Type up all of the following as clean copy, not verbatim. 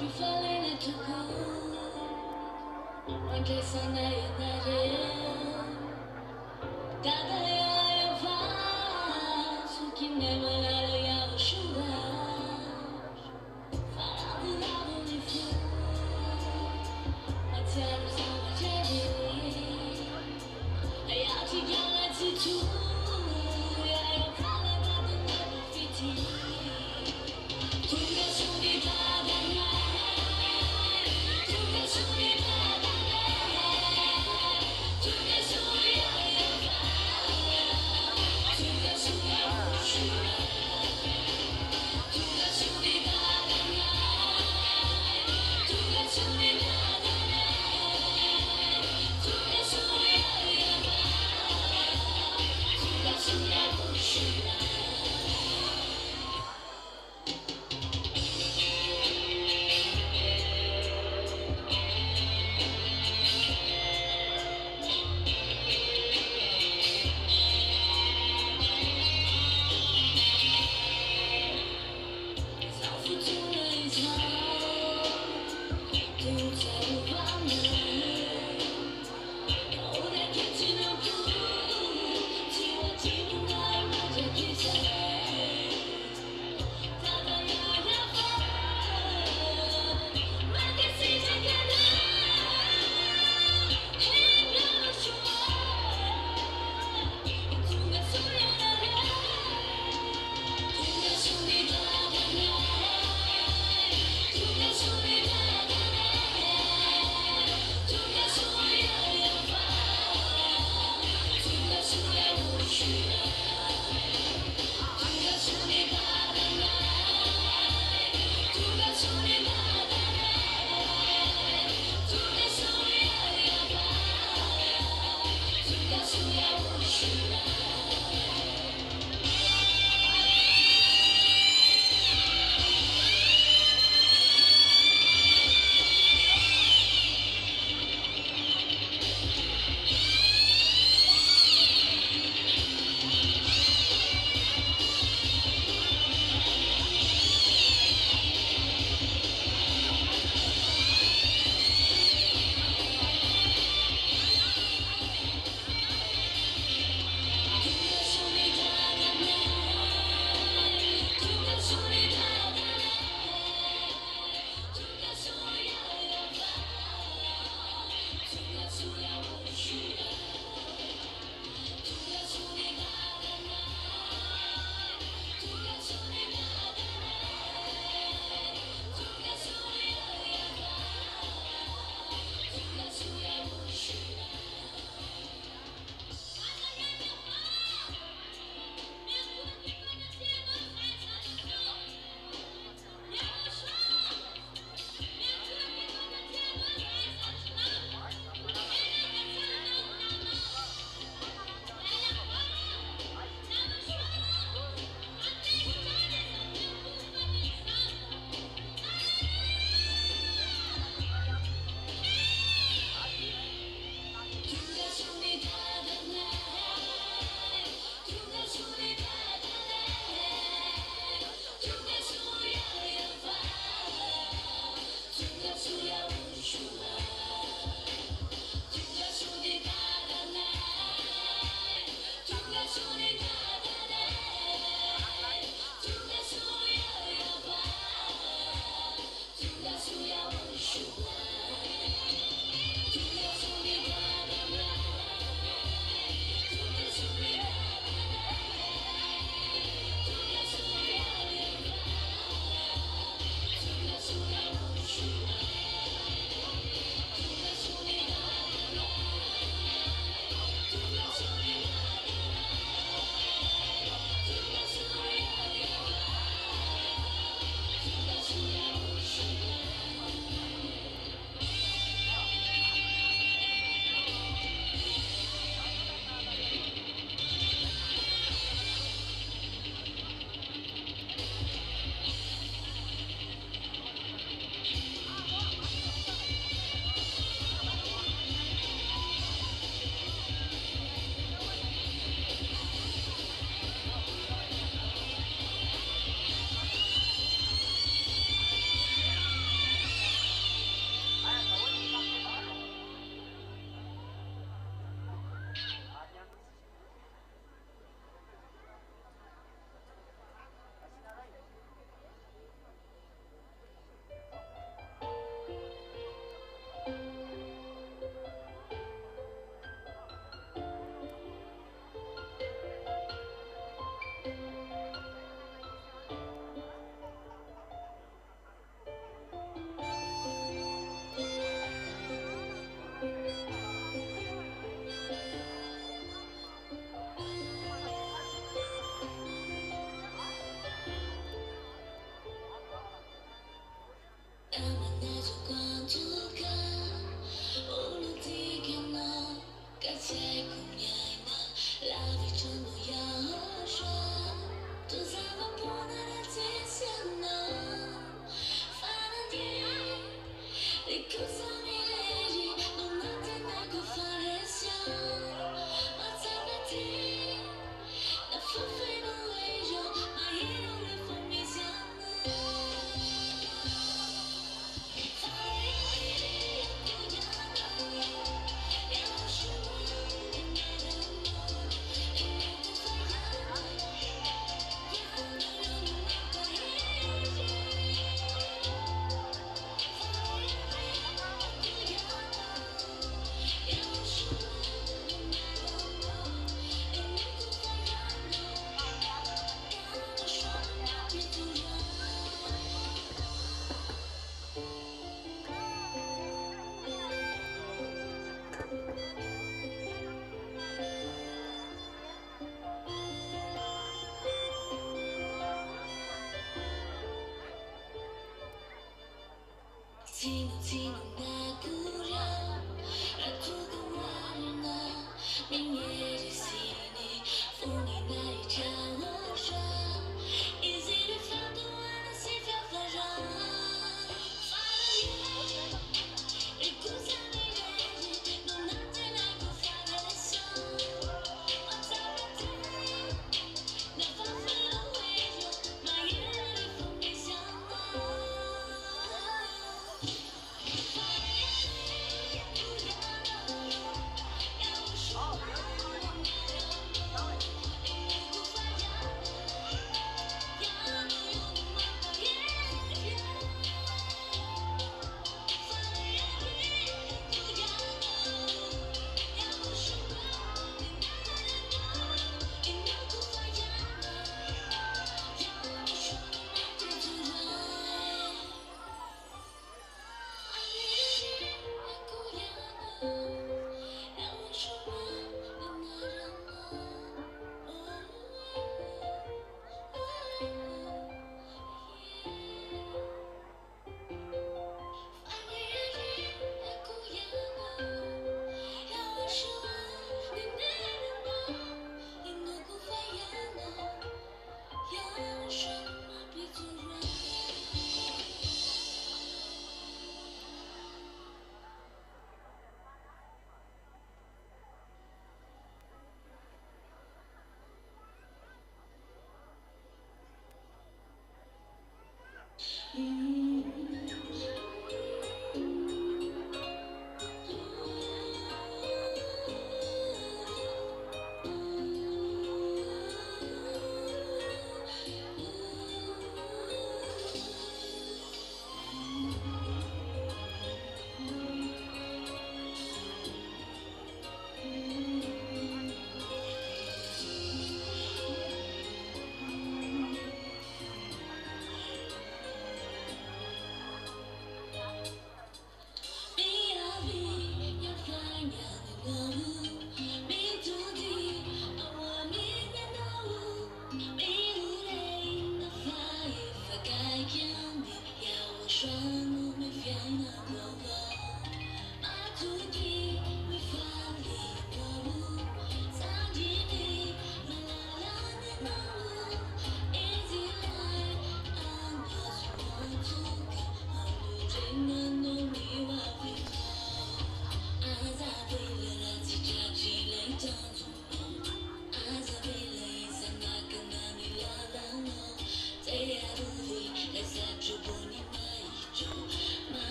You fall in it to go. One place on the YAHVAH, so can never let YAHOSHUA. Follow the only fool. I tell you so much every. I out to get let's do. Yeah, you're calling about the never fitting. To get so deep out of night. To get so deep out of night. To get so YAHVAH. To get so YAHOSHUA. To get so deep out of night. To get so deep out of night. To get so YAHVAH. To get so YAHOSHUA.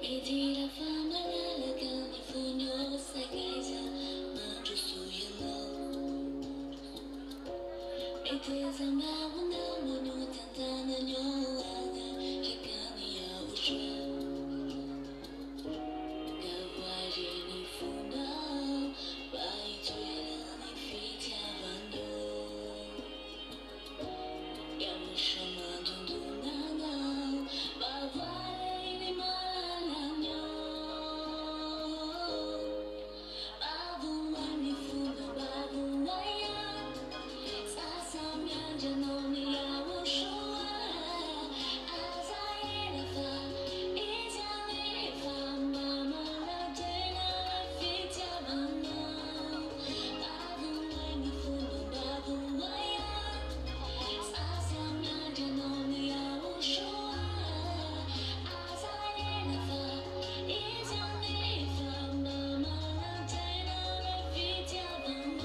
每天他放慢了跟你父牛赛开着，忙着素颜了。每天早把我那么牛淡淡的牛啊，谁跟你要我说？赶快给你父牛，把一堆的你飞家玩牛。要我什么都不能，把话你马拉牛，把不完你父牛，把不完呀，撒撒面着弄你要我说啊，阿在伊拉发，一家你发，妈妈那对那飞家玩牛，把不完你父牛，把不完呀。撒撒面着弄你要我说啊，阿在伊拉发，一家你发，妈妈那对那飞家玩牛，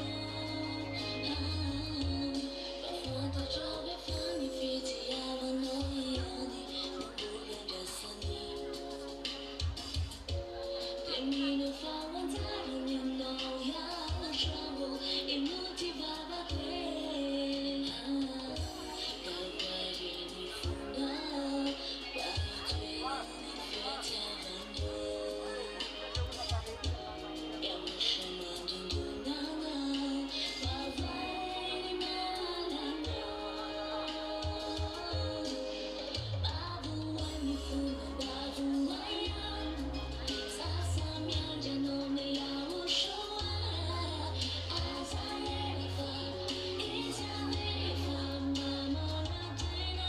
把放到桌边放你飞机呀，我弄一样你，我不愿着死你。对你的发问在让你弄呀，我说我一目的爸爸对。赶快给你父牛，把一堆的你飞家玩牛，要我什么都不能，把坏你马拉牛，把不完你父牛，把不完呀，撒撒面着弄你要我说啊，阿在伊拉发，一家你发，妈妈那对那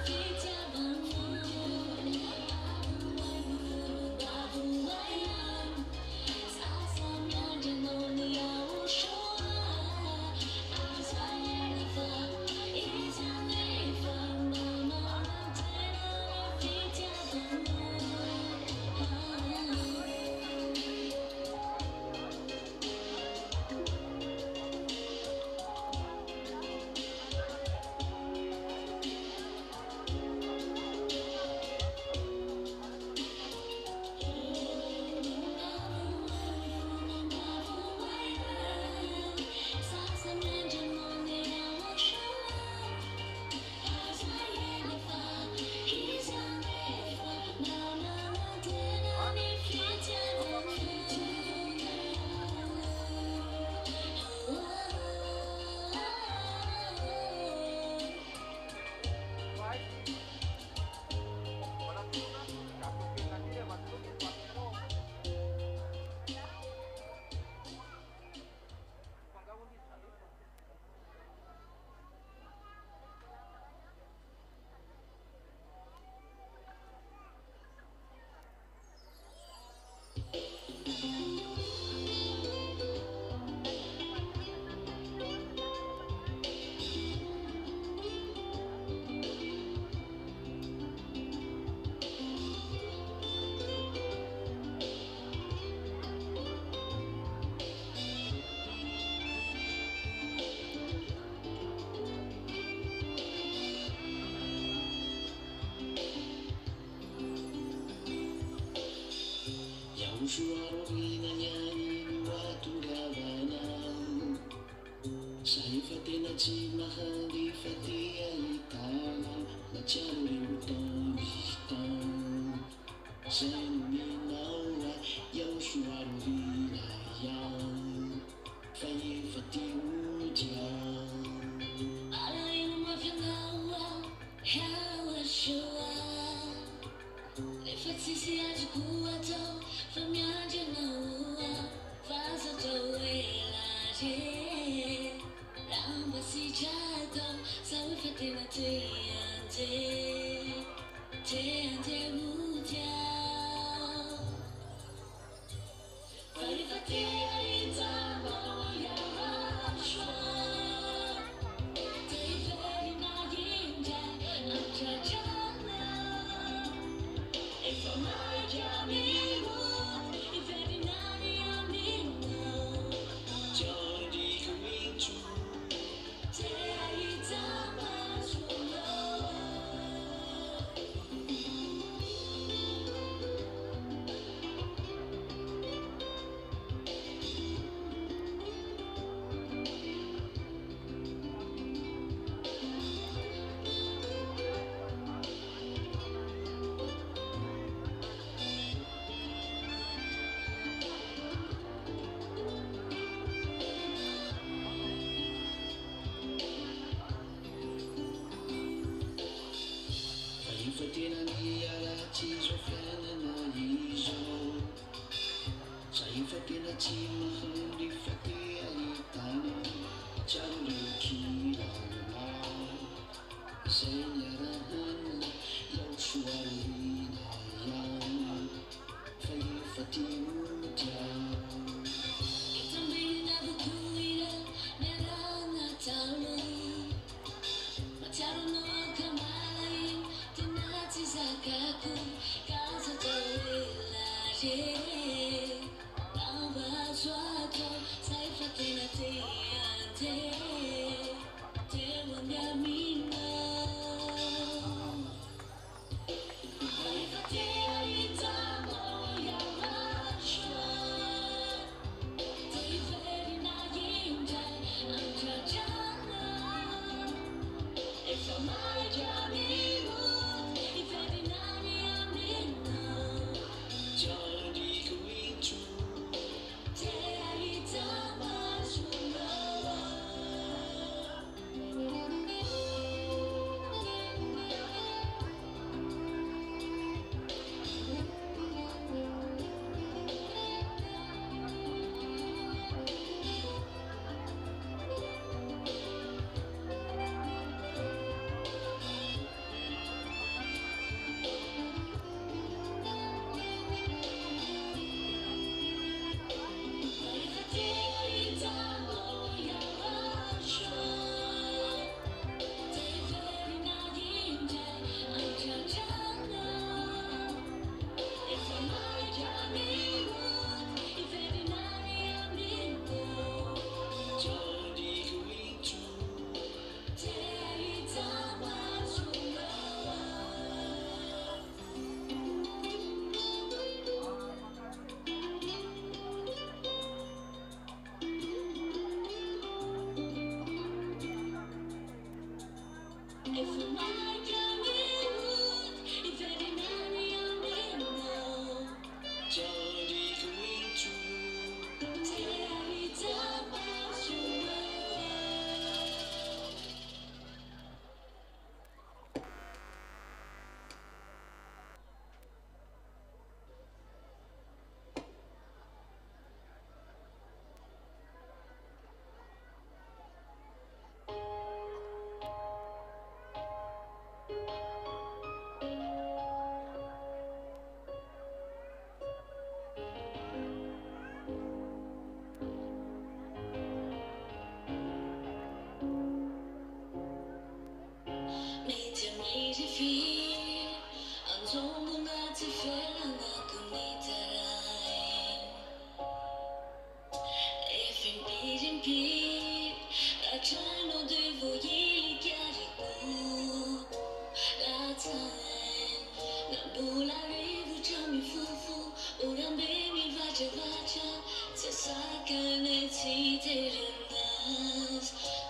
飞家玩牛，把不完你父牛，把不完呀，撒撒面着弄你要我说啊，阿在伊拉发，一家你发，妈妈那对那飞家玩牛。撒撒面着弄你要我说啊，阿在伊拉发，一家你发，妈妈那对那你飞家玩牛。YAHOSHUAH rovina nyani watu gavana Sai fatena cima handi fatia itala Na chalo ributon biston Sai numinawa YAHOSHUAH rovina yang Faye fati ujang Alla ilma finawa, YAHOSHUA. Le fazizi a jukuato, famiglia naua, fasa toela je. Ramba si jato, sawi fatina te ante mutia. Fai fatia itamba YAHOSHUA. Te vedi na yinja, anjajana. If I'm not your if any nanny I'm in love, Jadi kuminchu take it down as you know. infatti mudiamo. E também na bucuira, na talu. Mataru no kamalai, tenati zakaku, casa tawila, Amba suato, sai fatina te ante, te wangamina.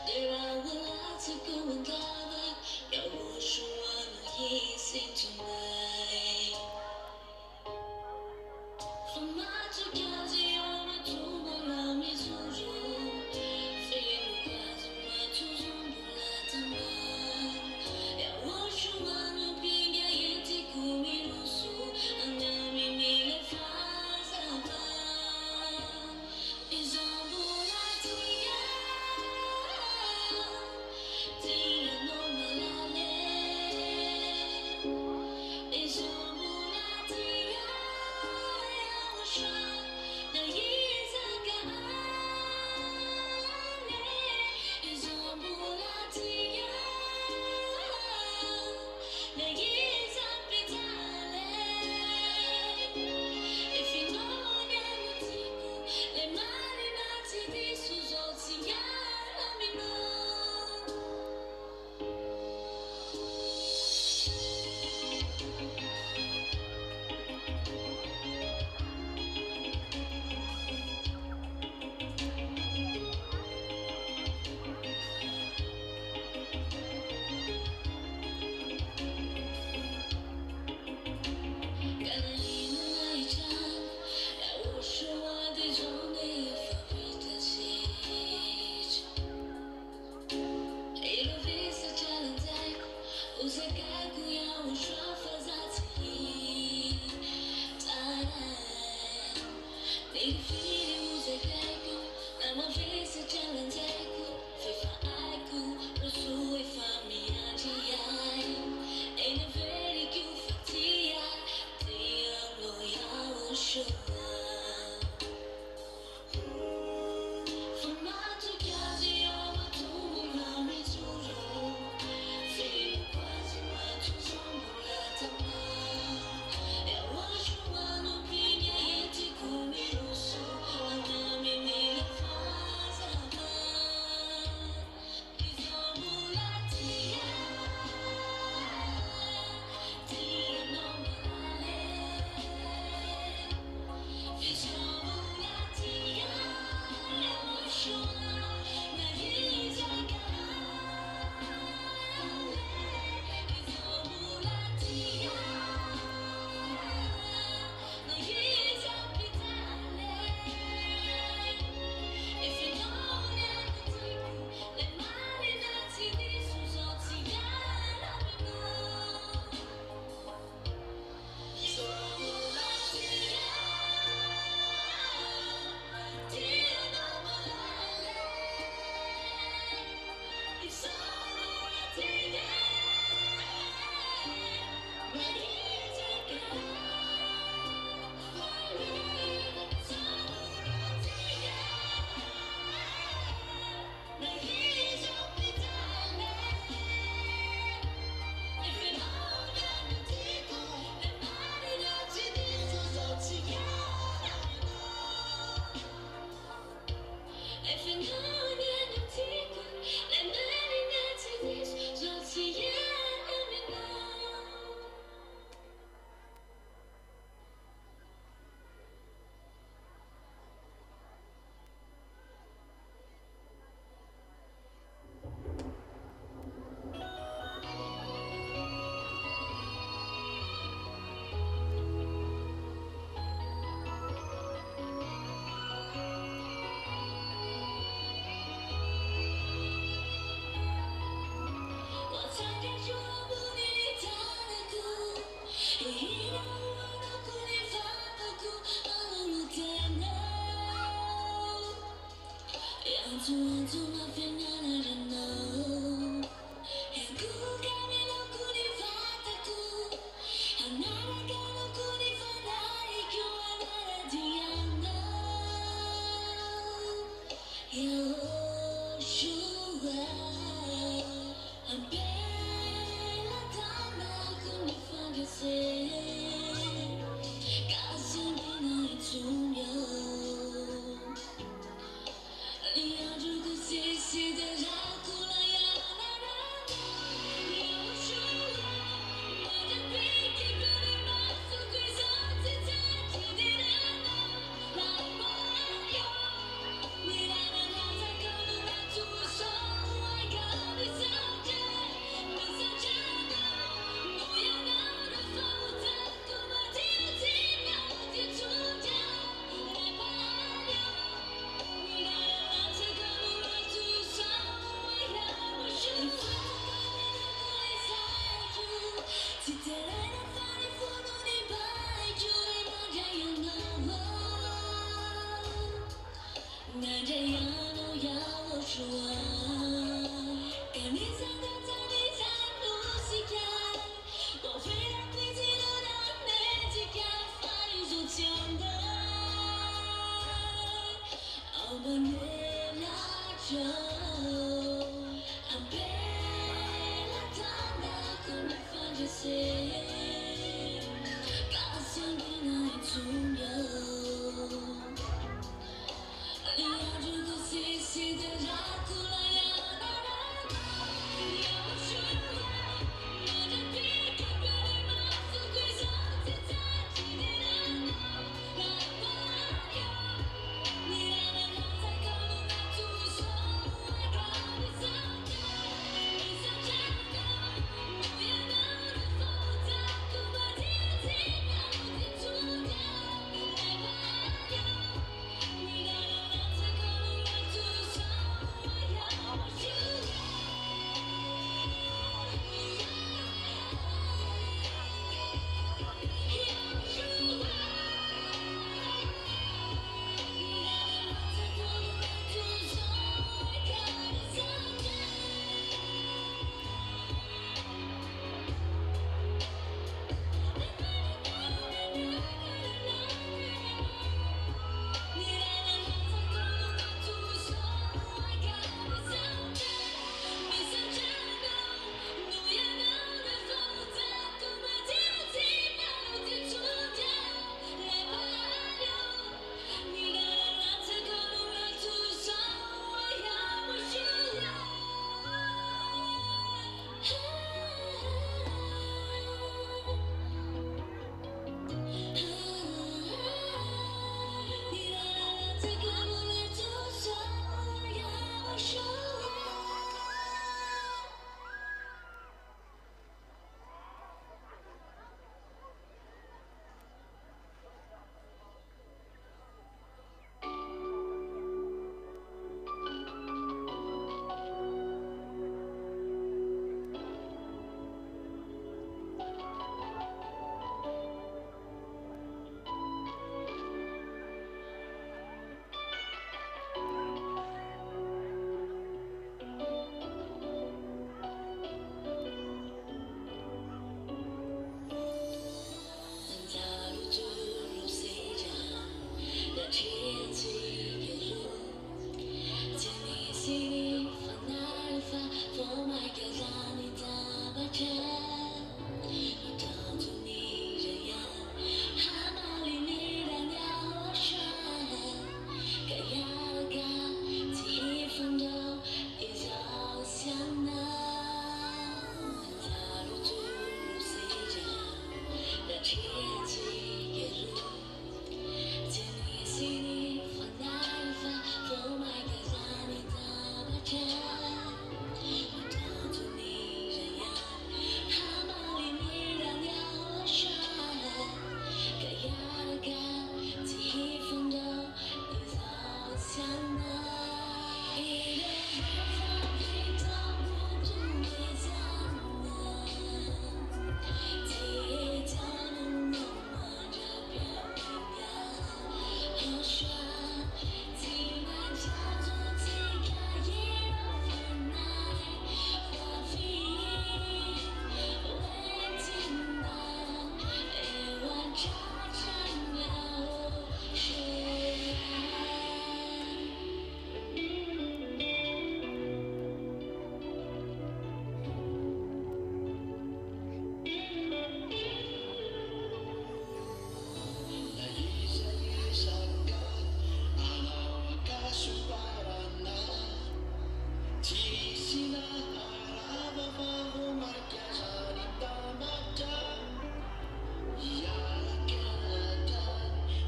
There are lots to go and gather. YAHOSHUAH no yesi tonight. From my to Gazi on a tumor, I'm his usual. Feeling Gazi, my two zumbulata. YAHOSHUAH no pinga yeti kumirusu. Anami mile fazaba. Izombulatia. Tia no malale. Izombulatia. YAHOSHUAH na yizagane. Izombulatia. Na yizapitale. If you know nyamutiku, le mali nati disu zoti yara mino. Carolina Naichan, YAHOSHUAH de jonde favorita sich. Ilo visa chalenzek, usa kaku YAHOSHUAH fazati. Taran, nigga fili usa kaku, nama visa chalenzek, fifa aiku, rasu e famia GI. Ain't a very cute fatia, te amo YAHOSHUAH.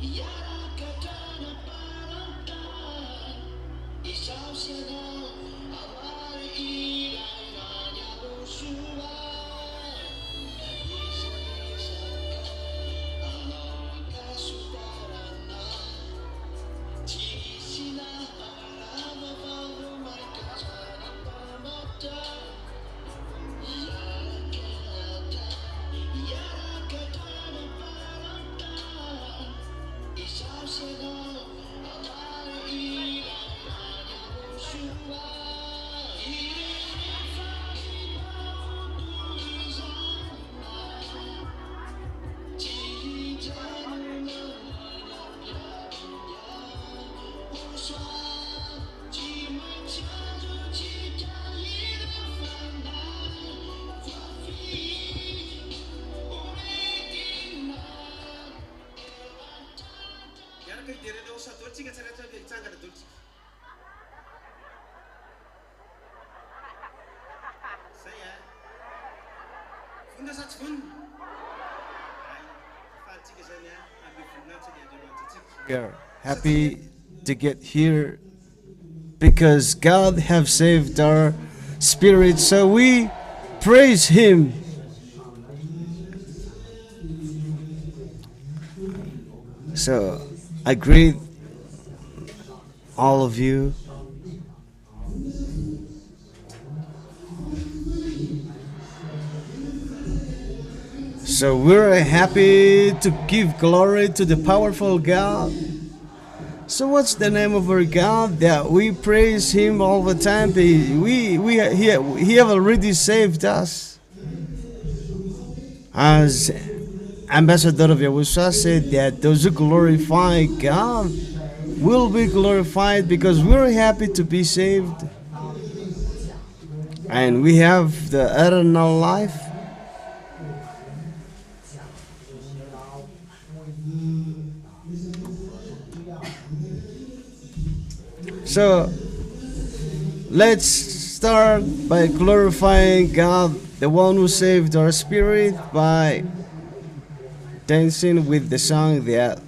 Yarakatana paranta, isausena, awari ilai YAHOSHUA. We are happy to get here because God have saved our spirit, so we praise Him. So I greet all of you. So we're happy to give glory to the powerful God. So what's the name of our God that we praise Him all the time? He have already saved us. As Ambassador of YAHOSHUA said that those who glorify God will be glorified because we're happy to be saved. And we have the eternal life. So let's start by glorifying God, the one who saved our spirit, by dancing with the song that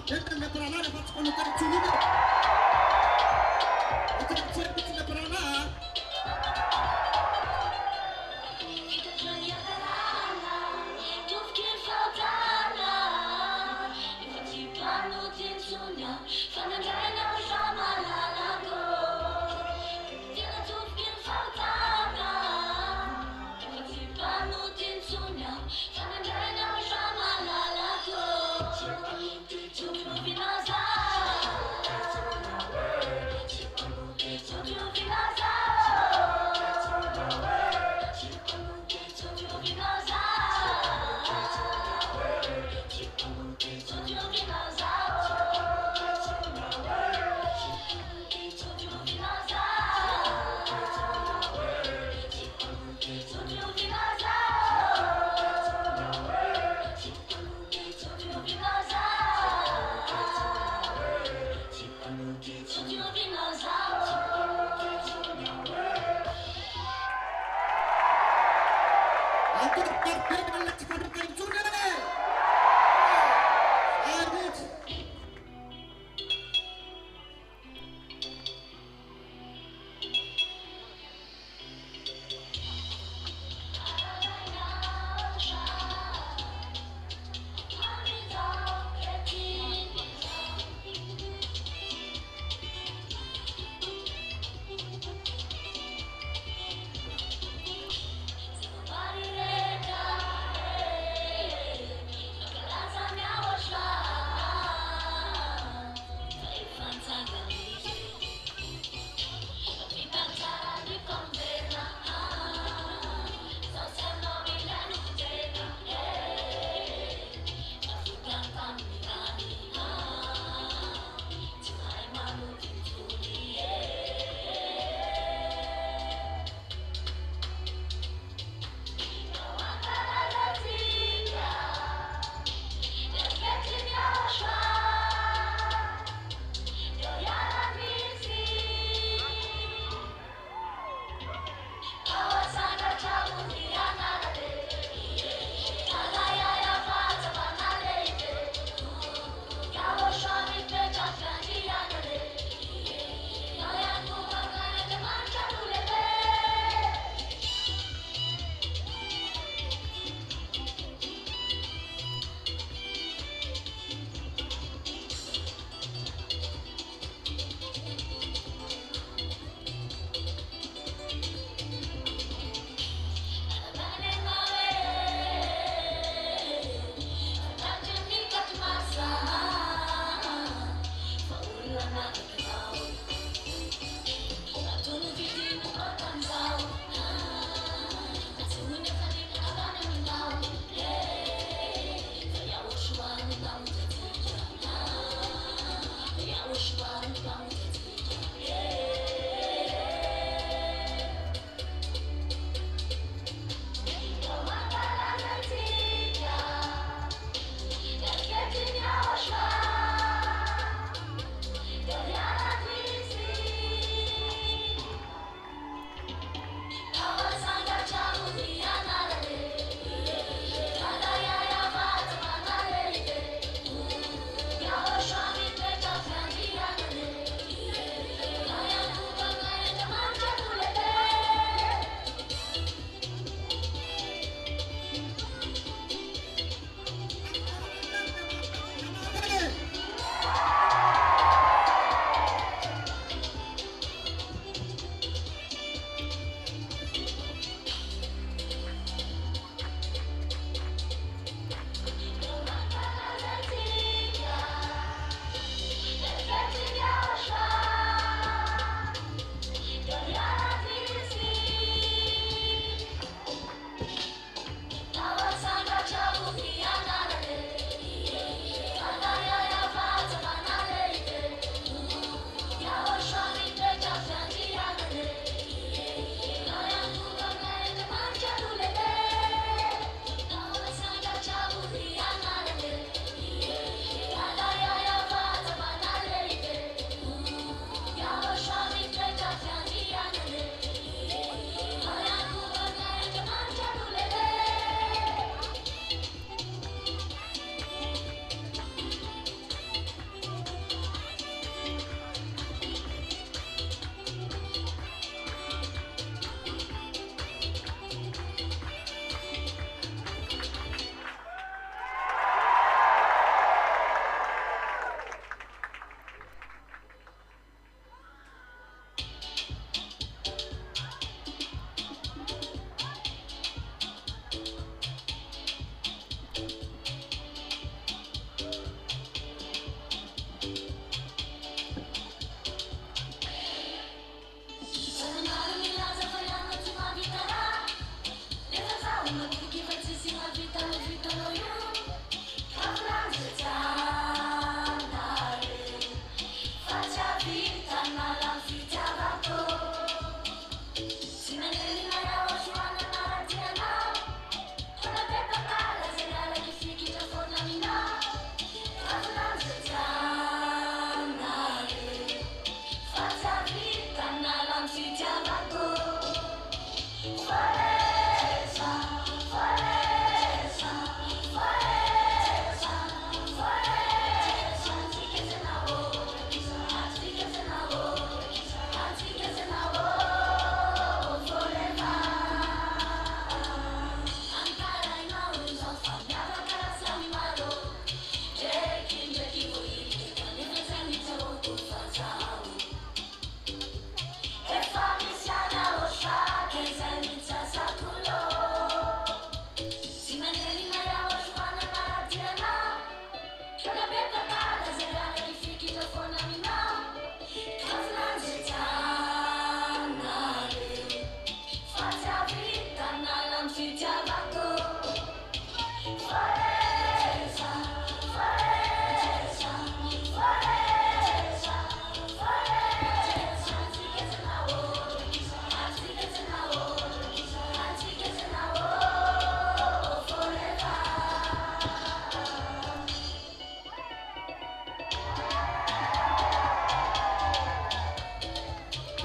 Entra na parana, vai quando tá tudo. Entra na parana.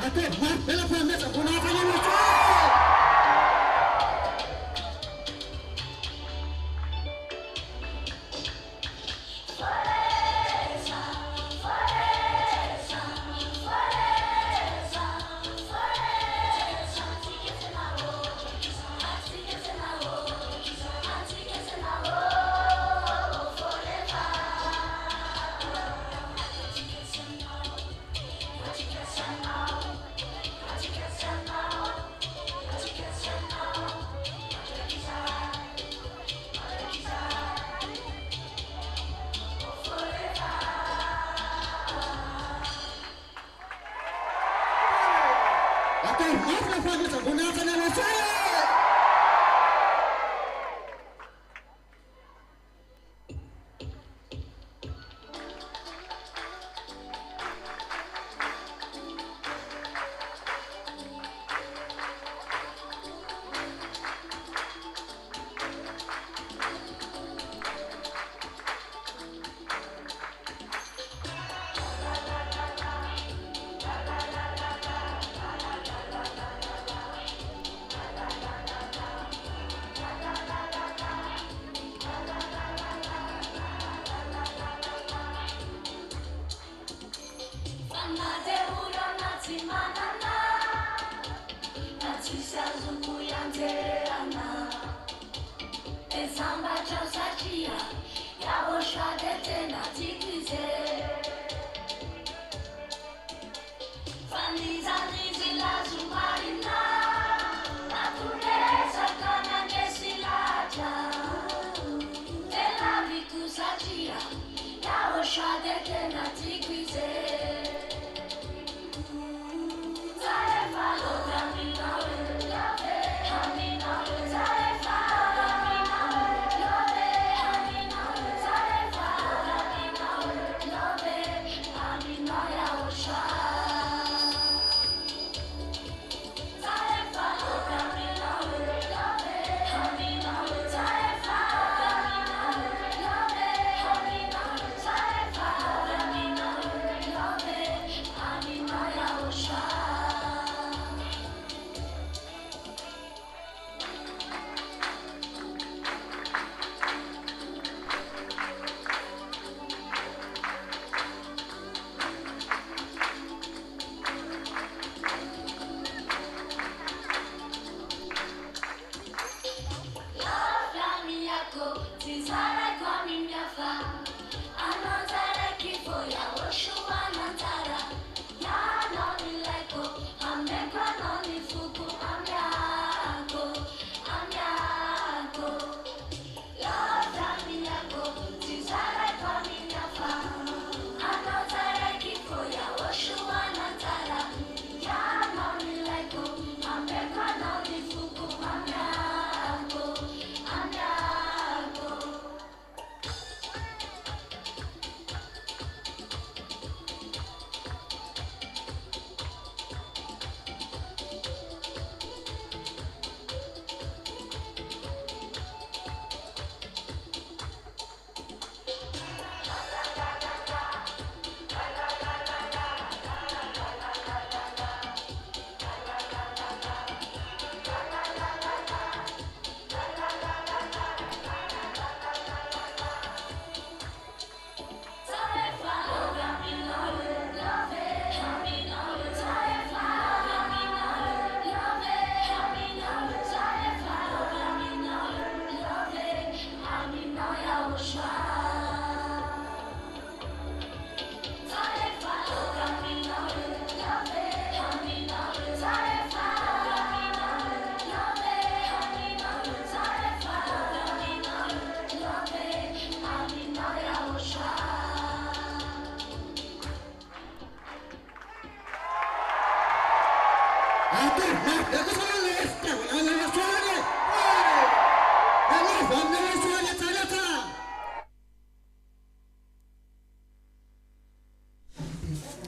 Oke, bela promesa, gunakan Yahushua. Oke, bela promesa, gunakan Yahushua.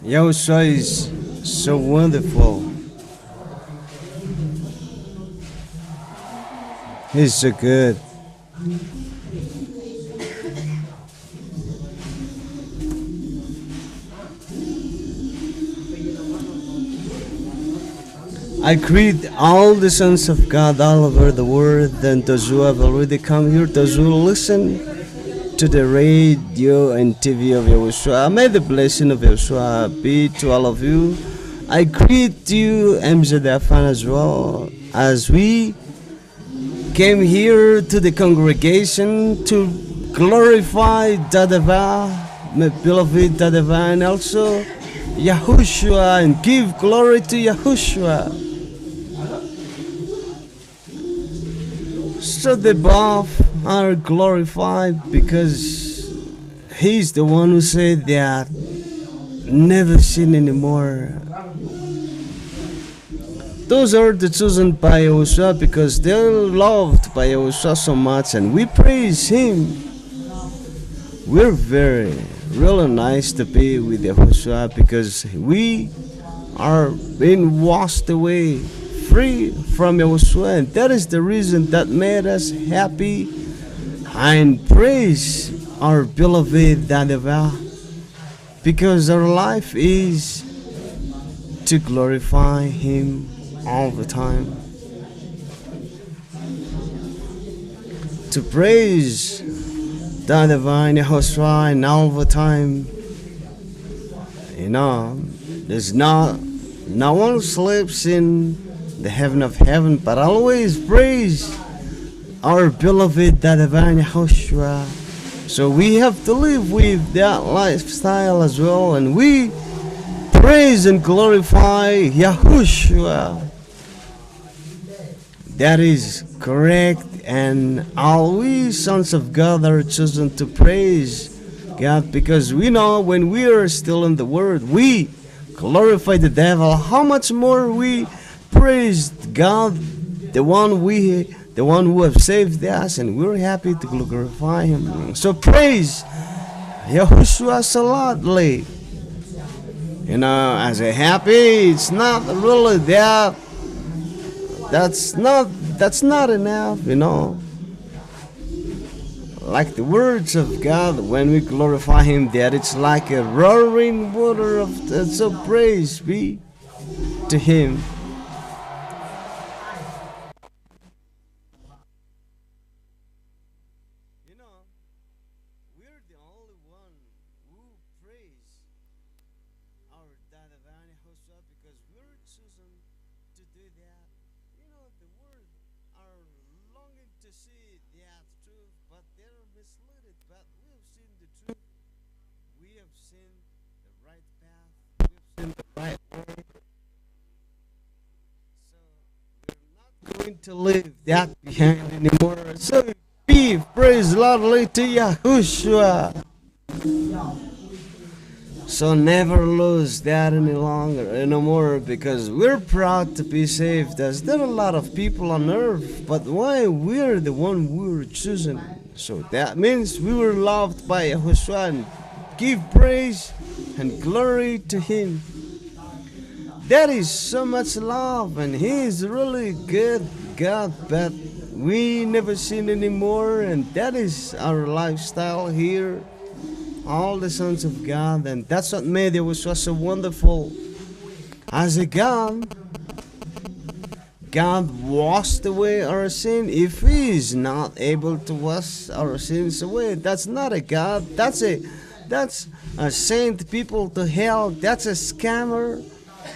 Yahushua is so wonderful. He's so good. I greet all the sons of God all over the world and those who have already come here, those who listen to the radio and TV of YAHOSHUAH. May the blessing of YAHOSHUAH be to all of you. I greet you, ZHYAH as well, as we came here to the congregation to glorify YAHVAH, my beloved YAHVAH, and also YAHOSHUAH, and give glory to YAHOSHUAH. So the above are glorified because he's the one who said that never sin anymore. Those are the chosen by YAHOSHUAH because they're loved by YAHOSHUAH so much, and we praise him. We're really nice to be with YAHOSHUAH because we are being washed away, free from YAHOSHUAH, and that is the reason that made us happy and praise our beloved YAHVAH, because our life is to glorify him all the time, to praise the divine YAHOSHUAH, and all the time. You know, there's no one sleeps in the heaven of heaven, but always praise our beloved the divine YAHOSHUAH. So we have to live with that lifestyle as well, and we praise and glorify YAHOSHUAH. That is correct, and all we sons of God are chosen to praise God because we know when we are still in the world, we glorify the devil. How much more we praise God, the one who have saved us, and we're happy to glorify him. So praise YAHOSHUAH so loudly. You know, as a happy, it's not really that. That's not enough, you know. Like the words of God, when we glorify him, that it's like a roaring water of so praise be to him. You know, we're the only one who praise our divine YAHOSHUAH because we're chosen to do that. You know, the world are longing to see that truth, but they're misled. But we have seen the truth. We have seen the right path. We have seen the right way. So we're not going to leave that behind anymore. So be praise loudly to YAHOSHUAH. So never lose that any longer, anymore, because we're proud to be saved. As there are a lot of people on earth, but why we're the one we were chosen? So that means we were loved by YAHOSHUAH, and give praise and glory to him. That is so much love, and he is really good God, but we never sin anymore, and that is our lifestyle here. All the sons of God, and that's what made YAHOSHUAH so wonderful. As a God washed away our sin. If he is not able to wash our sins away, that's not a God. That's a sent people to hell. That's a scammer.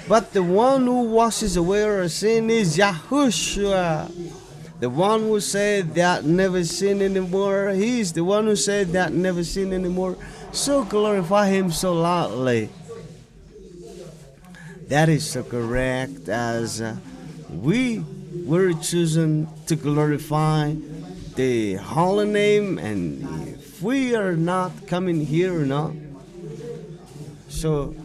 But the one who washes away our sin is YAHOSHUAH. The one who said that never sin anymore. He is the one who said that never sin anymore. So glorify him so loudly. That is so correct, as we were chosen to glorify the holy name, and if we are not coming here, no. So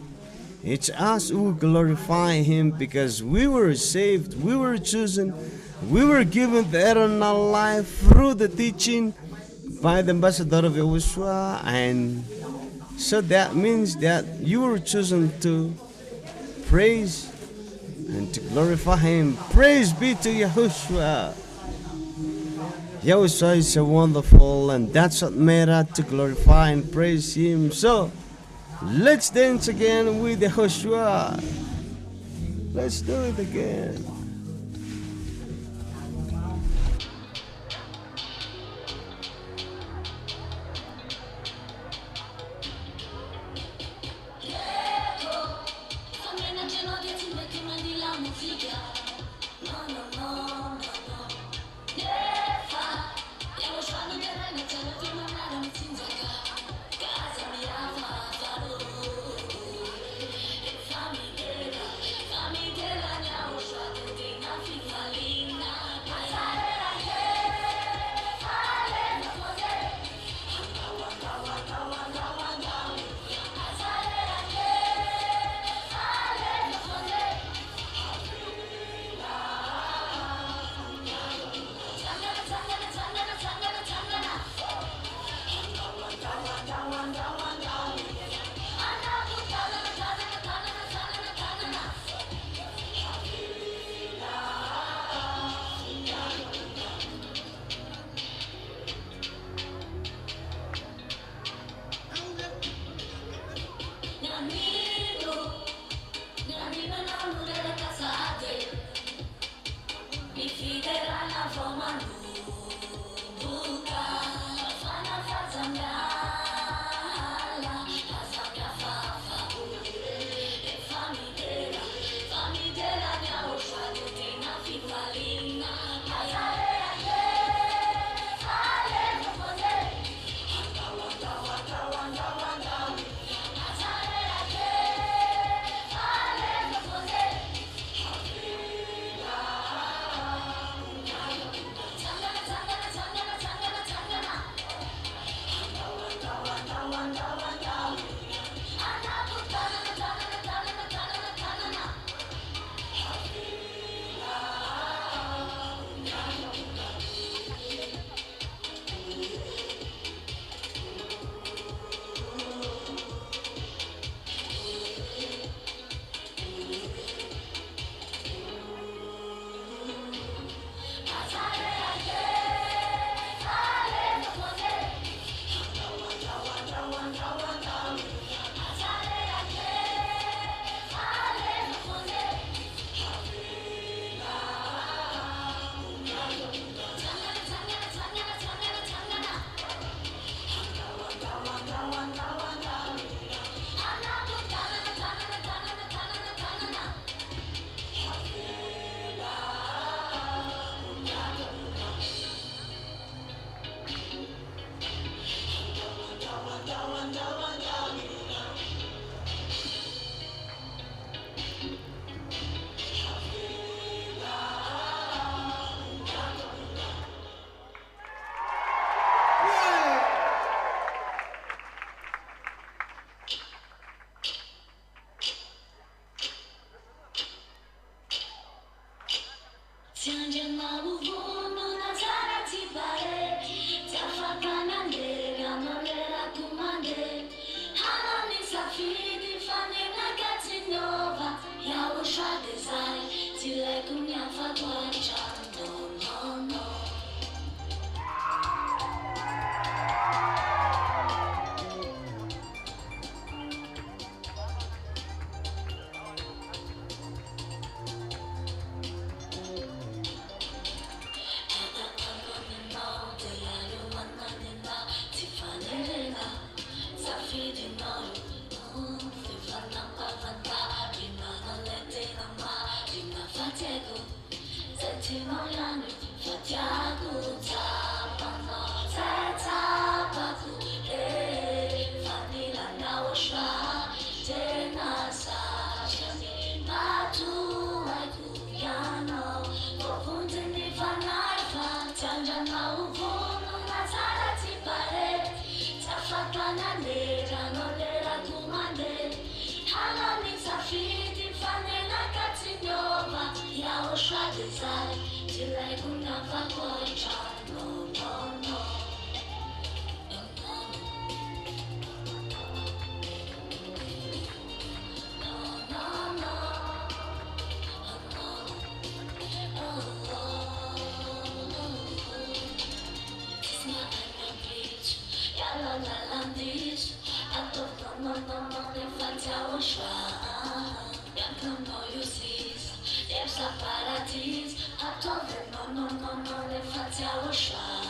it's us who glorify him because we were saved, we were chosen, we were given the eternal life through the teaching by the ambassador of YAHOSHUAH, and so that means that you were chosen to praise and to glorify him. Praise be to YAHOSHUAH. YAHOSHUAH is so wonderful, and that's what made us to glorify and praise him. So let's dance again with YAHOSHUAH. Let's do it again. YAHOSHUAH desire till I could never go and no, no, no. YAHOSHUAH, you see. sa paradis. Attendez, non, non, non, non, les fans YAHOSHUAH.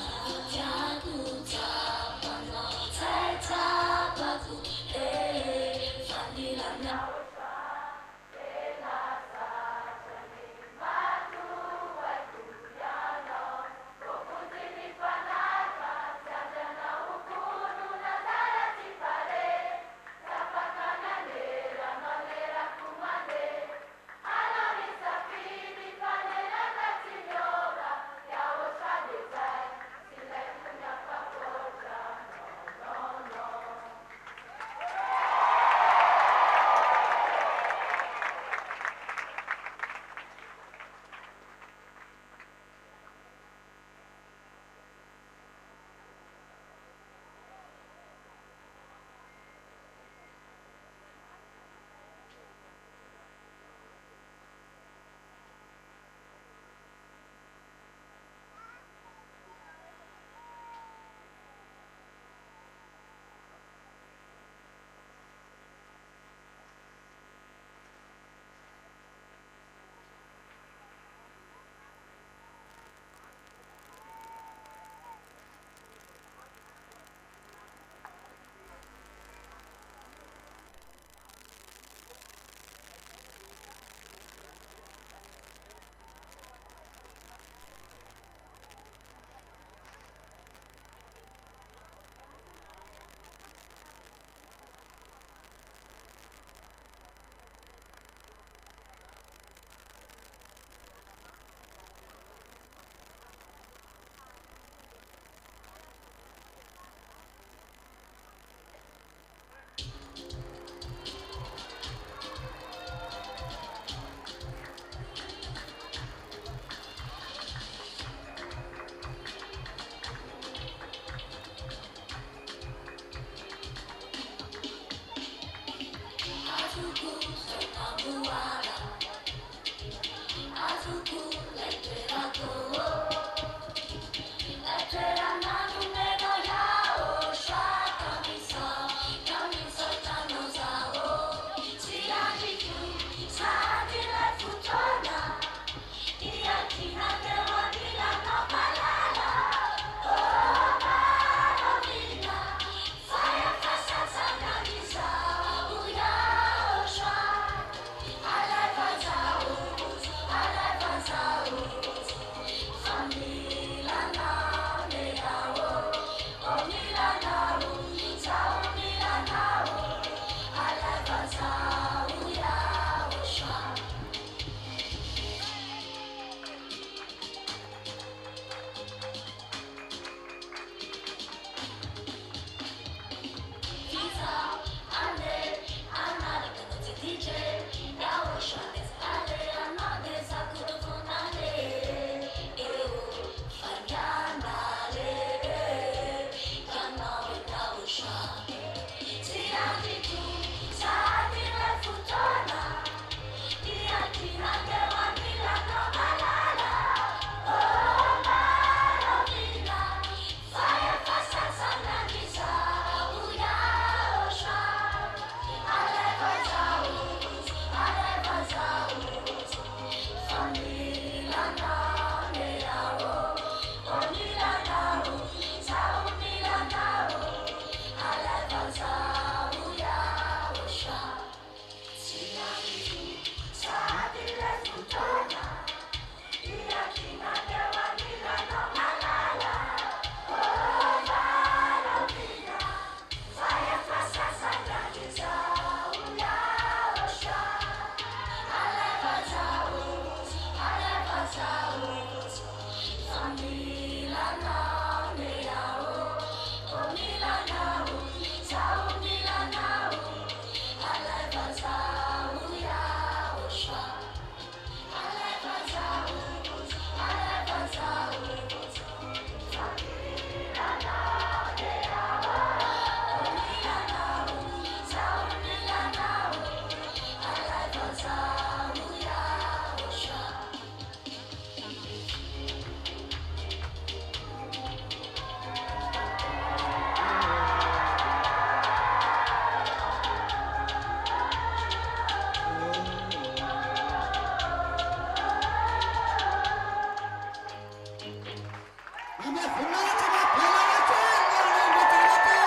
Ame funata na pela wachaya na mtalaka.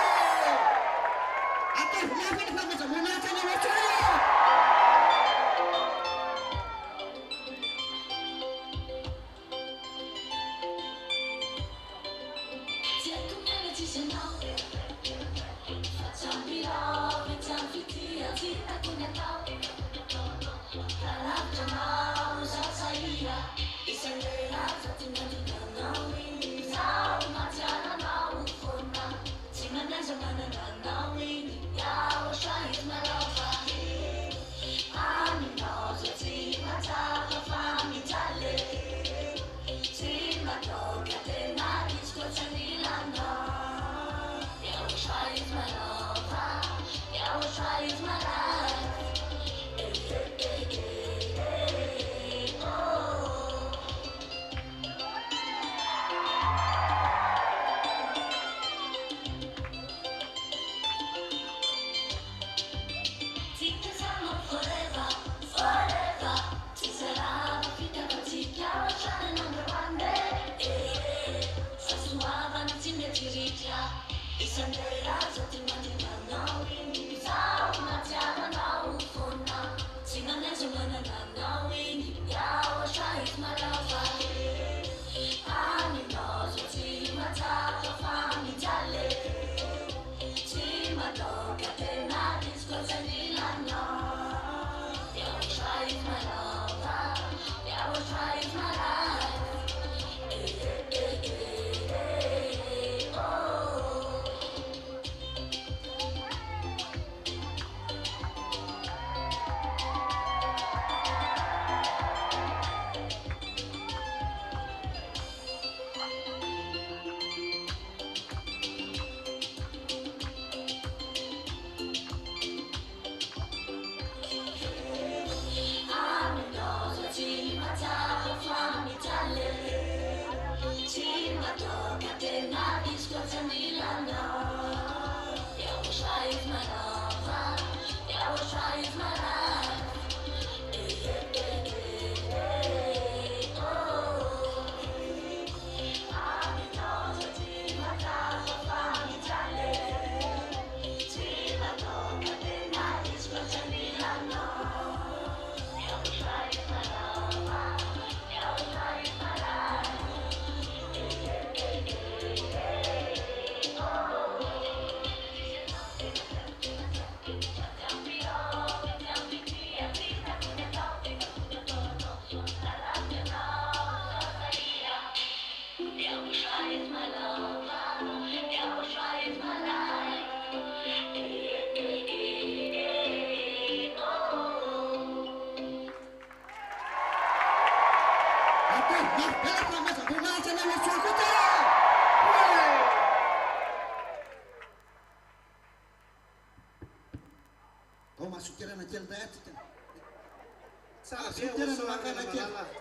Ate funata na meza funata na wachaya. Kau masuk kira na jail bet. Tsara be usuara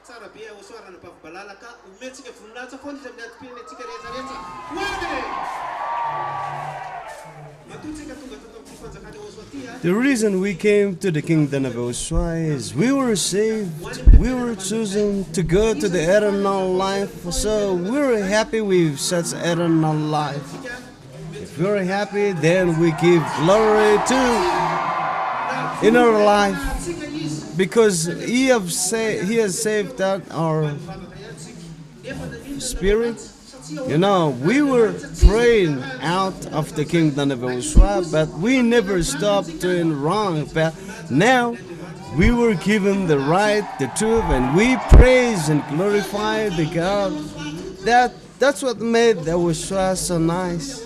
tsara be usuara na balala ka umetsike funatsa fondi jamnya tpine tsike reza reza. The reason we came to the kingdom of YAHOSHUAH is we were saved, we were chosen to go to the eternal life, so we're happy with such eternal life. If we're happy, then we give glory to in our life, because He has saved our spirit. You know, we were praying out of the kingdom of YAHOSHUAH, but we never stopped doing wrong. But now we were given the right, the truth, and we praise and glorify the God. That's what made the YAHOSHUAH so nice.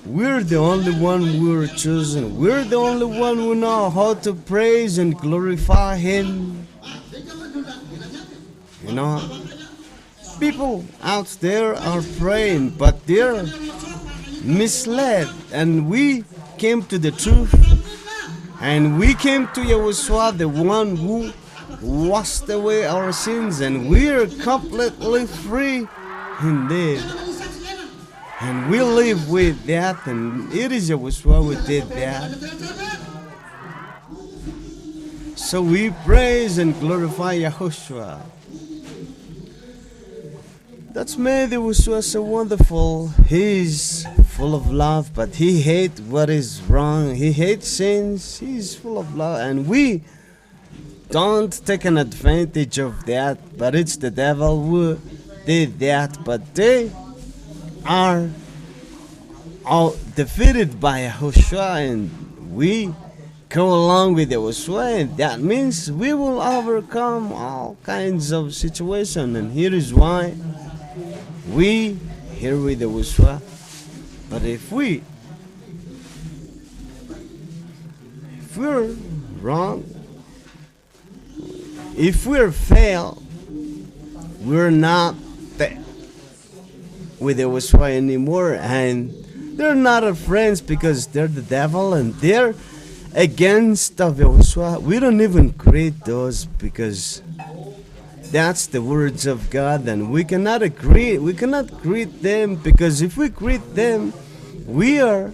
We're the only one who were chosen. We're the only one who know how to praise and glorify Him. You know, people out there are praying, but they're misled. And we came to the truth, and we came to YAHOSHUAH, the one who washed away our sins, and we're completely free indeed. And we live with that, and it is YAHOSHUAH who did that. So we praise and glorify YAHOSHUAH. That's made YAHOSHUA so wonderful. He's full of love, but he hates what is wrong. He hates sins. He's full of love, and we don't take an advantage of that. But it's the devil who did that. But they are all defeated by YAHOSHUA, and we go along with YAHOSHUA, and that means we will overcome all kinds of situations. And here is why we here with YAHOSHUA. But if we're wrong, if we're fail, we're not there with YAHOSHUA anymore, and they're not our friends because they're the devil and they're against of YAHOSHUA. We don't even greet those because that's the words of God, and we cannot agree. We cannot greet them because if we greet them, we are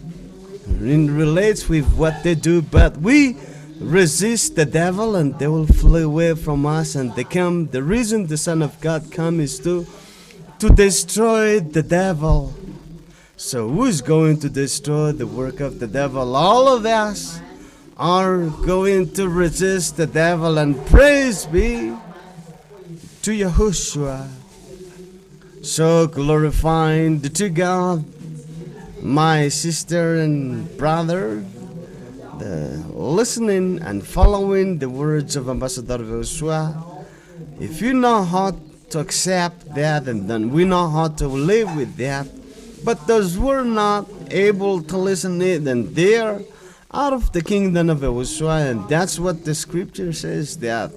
in relates with what they do. But we resist the devil, and they will flee away from us. And they come. The reason the Son of God come is to destroy the devil. So who's going to destroy the work of the devil? All of us are going to resist the devil, and praise be to YAHOSHUA. So glorifying to God, my sister and brother, listening and following the words of Ambassador YAHOSHUA. If you know how to accept that, and then we know how to live with that. But those who are not able to listen to it, then they are out of the kingdom of YAHOSHUA, and that's what the scripture says, that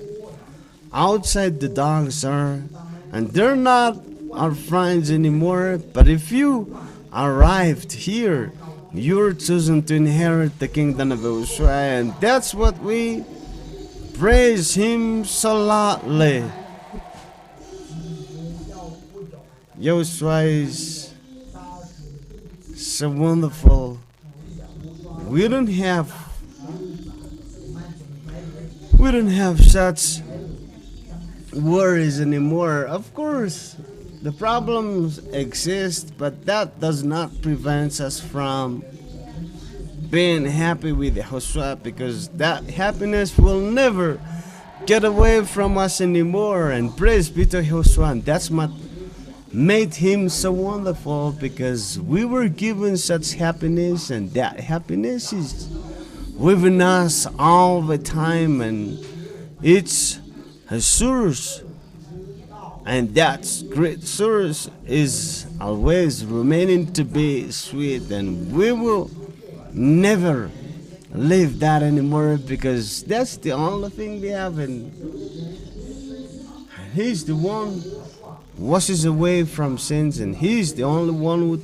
outside the dogs are, and they're not our friends anymore. But if you arrived here, you're chosen to inherit the kingdom of YAHOSHUA, and that's what we praise him so loudly. YAHOSHUA is so wonderful. We don't have such worries anymore. Of course, the problems exist, but that does not prevent us from being happy with YAHOSHUA, because that happiness will never get away from us anymore. And praise be to YAHOSHUA. And that's what made him so wonderful, because we were given such happiness, and that happiness is within us all the time, and it's a source, and that great source is always remaining to be sweet, and we will never leave that anymore, because that's the only thing we have, and he's the one washes away from sins, and he's the only one who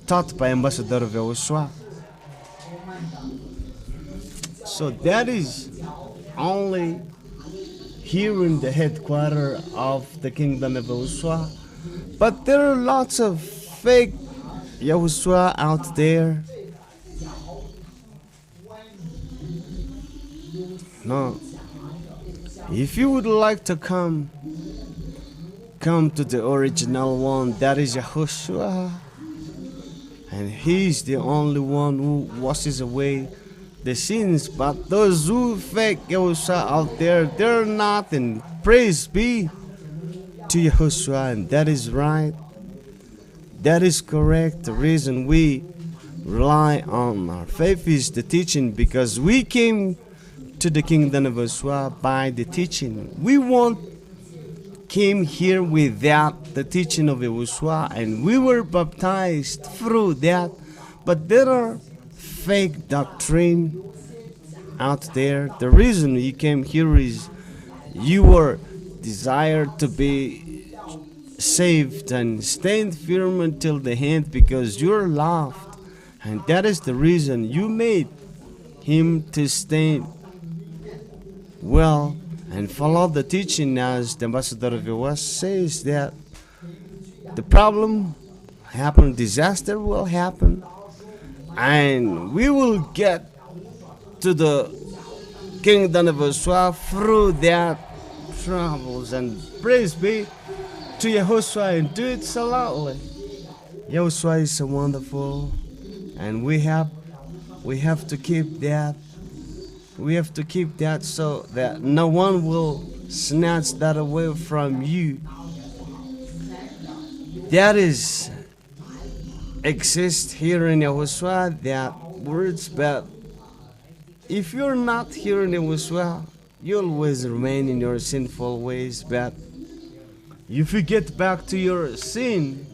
taught by Ambassador of YAHOSHUA. So that is only here in the headquarters of the kingdom of YAHOSHUA. But there are lots of fake YAHOSHUA out there. No. If you would like to come to the original one, that is YAHOSHUA, and he's the only one who washes away the sins. But those who fake YAHOSHUA out there, they're not, and praise be to YAHOSHUA. And that is right, that is correct. The reason we rely on our faith is the teaching, because we came to the kingdom of YAHOSHUA by the teaching. We came here without the teaching of YAHOSHUA, and we were baptized through that. But there are fake doctrine out there. The reason you came here is you were desired to be saved and stand firm until the end, because you're loved, and that is the reason you made him to stand well and follow the teaching, as the Ambassador of YAHOSHUA says, that the problem happen, disaster will happen, and we will get to the kingdom of YAHOSHUA through that troubles. And praise be to Yahushua and do it so loudly. Yahushua is so wonderful, and we have to keep that. We have to keep that so that no one will snatch that away from you. That is exist here in Yahushua, that words, but if you're not here in Yahushua, you always remain in your sinful ways. But if you get back to your sin,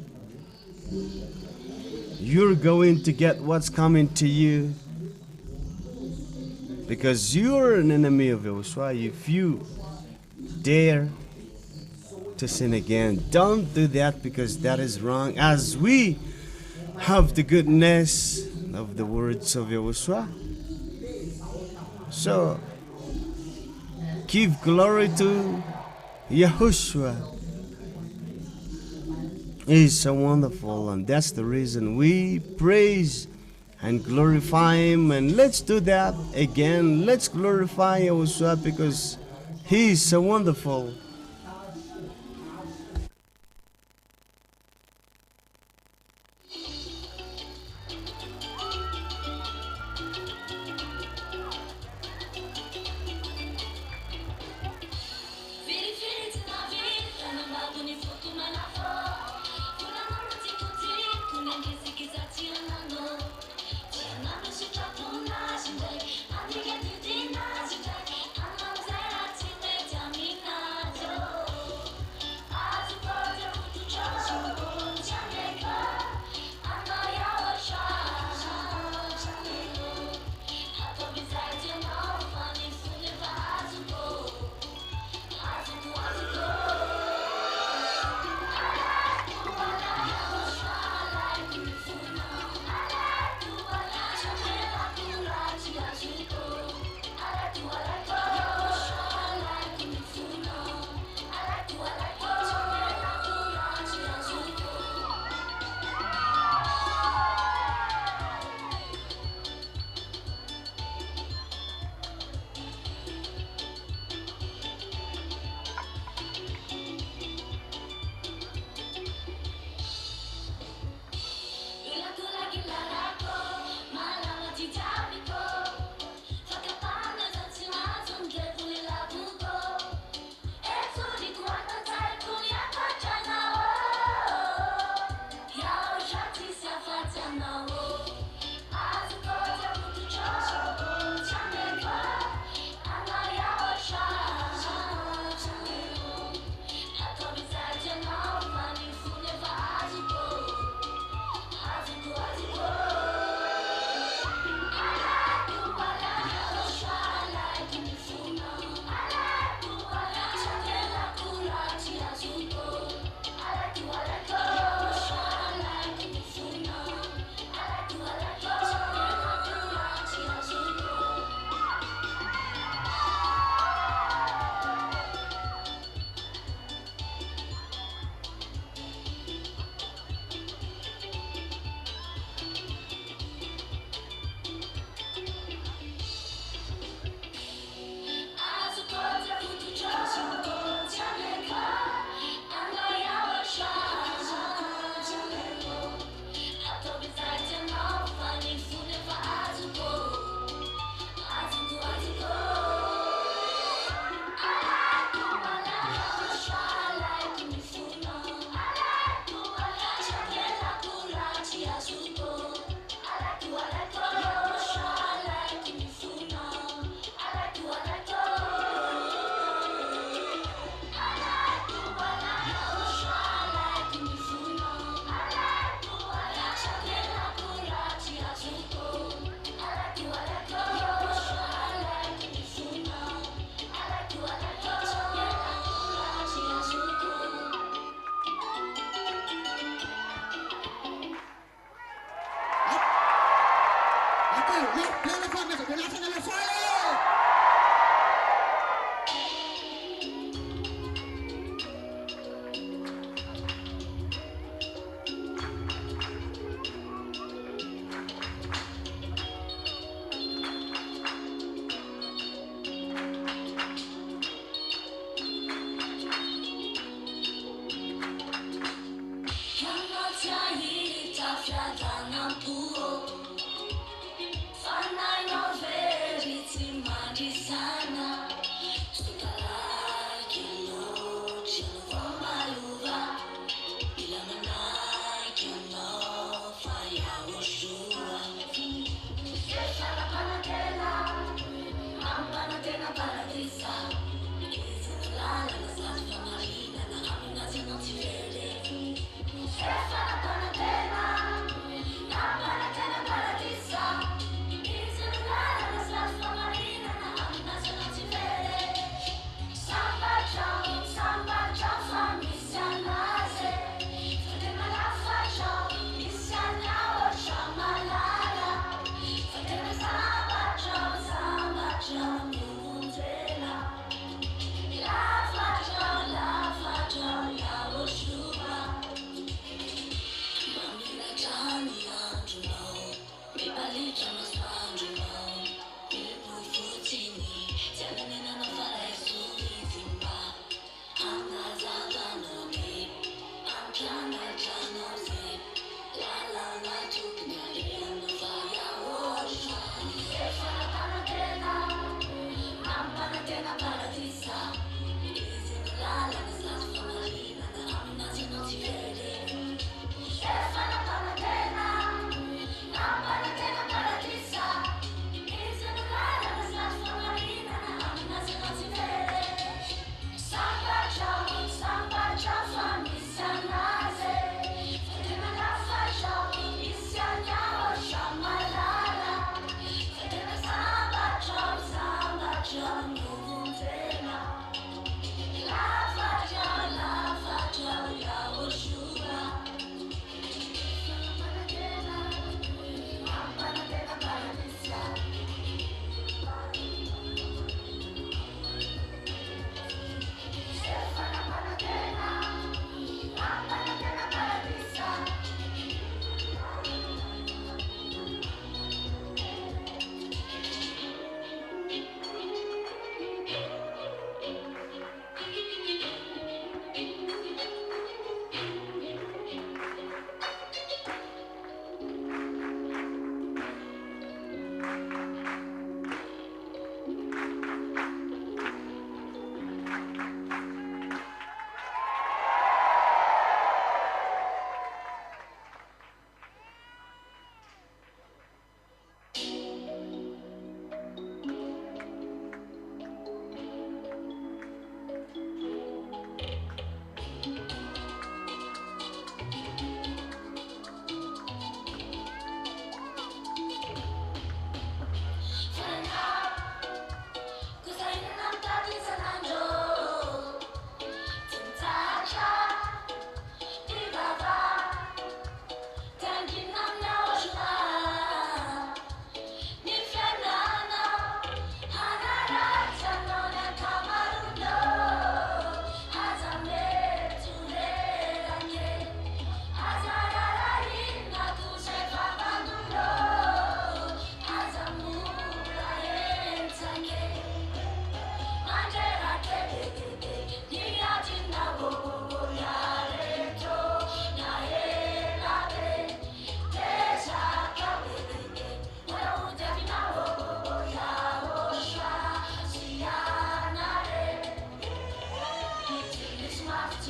you're going to get what's coming to you, because you're an enemy of Yahushua. If you dare to sin again, don't do that, because that is wrong, as we have the goodness of the words of Yahushua. So give glory to Yahushua. He is so wonderful, and that's the reason we praise and glorify Him. And let's do that again. Let's glorify Yahushua, because He is so wonderful.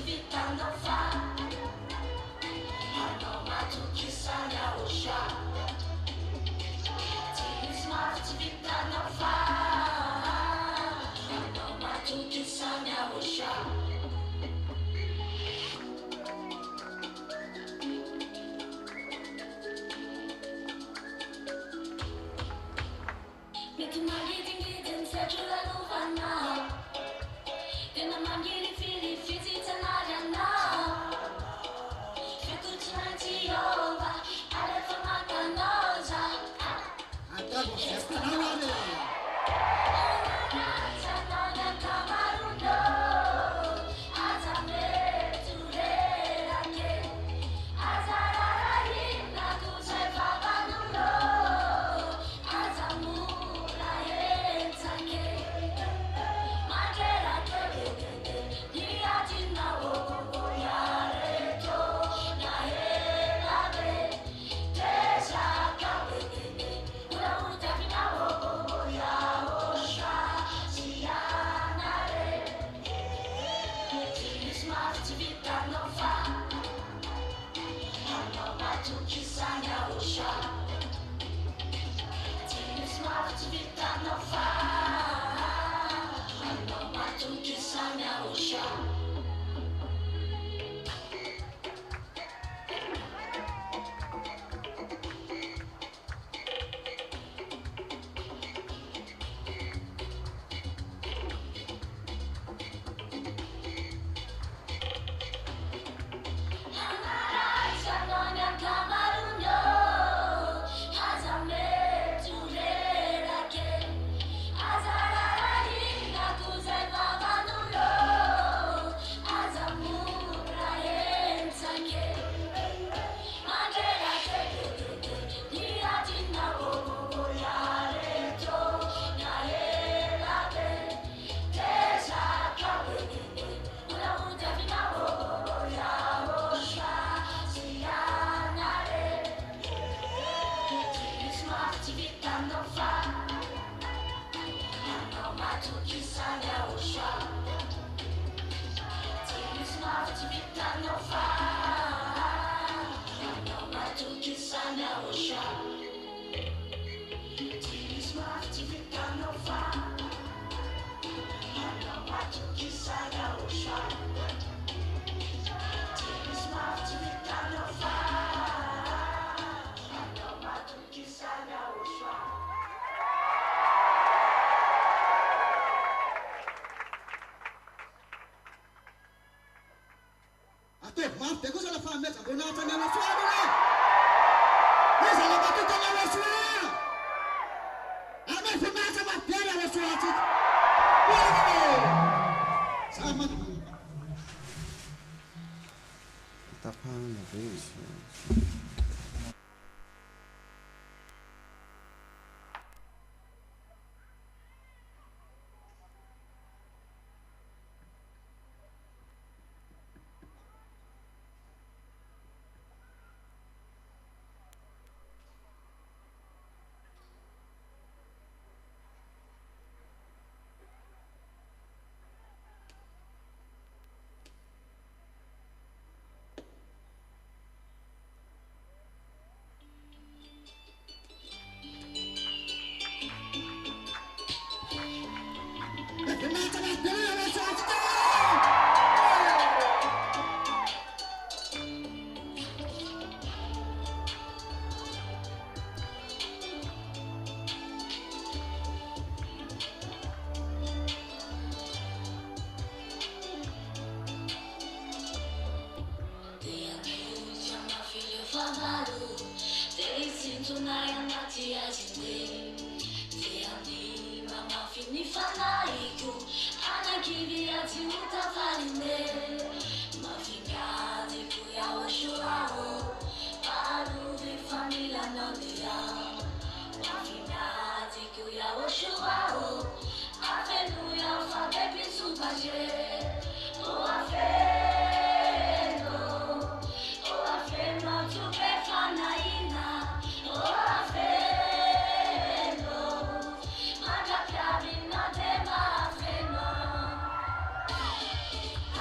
vida não vá. Não mato que sai YAHOSHUAH. Diz mais vida não vá. Não mato que sai YAHOSHUAH.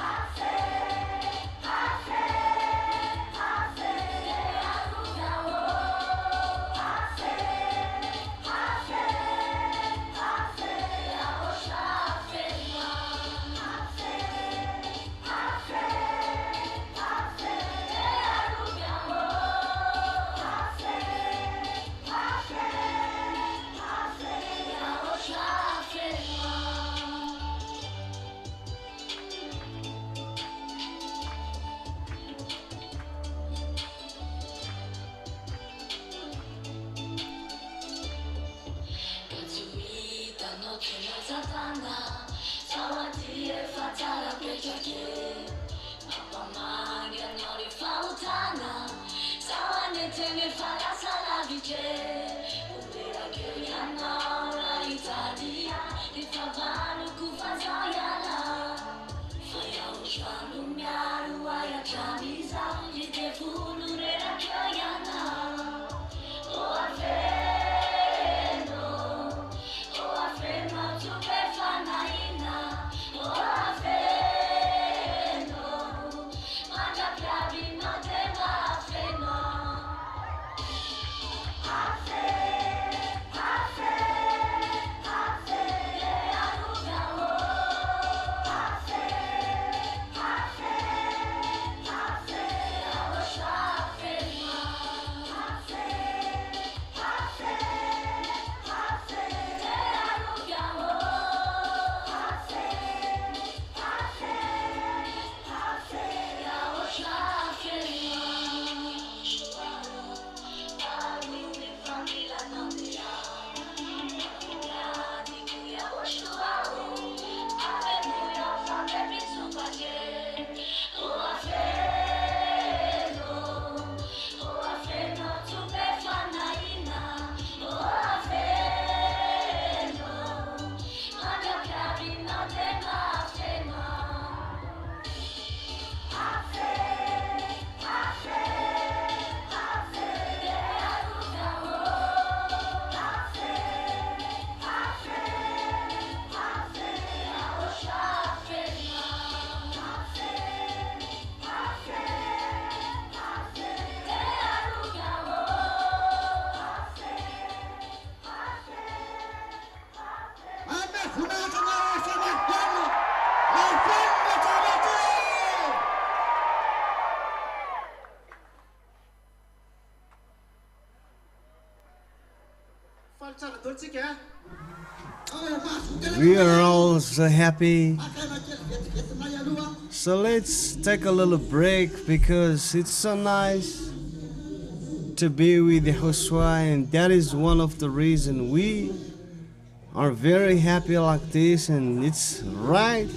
I We are all so happy. So let's take a little break because it's so nice to be with YAHOSHUA, and that is one of the reasons we are very happy like this, and it's right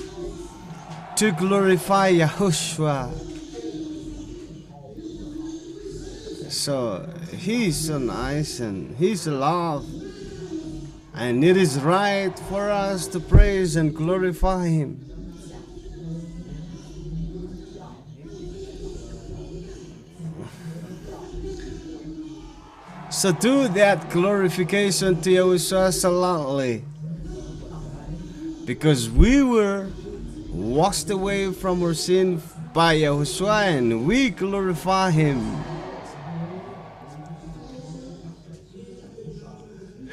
to glorify YAHOSHUA. So he's so nice and he's love, and it is right for us to praise and glorify him. So do that glorification to YAHOSHUA silently, because we were washed away from our sin by YAHOSHUA, and we glorify him.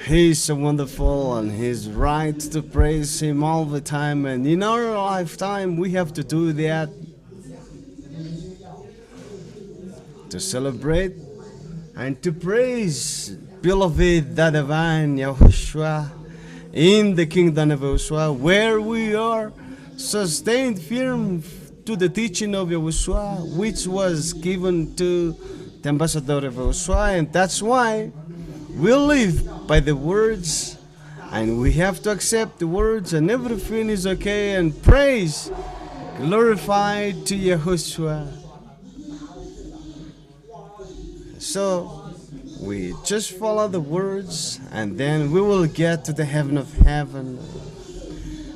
He's so wonderful, and he's right to praise him all the time, and in our lifetime we have to do that, to celebrate and to praise beloved the divine YAHOSHUA in the kingdom of YAHOSHUA, where we are sustained firm to the teaching of YAHOSHUA, which was given to the ambassador of YAHOSHUA, and that's why we live by the words, and we have to accept the words, and everything is okay, and praise, glorify to YAHOSHUA. So we just follow the words, and then we will get to the heaven of heaven.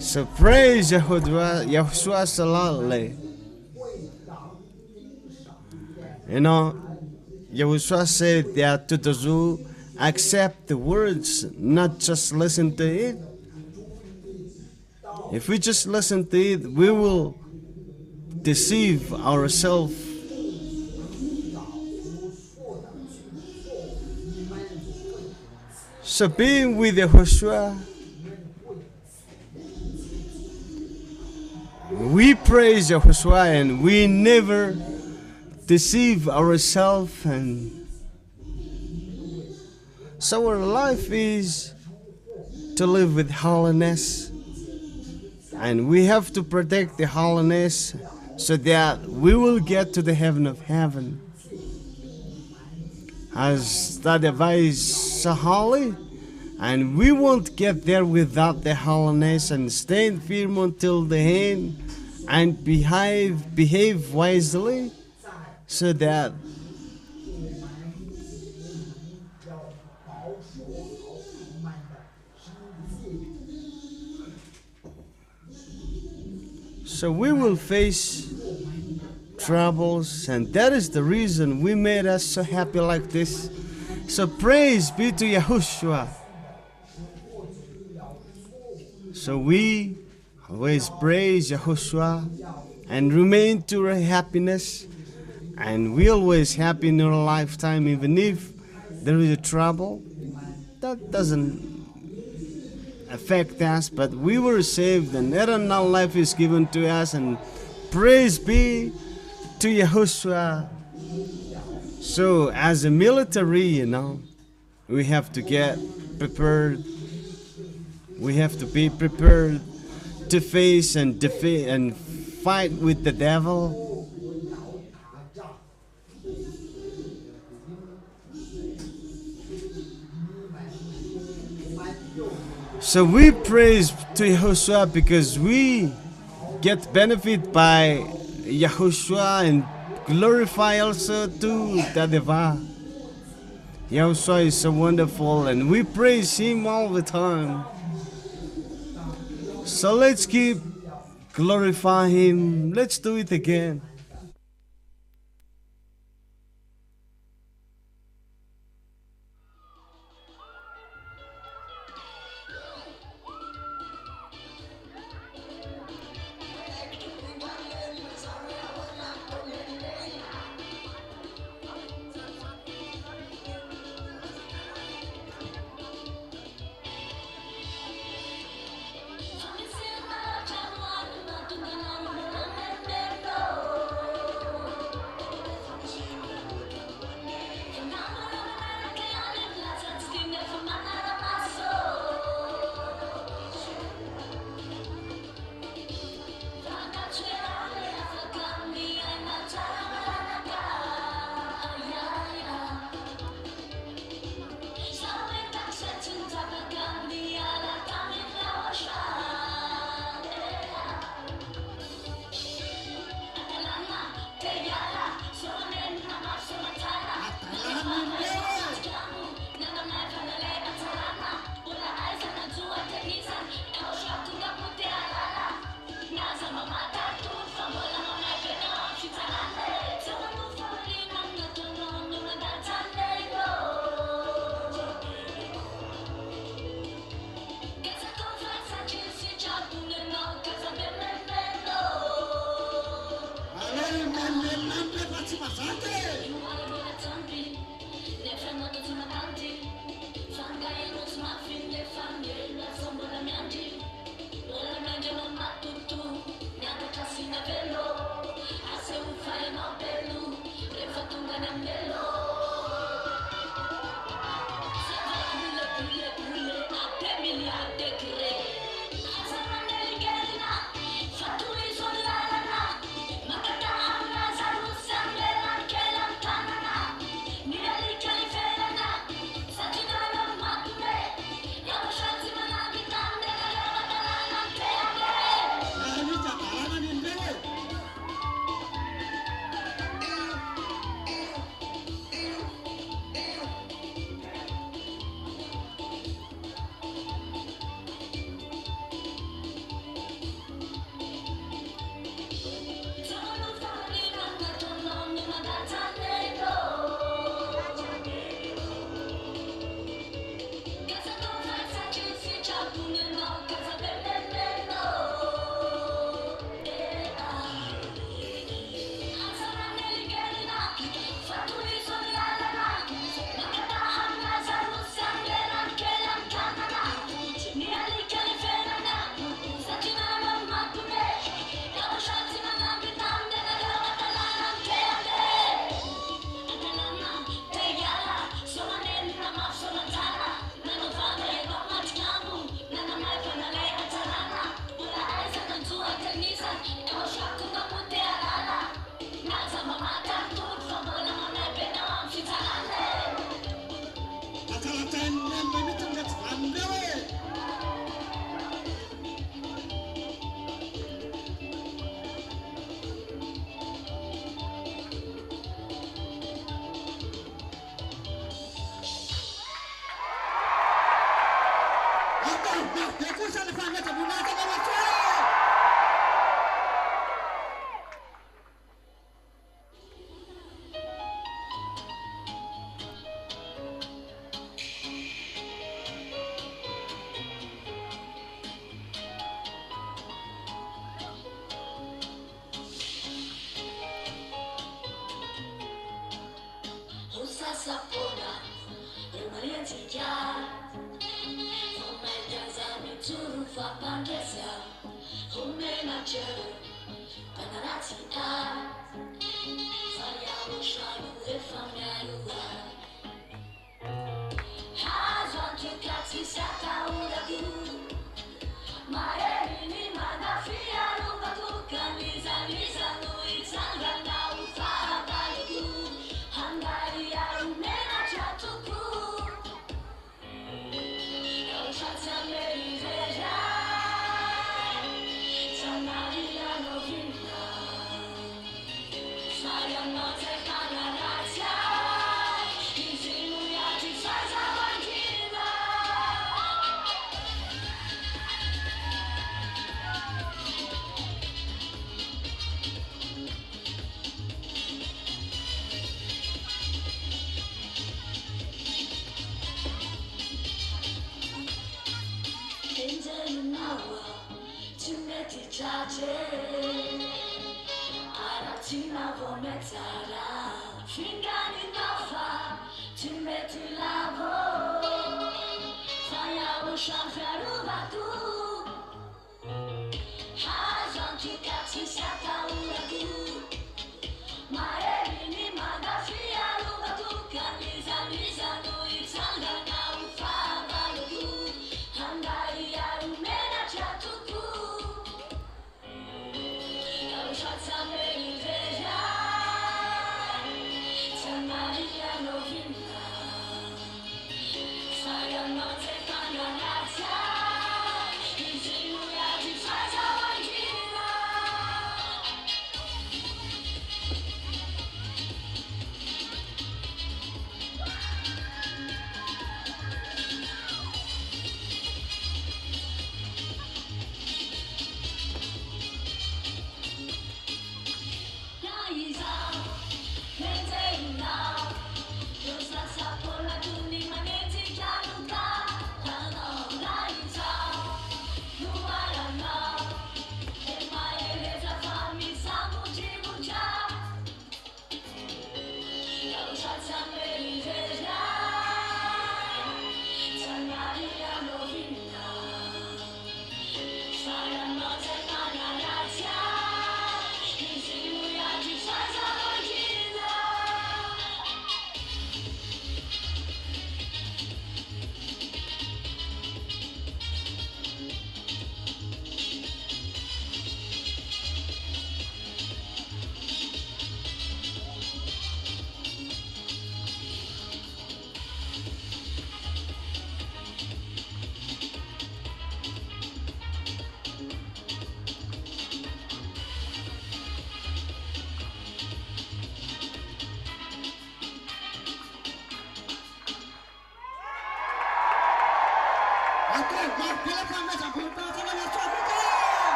So praise YAHOSHUA silently. You know, YAHOSHUA said that to those who accept the words, not just listen to it. If we just listen to it, we will deceive ourselves. So being with YAHOSHUA, we praise YAHOSHUA, and we never deceive ourselves, and so our life is to live with holiness, and we have to protect the holiness so that we will get to the heaven of heaven. As the device so holy, and we won't get there without the holiness, and stand firm until the end, and behave wisely, so that So we will face troubles, and that is the reason we made us so happy like this. So praise be to Yahushua. So we always praise Yahushua and remain to our happiness, and we always happy in our lifetime, even if there is a trouble. That doesn't affect us, but we were saved and eternal life is given to us, and praise be to Yahushua. So as a military, we have to get prepared. We have to be prepared to face and defeat and fight with the devil. So we praise to Yahushua because we get benefit by Yahushua and glorify also to the ZHYAH. Yahushua is so wonderful and we praise Him all the time. So let's keep glorify Him. Let's do it again.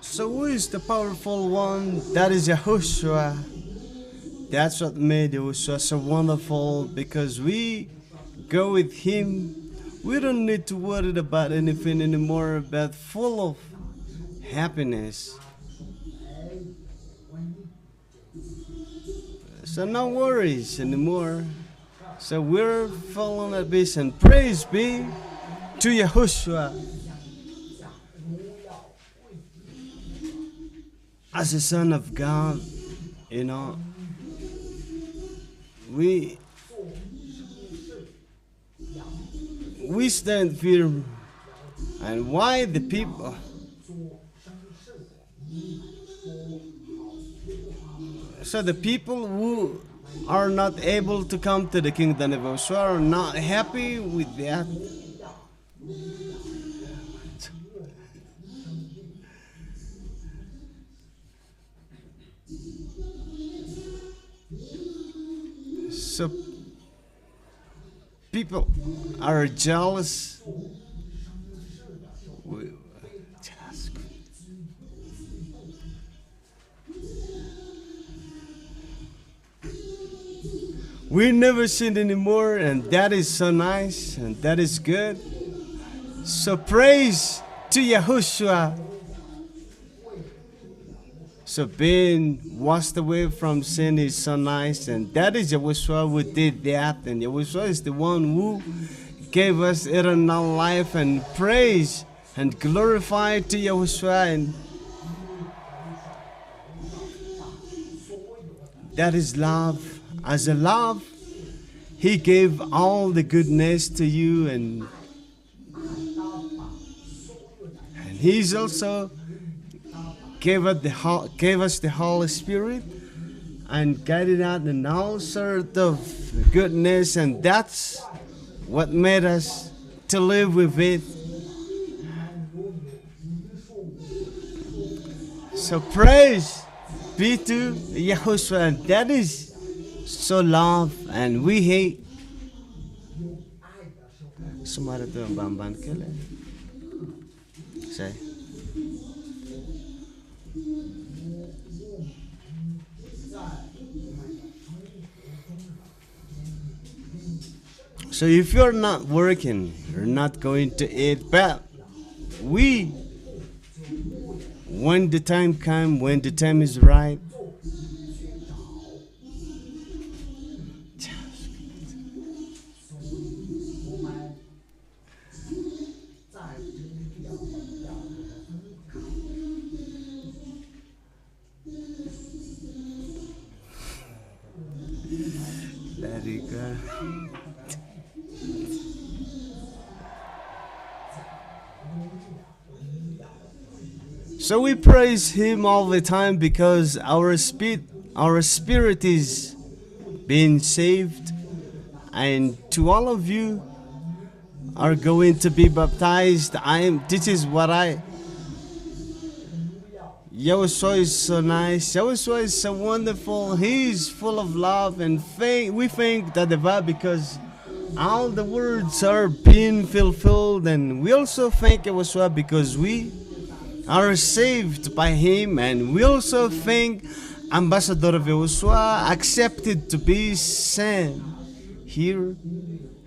So who is the powerful one? That is Yahushua. That's what made Yahushua so wonderful, because we go with him. We don't need to worry about anything anymore, but full of happiness. So no worries anymore. So we're full at peace, and praise be to Yahushua. As a son of God, you know, we stand firm. And why the people? So the people who are not able to come to the kingdom of YAHOSHUA are not happy with that. So people are jealous. We never sin anymore, and that is so nice, and that is good. So praise to Yahushua. So being washed away from sin is so nice, and that is Yahushua who did that, and Yahushua is the one who gave us eternal life, and praise and glorify to Yahushua, and that is love. As a love, he gave all the goodness to you, and he's also gave us the Holy Spirit and guided us in all sort of goodness, and that's what made us to live with it. So praise be to Yahushua, and that is so love, and we hate. Sumara to ang bamban kele. Say. So if you're not working, you're not going to eat, but when the time comes, when the time is right, So we praise Him all the time because our spirit is being saved, and to all of you are going to be baptized. This is what Yahushua is so nice. Yahushua is so wonderful. He is full of love, and we thank ZHYAH because all the words are being fulfilled, and we also thank Yahushua because we are saved by Him, and we also thank Ambassador of Yahushua accepted to be sent here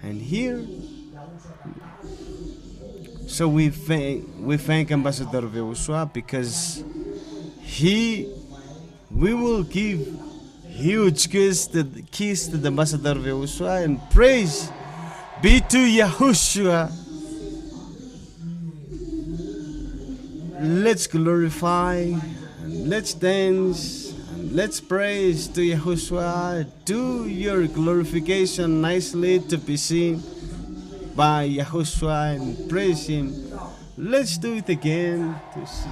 and here. So we thank Ambassador of Yahushua because we will give huge kiss to the Ambassador of Yahushua, and praise be to Yahushua. Let's glorify, and let's dance, and let's praise to Yahushua. Do your glorification nicely to be seen by Yahushua, and praise Him. Let's do it again to see.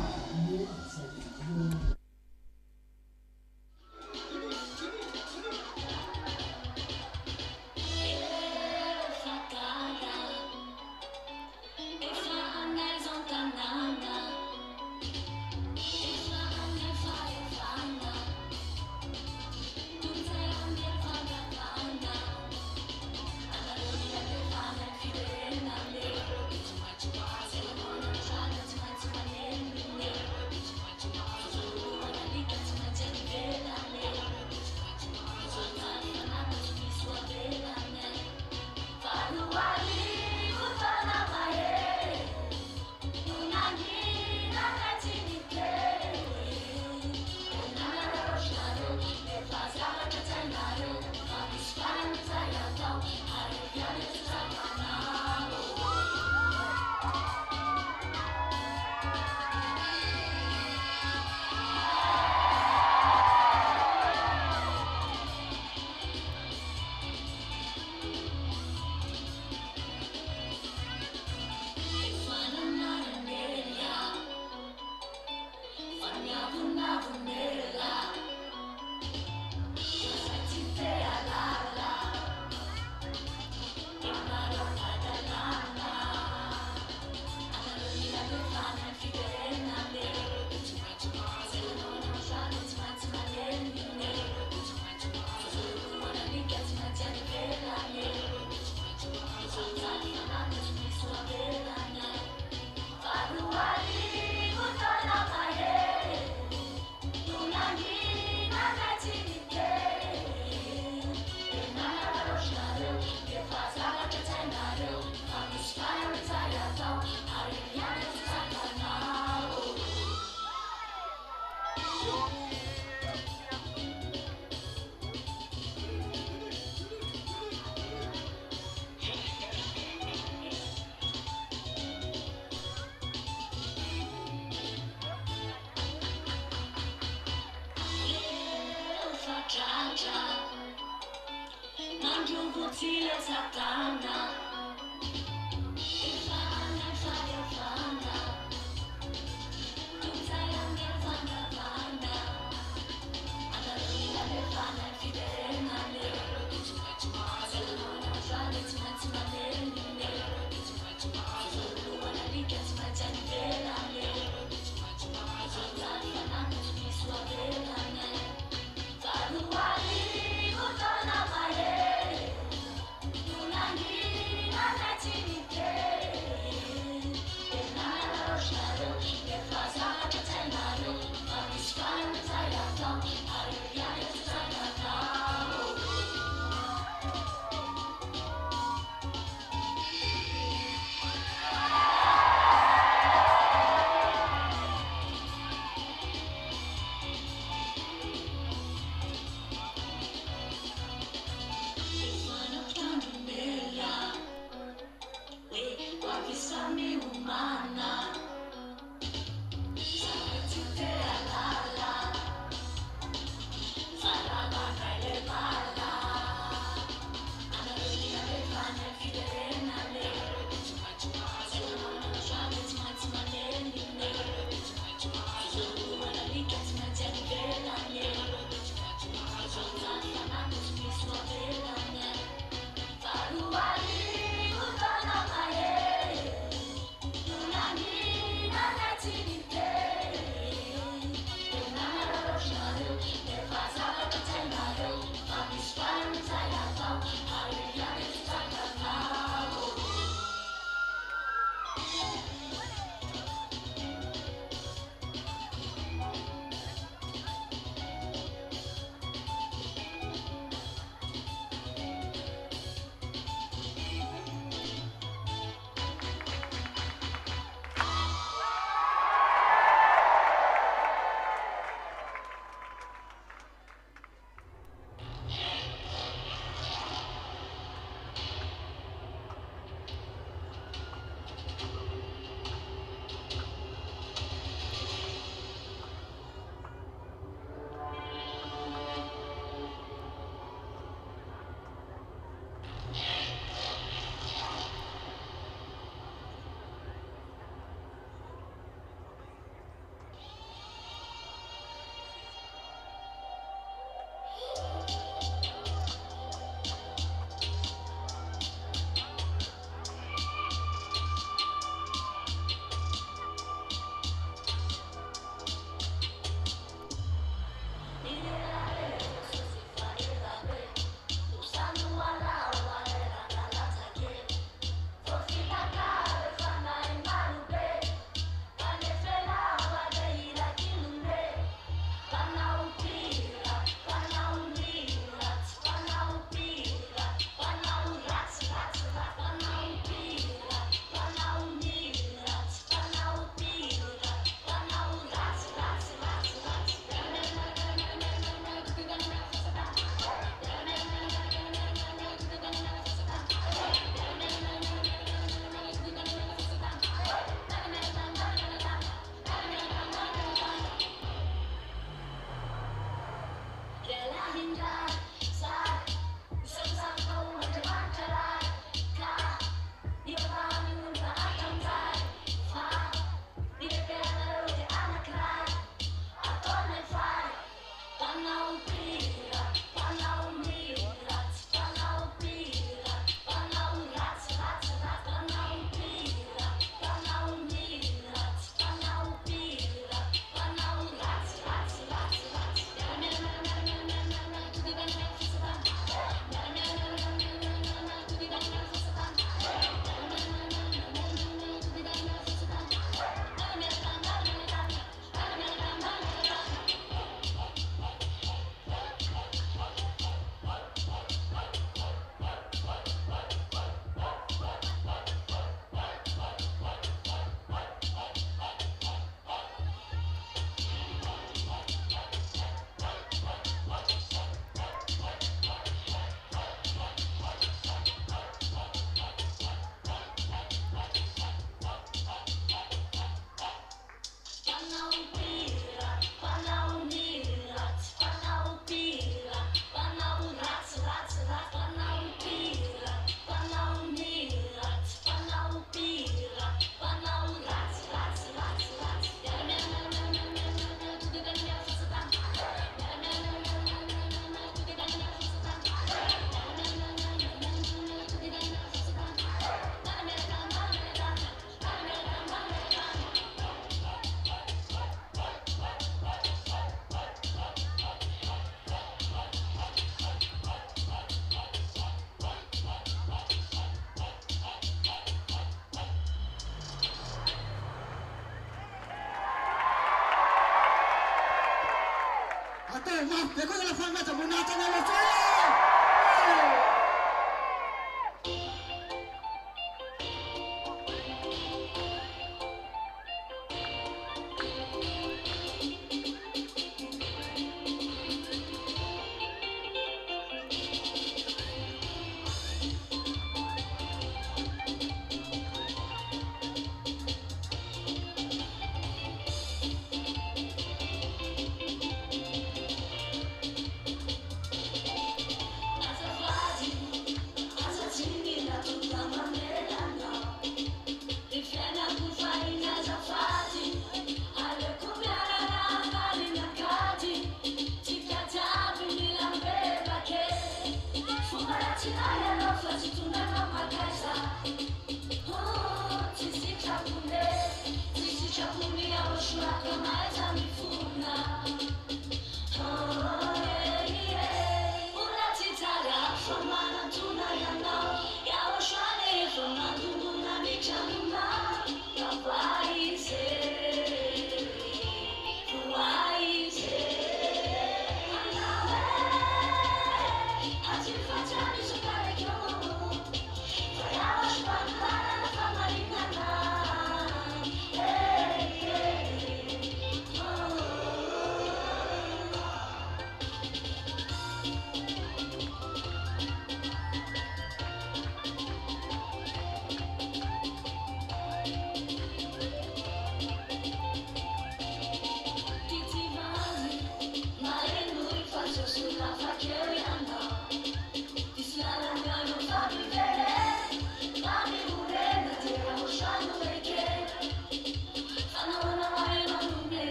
maaf, beko la fama ta munata na lo fire.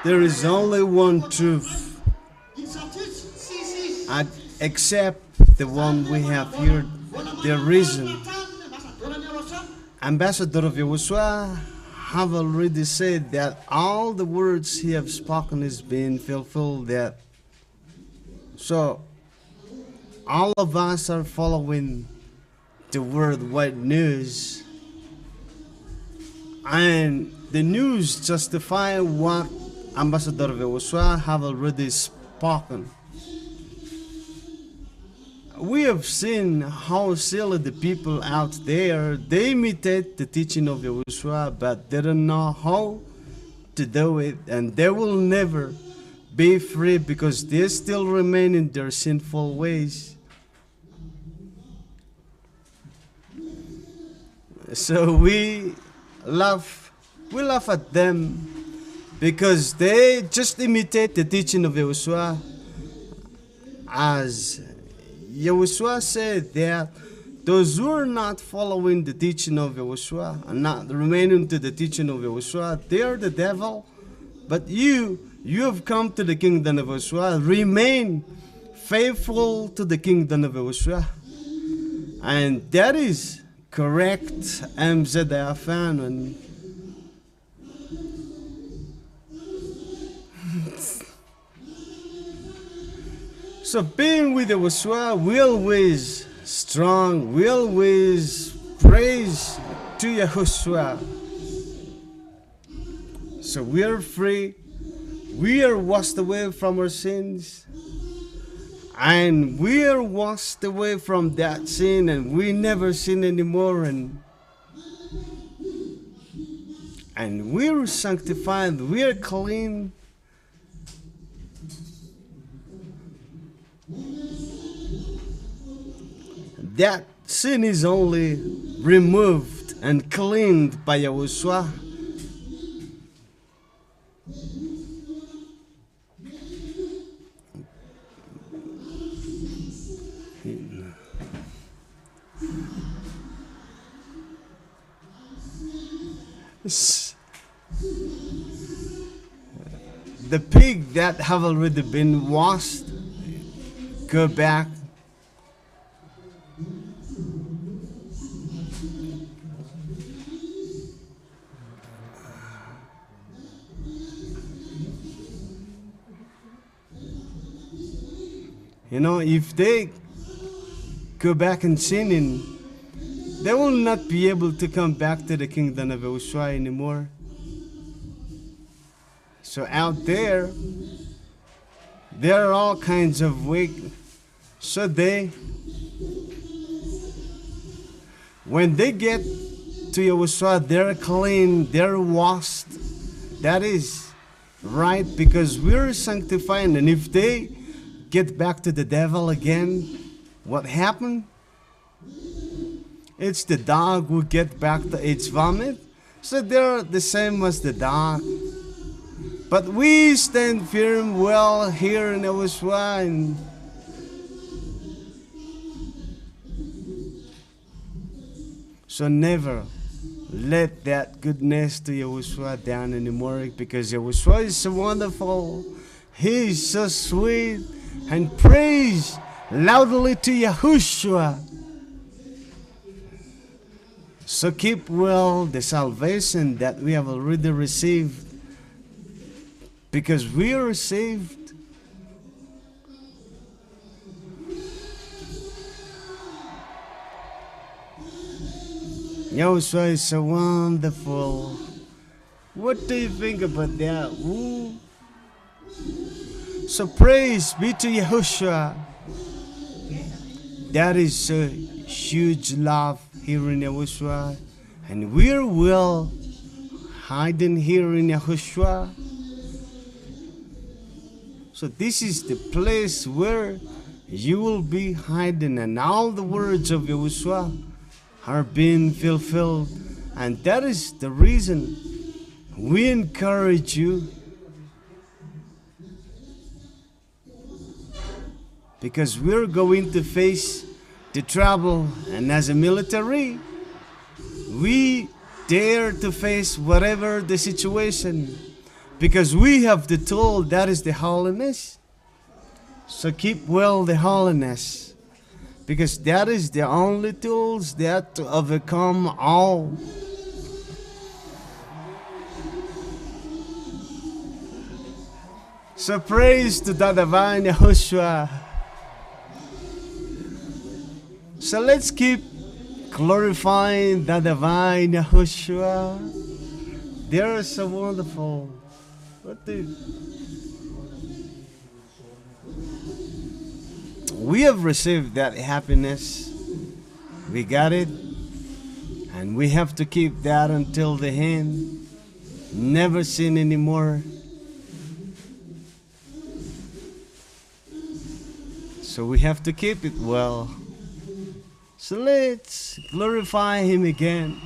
there is only one truth, Sisi. except the one we have heard the reason. Ambassador of YAHOSHUAH have already said that all the words he have spoken is being fulfilled. That so all of us are following the worldwide news, and the news justify what Ambassador of YAHOSHUAH have already spoken. We have seen how silly the people out there, they imitate the teaching of YAHOSHUAH, but they don't know how to do it, and they will never be free because they still remain in their sinful ways. So we laugh at them because they just imitate the teaching of YAHOSHUAH. As YAHOSHUAH said that those who are not following the teaching of YAHOSHUAH and not remaining to the teaching of YAHOSHUAH, they are the devil. But you have come to the kingdom of YAHOSHUAH. Remain faithful to the kingdom of YAHOSHUAH. And that is correct, ZHYAH fan. And so being with YAHOSHUAH, we always strong, we always praise to YAHOSHUAH. So we are free, we are washed away from our sins, and we are washed away from that sin, and we never sin anymore, and we are sanctified, we are clean. That sin is only removed and cleaned by YAHOSHUAH. The pig that have already been washed go back. You know, if they go back and sinning, they will not be able to come back to the kingdom of YAHOSHUAH anymore. So out there are all kinds of wicked. So when they get to YAHOSHUAH, they're clean, they're washed. That is right, because we're sanctified. And if they get back to the devil again, what happened? It's the dog who get back to its vomit. So they're the same as the dog. But we stand firm well here in YAHOSHUAH, and so never let that goodness to YAHOSHUAH down anymore, because YAHOSHUAH is so wonderful. He is so sweet. And praise loudly to YAHOSHUAH. So keep well the salvation that we have already received, because we are saved. YAHOSHUAH is so wonderful. What do you think about that? Ooh. So praise be to YAHOSHUAH. That is a huge love here in YAHOSHUAH, and we're well hiding here in YAHOSHUAH. So this is the place where you will be hiding, and all the words of YAHOSHUAH are being fulfilled. And that is the reason we encourage you, because we're going to face the trouble, and as a military, we dare to face whatever the situation, Because we have the tool that is the holiness. So keep well the holiness. Because that is the only tools that to overcome all. So praise to the divine YAHOSHUA. So let's keep glorifying the divine YAHOSHUA. They are so wonderful. We have received that happiness. We got it. And we have to keep that until the end. Never sin anymore. So we have to keep it well. So let's glorify Him again.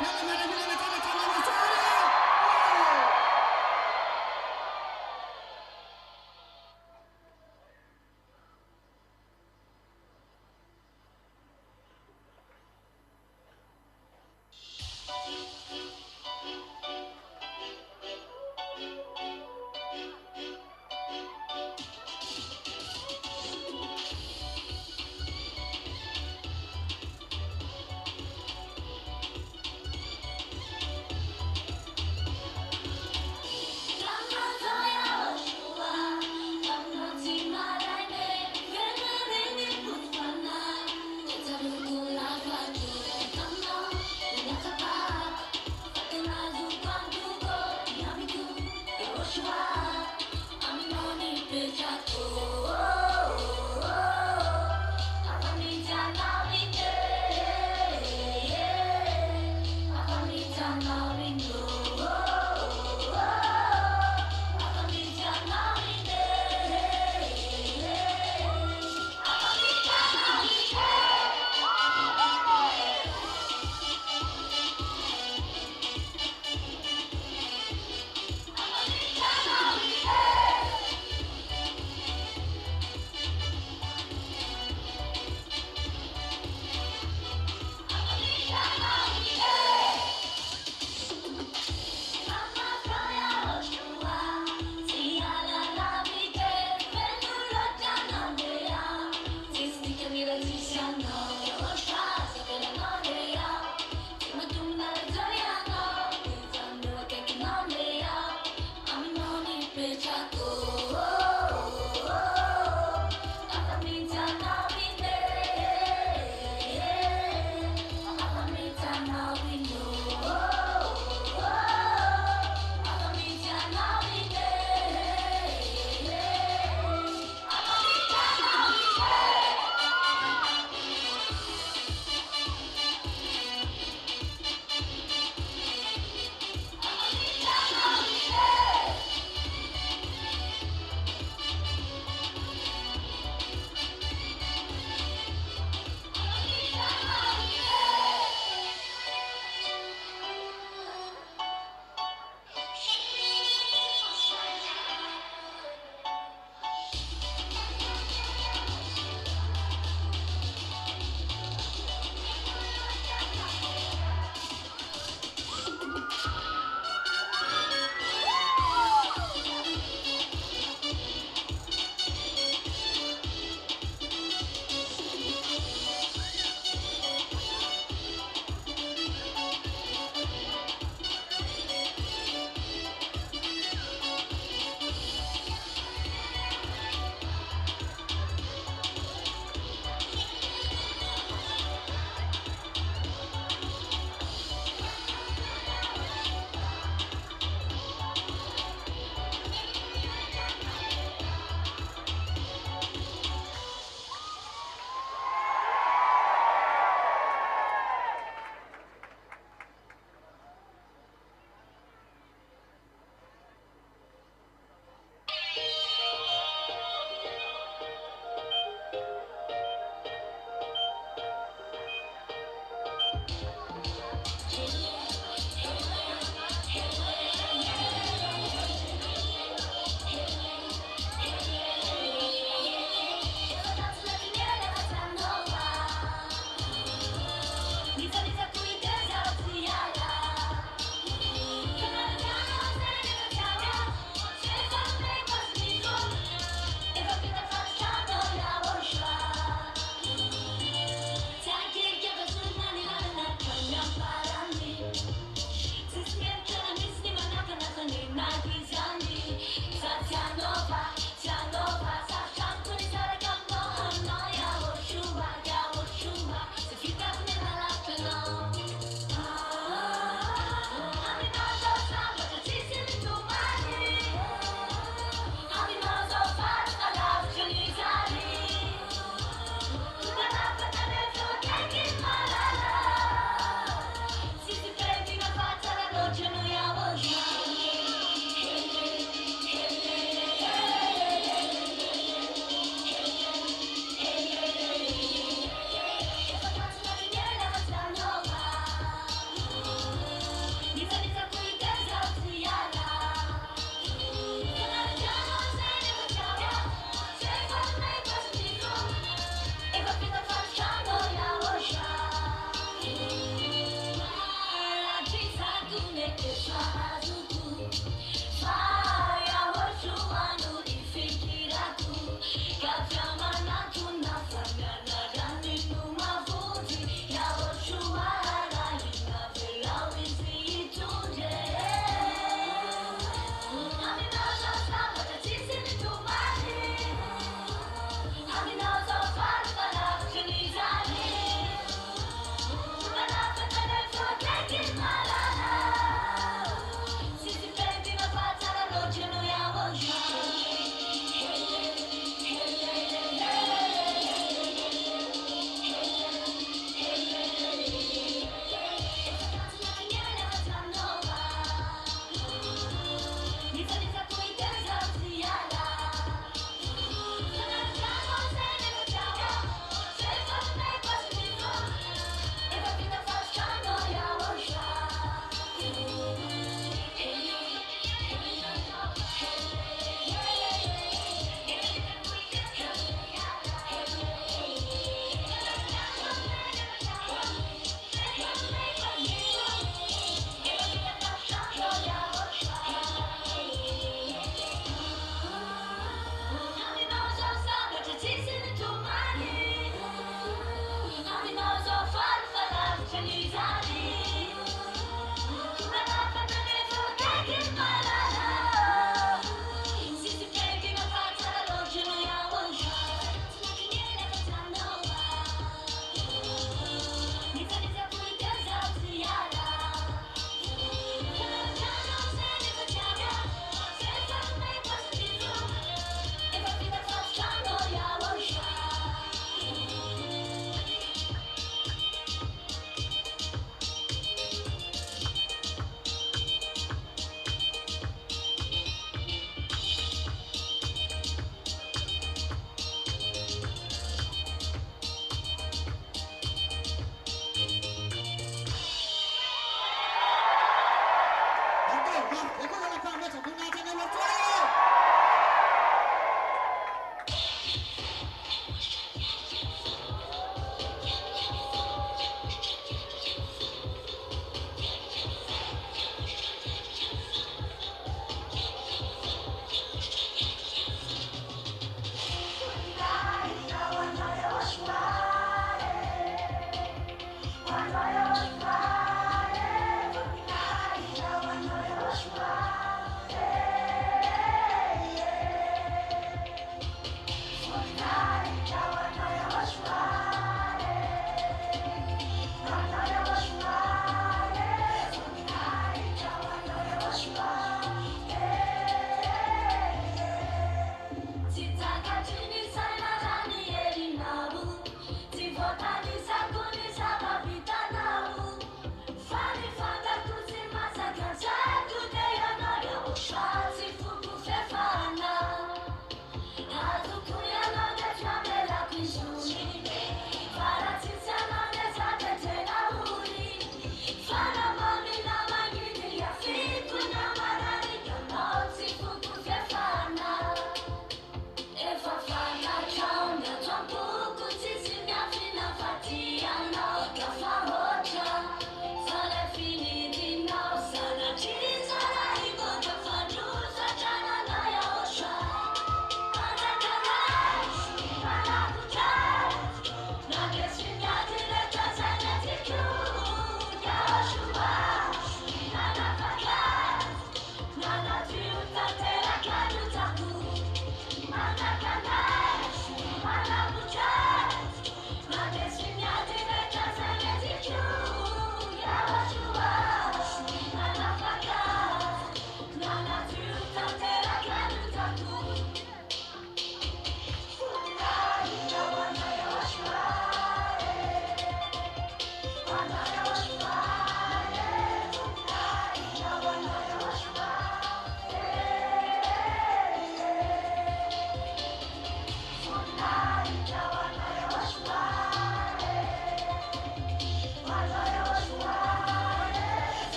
Dalam ada bila macam Yahoshuah.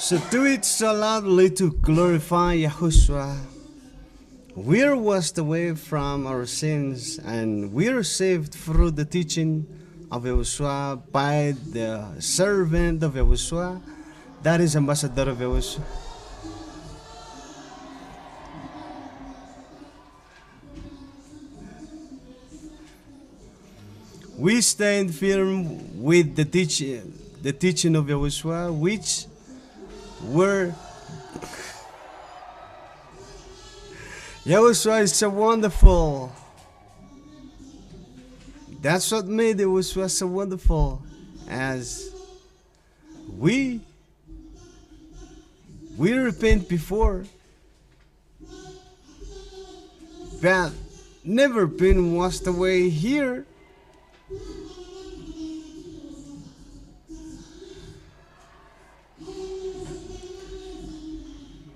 So do it so loudly to glorify Yahushua. We're washed away from our sins and we're saved through the teaching of Yahushua by the servant of Yahushua, that is ambassador of Yahushua. We stand firm with the teaching of Yahushua, which were Yahushua is so wonderful. That's what made Yahushua so wonderful, as we repent before, but never been washed away here.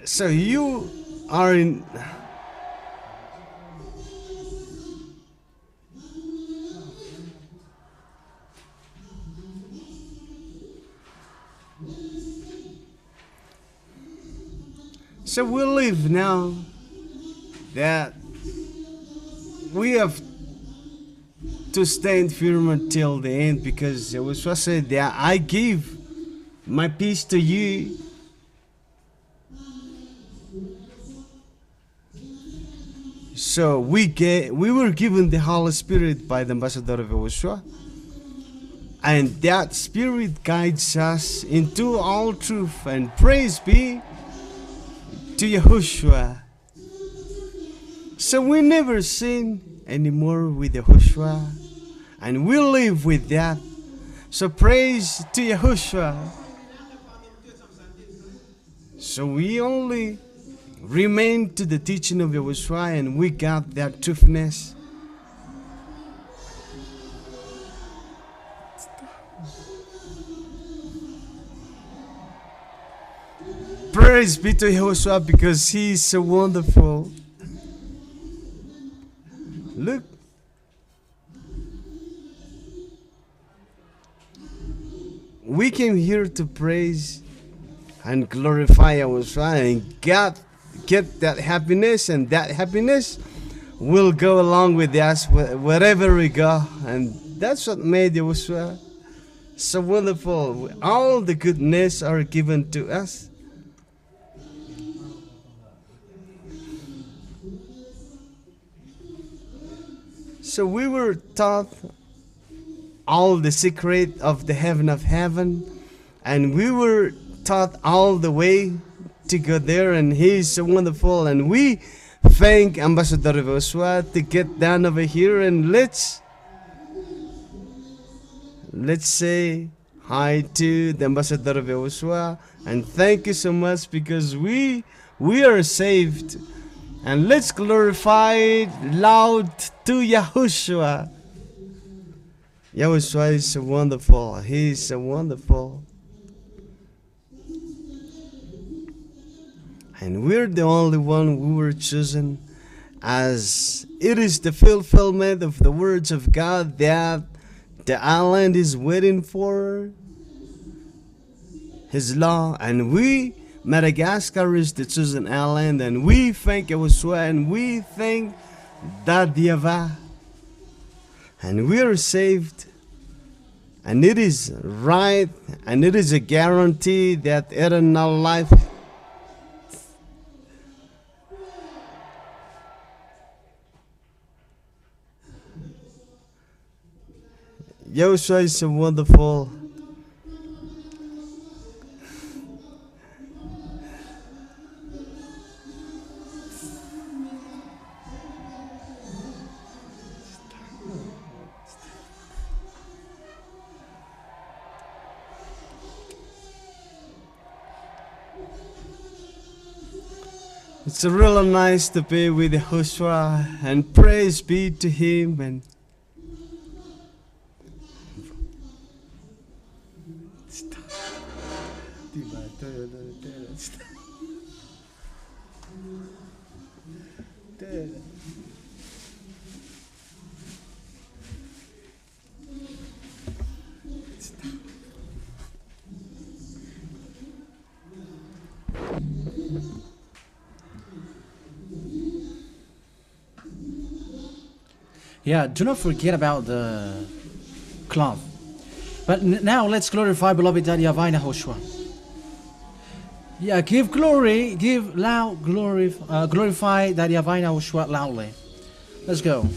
So you are in. So we live now that we have to stand firm until the end, because Yahushua said that I give my peace to you. So we were given the Holy Spirit by the ambassador of Yahushua, and that Spirit guides us into all truth, and praise be to Yahushua. So we never sin anymore with Yahushua, and we live with that. So praise to Yahushua. So we only remain to the teaching of Yahushua, and we got that truthness. Praise be to Yahushua, because he is so wonderful. Look. We came here to praise and glorify Yahushua and get that happiness, and that happiness will go along with us wherever we go. And that's what made Yahushua so wonderful. All the goodness are given to us. So we were taught all the secret of the heaven of heaven, and we were taught all the way to go there, and he is so wonderful. And we thank Ambassador YAHOSHUA to get down over here, and let's say hi to the Ambassador of YAHOSHUA, and thank you so much, because we are saved. And let's glorify loud to Yahushua. Yahushua is so wonderful. He is so wonderful. And we're the only one who were chosen, as it is the fulfillment of the words of God that the island is waiting for His law. And we, Madagascar, is the chosen island, and we thank YAHOSHUA, and we thank that YAHVAH, and we are saved. And it is right, and it is a guarantee that eternal life. YAHOSHUA is so wonderful. It's really nice to be with YAHOSHUA, and praise be to Him. And Yeah, do not forget about the cloth. But now let's glorify beloved Daddy YAHVAH and YAHOSHUAH. Yeah, give glory, give loud glory, glorify Daddy YAHVAH and YAHOSHUAH loudly. Let's go.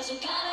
YAHVAH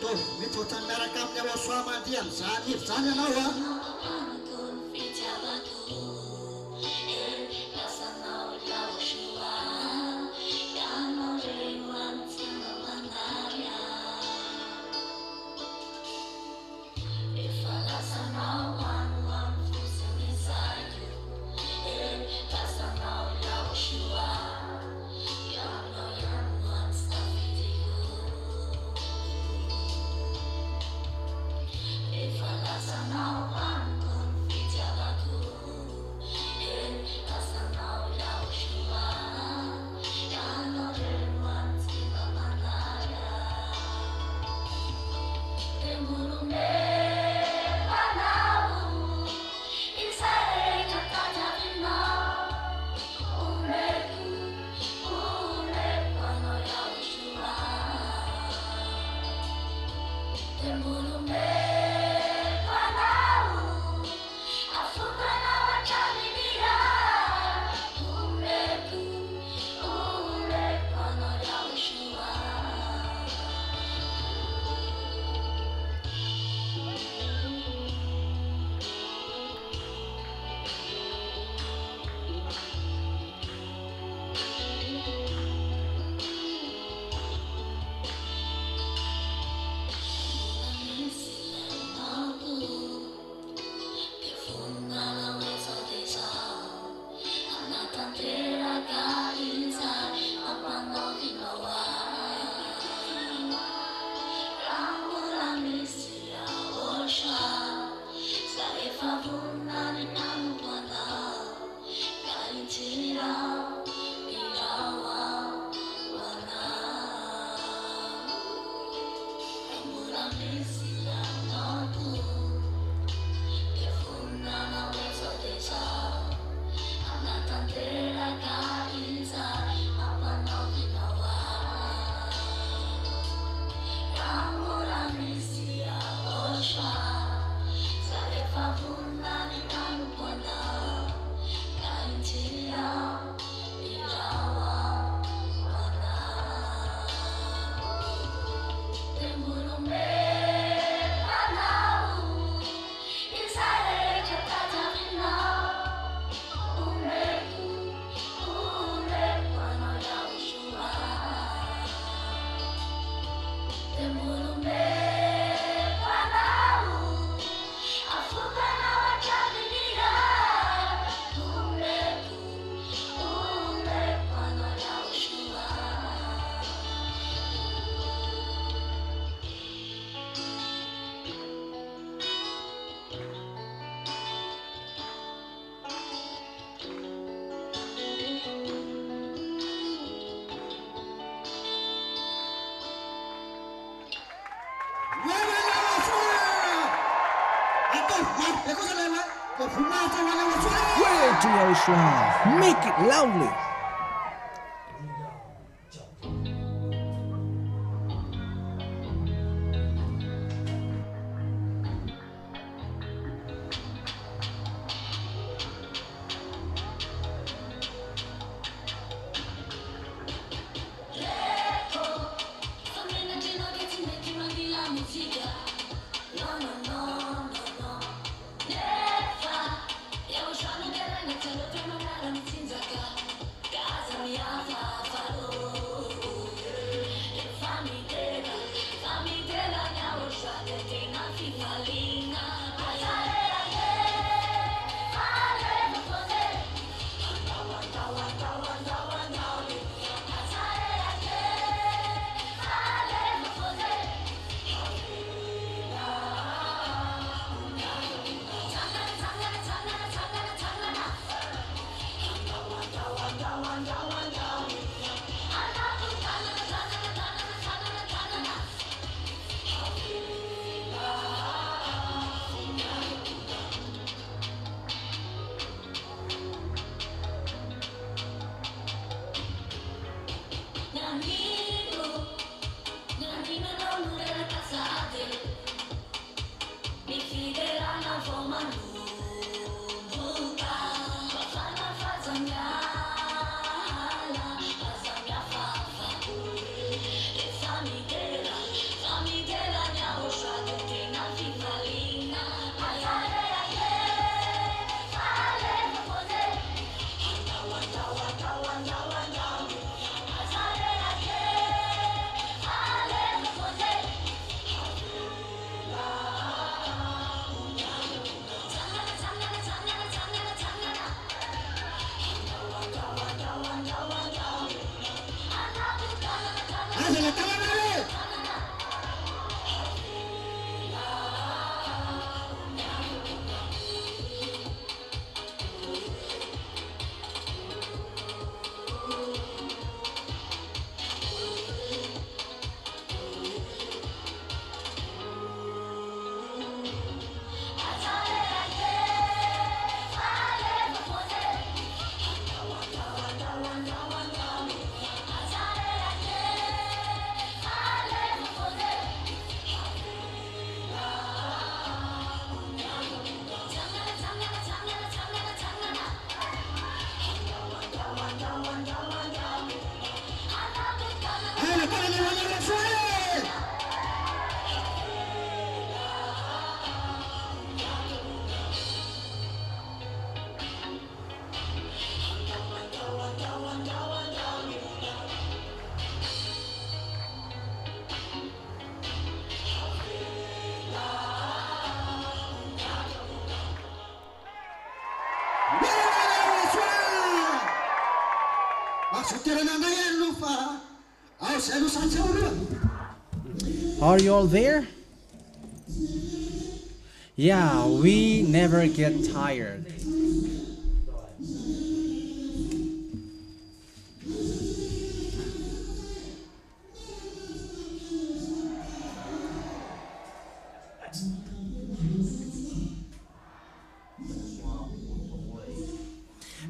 Mitota miaraka amin'ny YAHOSHUAH mandeha amin'izany hevy zany ianao a. Way to YAHOSHUAH. Make it loudly. Are you all there? Yeah, we never get tired.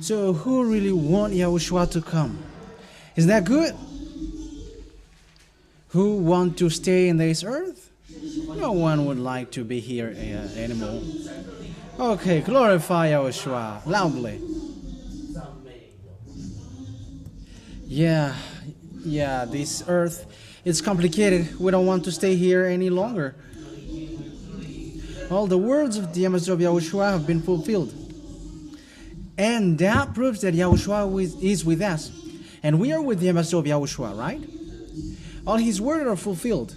So who really want Yahushua to come? Is that good? Who want to stay in this earth? No one would like to be here anymore. Okay, glorify Yahushua loudly. Yeah, this earth is complicated. We don't want to stay here any longer. All the words of the ambassador of Yahushua have been fulfilled. And that proves that Yahushua is with us. And we are with the ambassador of Yahushua, right? All his words are fulfilled.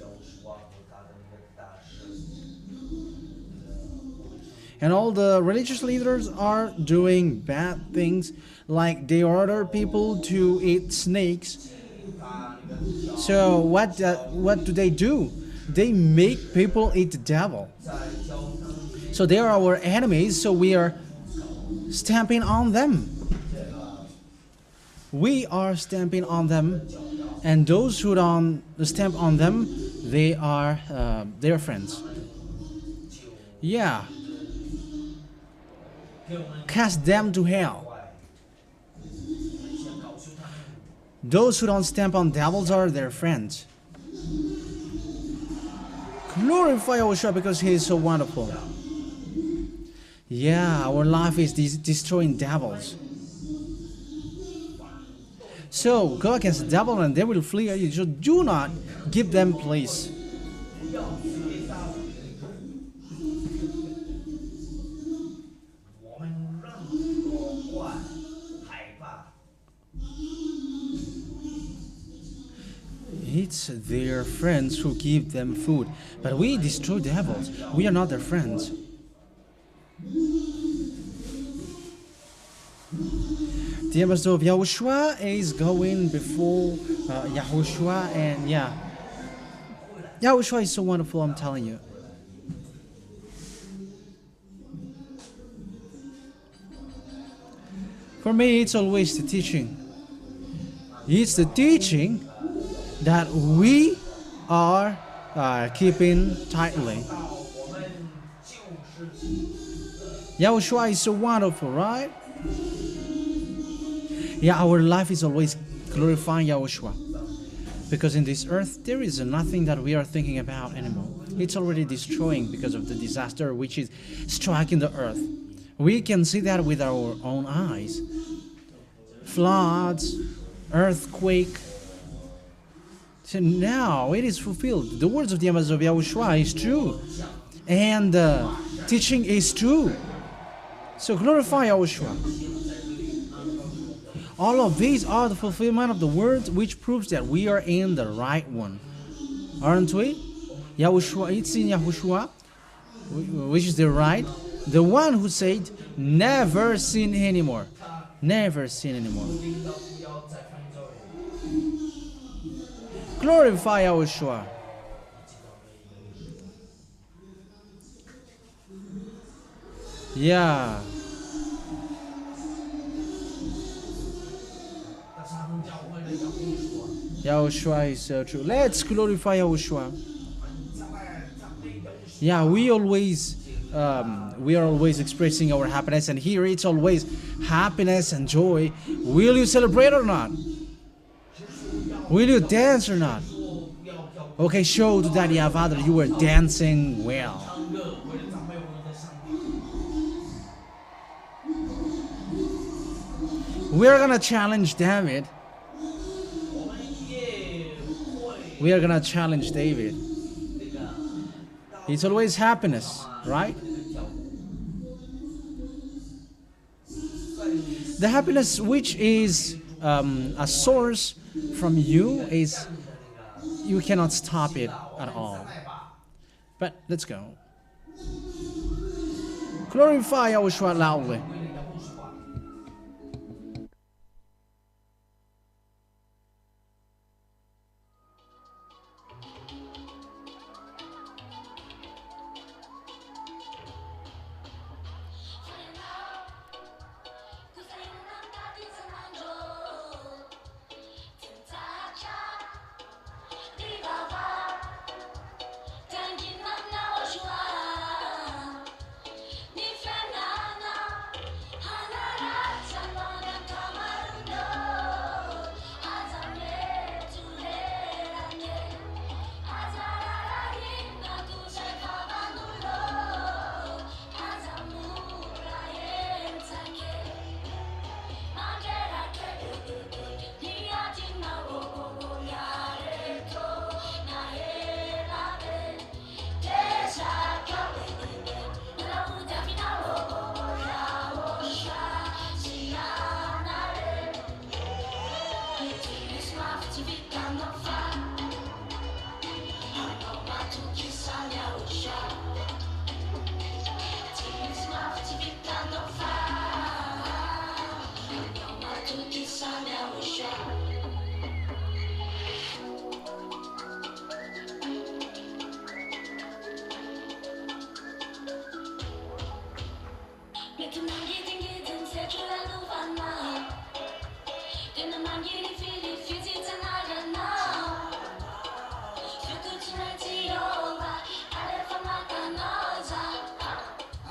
And all the religious leaders are doing bad things, like they order people to eat snakes. So what do? They make people eat the devil. So they are our enemies, so we are stamping on them. We are stamping on them, and those who don't stamp on them, they are their friends. Yeah. Cast them to hell. Those who don't stamp on devils are their friends. Glorify YAHOSHUA because he is so wonderful. Yeah, our life is destroying devils. So go against the devil and they will flee. You just do not give them place. It's their friends who give them food. But we destroy devils. We are not their friends. The ambassador of Yahushua is going before Yahushua, and yeah, Yahushua is so wonderful, I'm telling you. For me, it's always the teaching. It's the teaching that we are keeping tightly. Yahushua is so wonderful, right? Yeah, our life is always glorifying Yahushua. Because in this earth, there is nothing that we are thinking about anymore. It's already destroying because of the disaster which is striking the earth. We can see that with our own eyes. Floods, earthquake. So now it is fulfilled. The words of the ambassador of Yahushua is true. And the teaching is true. So glorify Yahushua. All of these are the fulfillment of the words, which proves that we are in the right one. Aren't we? Yahushua, it's in Yahushua, which is the right. The one who said, never sin anymore. Never sin anymore. Glorify Yahushua. Yeah. Yahushua is so true. Let's glorify Yahushua. Yeah, we are always expressing our happiness, and here it's always happiness and joy. Will you celebrate or not? Will you dance or not? Okay, show to Daddy YAHVAH that you were dancing well. We're gonna challenge David. We are gonna challenge David. It's always happiness, right? The happiness which is a source from you is you cannot stop it at all. But let's go. Glorify YAHOSHUA loudly.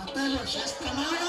Atalo, sestamare!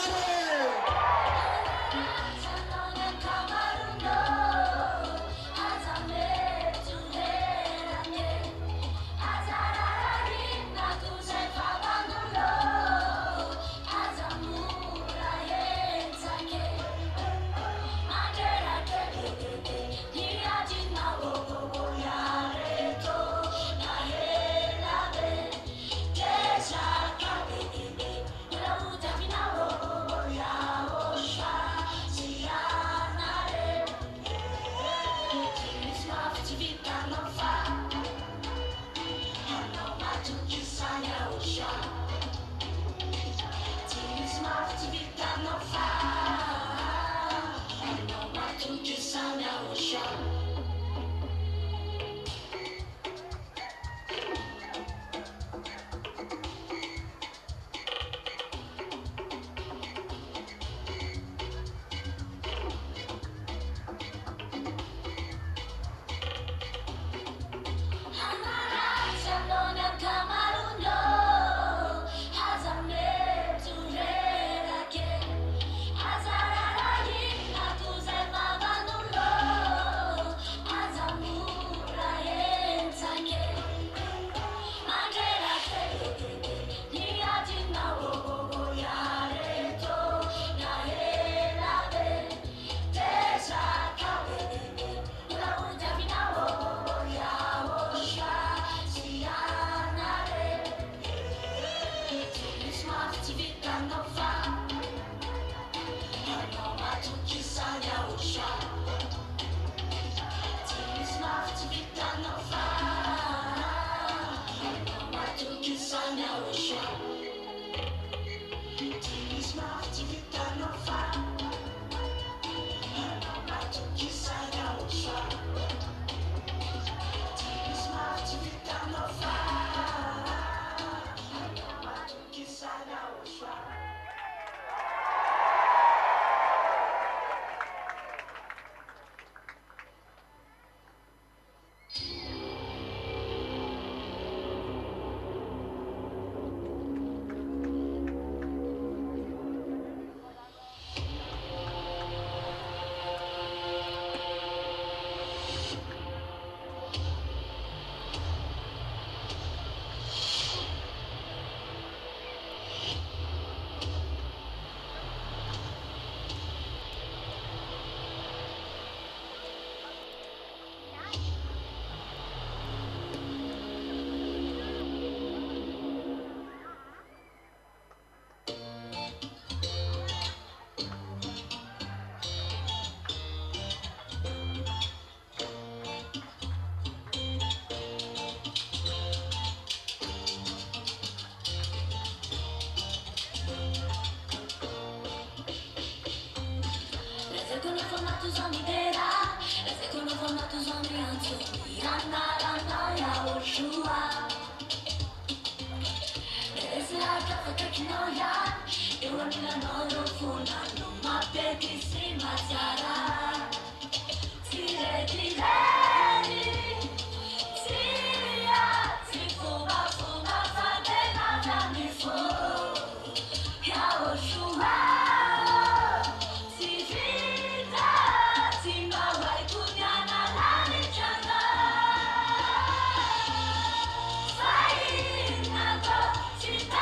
Cinta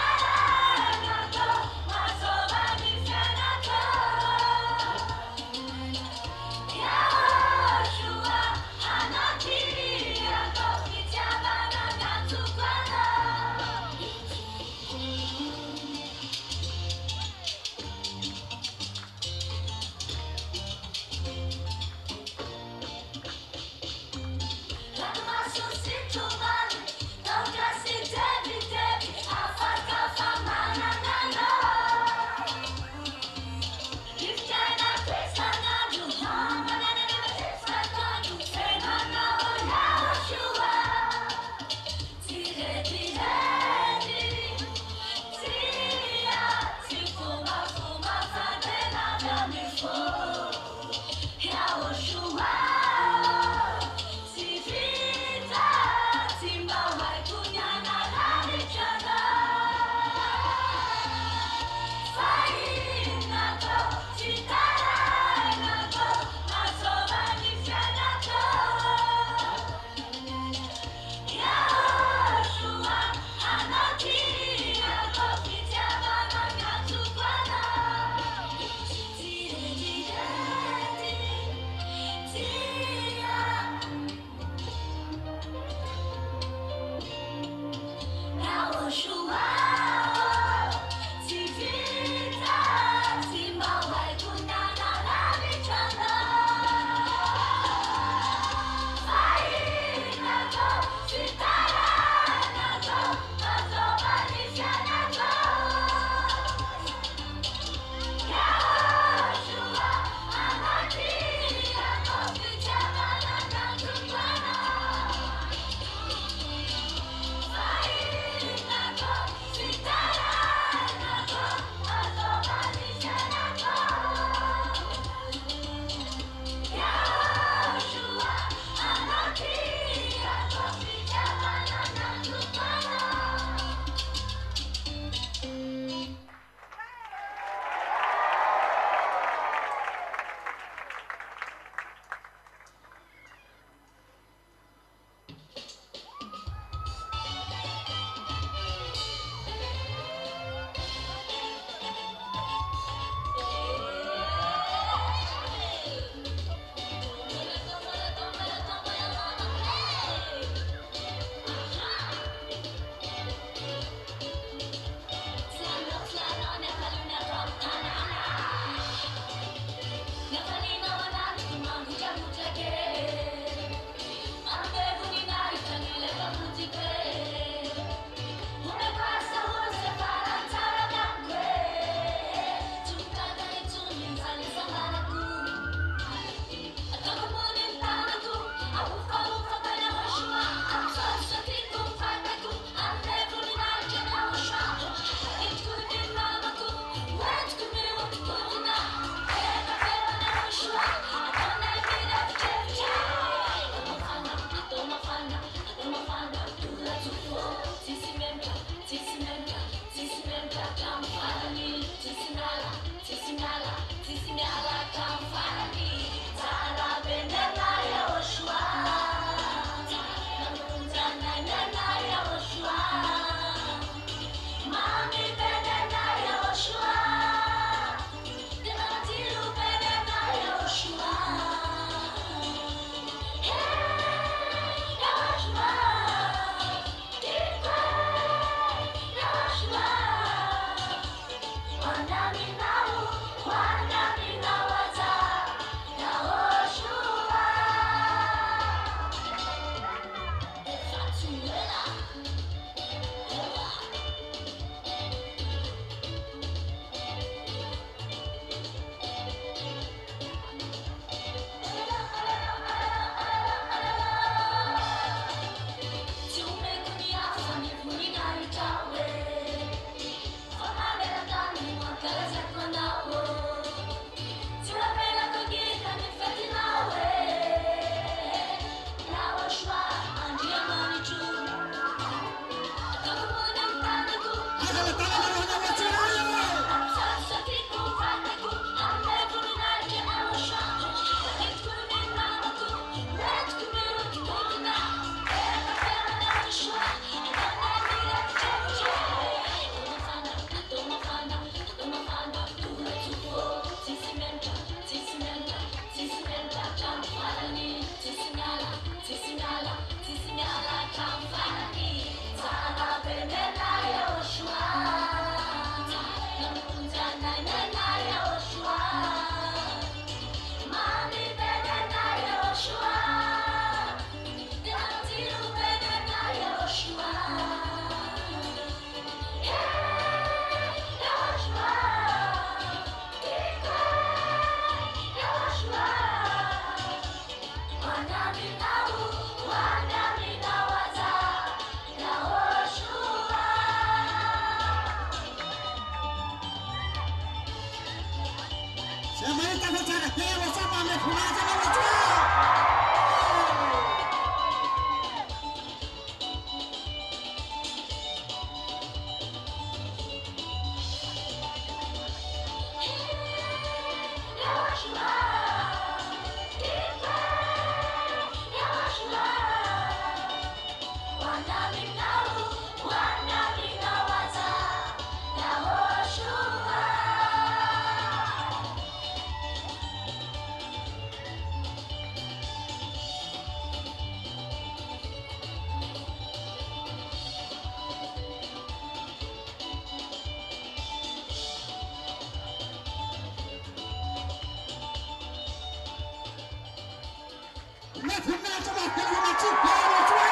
และถึงหน้าจังหวัดเป็นคนชื่อยาโฮชัว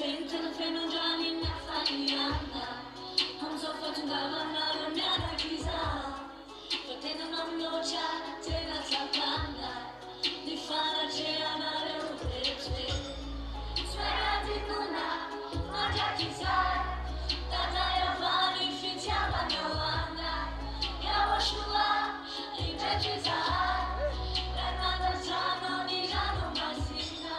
Senten fenomen in Afaniana. Hum so fatungava na nyana kiza. Fatena mamnocha tena tlapanda. Di fara cheana le uteche. Swera di kuna maja kiza. Tata ya vani fitiaba nyawana. YAHOSHUA inteche ZHYAH. Renata jano ni jano masina.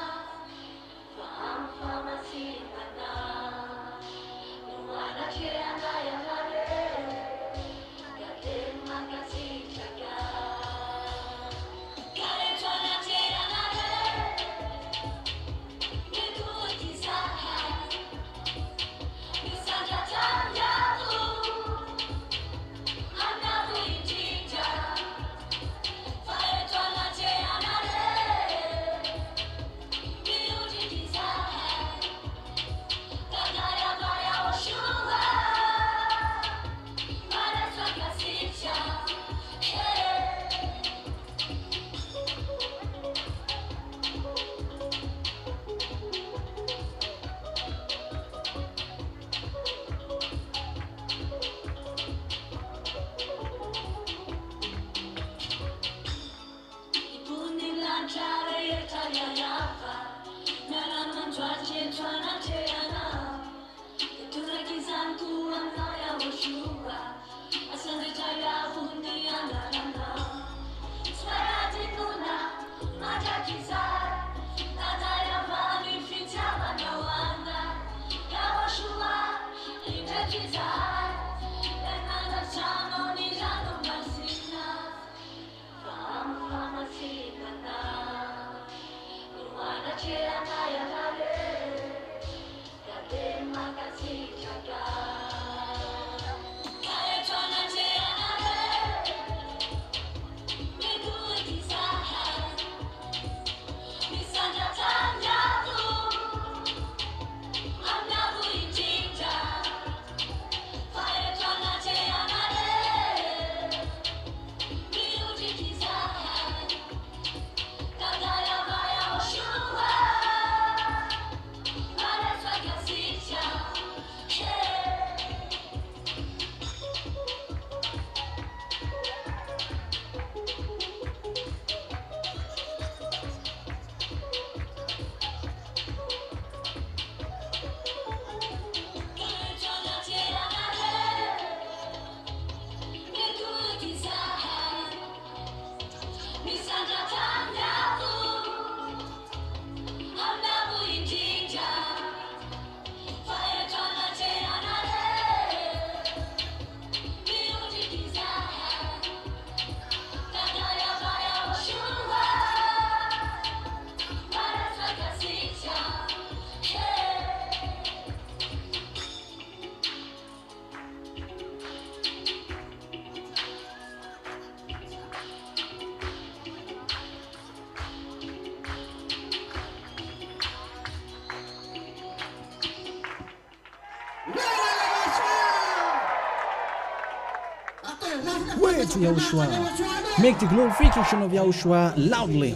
Word to YAHOSHUAH. Make the glorification of YAHOSHUAH loudly.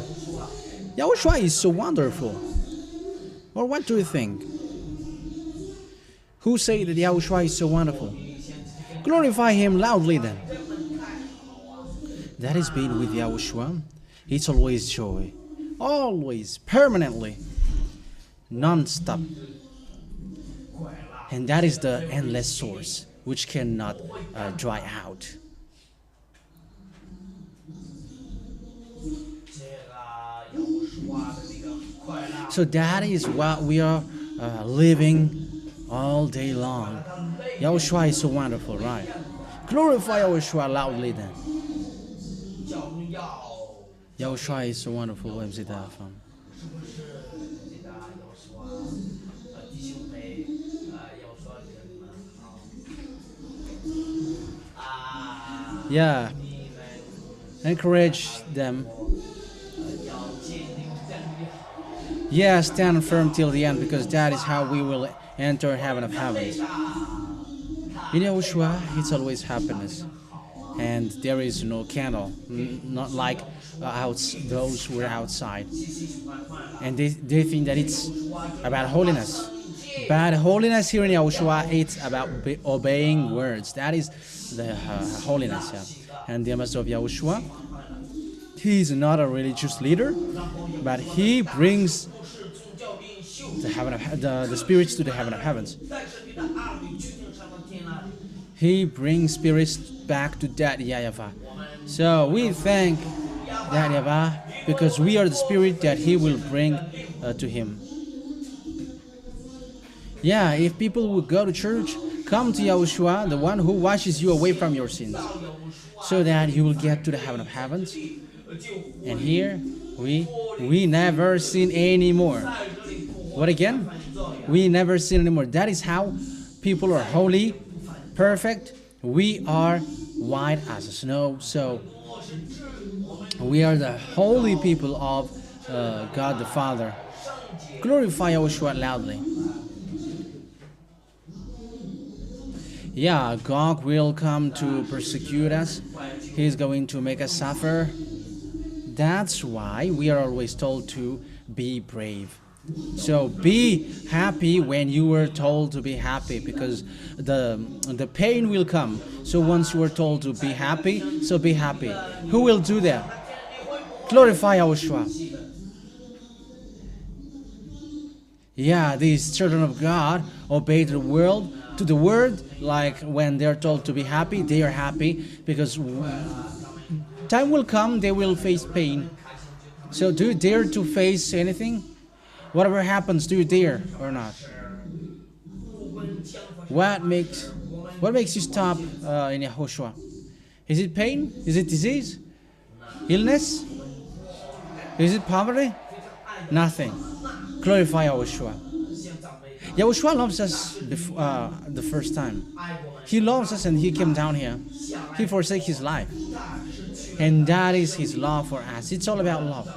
YAHOSHUAH is so wonderful. Or what do you think? Who say that YAHOSHUAH is so wonderful? Glorify him loudly then. That has been with YAHOSHUAH. It's always joy. Always, permanently, non-stop. And that is the endless source which cannot dry out. So that is what we are living all day long. YAHOSHUAH is so wonderful, right? Glorify YAHOSHUAH loudly then. YAHOSHUAH is so wonderful, ZHYAH. Yeah. encourage them. Yeah, stand firm till the end, because that is how we will enter heaven of heavens. In Yahushua, it's always happiness, and there is no candle, not like those who are outside, and they think that it's about holiness. But holiness here in Yahushua, it's about obeying words. That is the holiness. Yeah. And the Master of Yahushua, he is not a religious leader, but he brings the spirits to the heaven of heavens. He brings spirits back to that YAHVAH. So we thank that YAHVAH, because we are the spirit that he will bring to him. Yeah, if people will go to church, come to Yahushua, the one who washes you away from your sins, so that you will get to the heaven of heavens. And here we never sin anymore. What again? We never sin anymore. That is how people are holy, perfect. We are white as snow. So we are the holy people of God the Father. Glorify Yahushua loudly. Yeah, God will come to persecute us. He's going to make us suffer. That's why we are always told to be brave. So be happy when you were told to be happy, because the pain will come. So once you are told to be happy, so be happy. Who will do that? Glorify Yahushua. Yeah, these children of God obey the world to the word, like when they're told to be happy, they are happy, because time will come, they will face pain. So do you dare to face anything? Whatever happens, do you dare or not? What makes you stop in Yahushua? Is it pain? Is it disease? Illness? Is it poverty? Nothing. Glorify Yahushua. Yahushua loves us before, the first time. He loves us and he came down here. He forsake his life. And that is his love for us. It's all about love.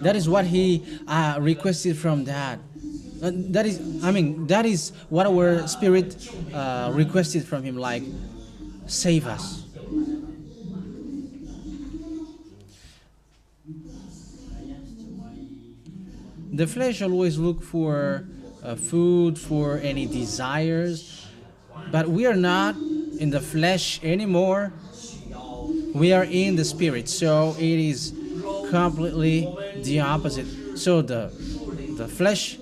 That is what he requested from that. That is what our spirit requested from him, like, save us. The flesh always look for food, for any desires, but we are not in the flesh anymore. We are in the spirit, so it is completely the opposite. So the flesh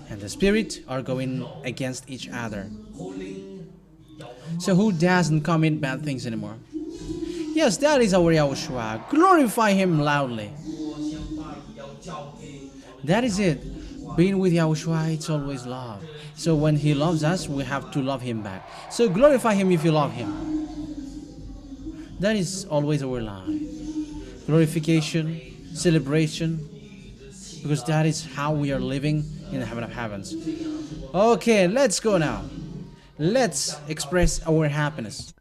and the spirit are going against each other. So who doesn't commit bad things anymore? Yes, that is our Yahushua. Glorify him loudly. That is it. Being with Yahushua, it's always love. So when he loves us, we have to love him back. So glorify him if you love him. That is always our life. Glorification, celebration, because that is how we are living in the heaven of heavens. Okay, let's go now. Let's express our happiness.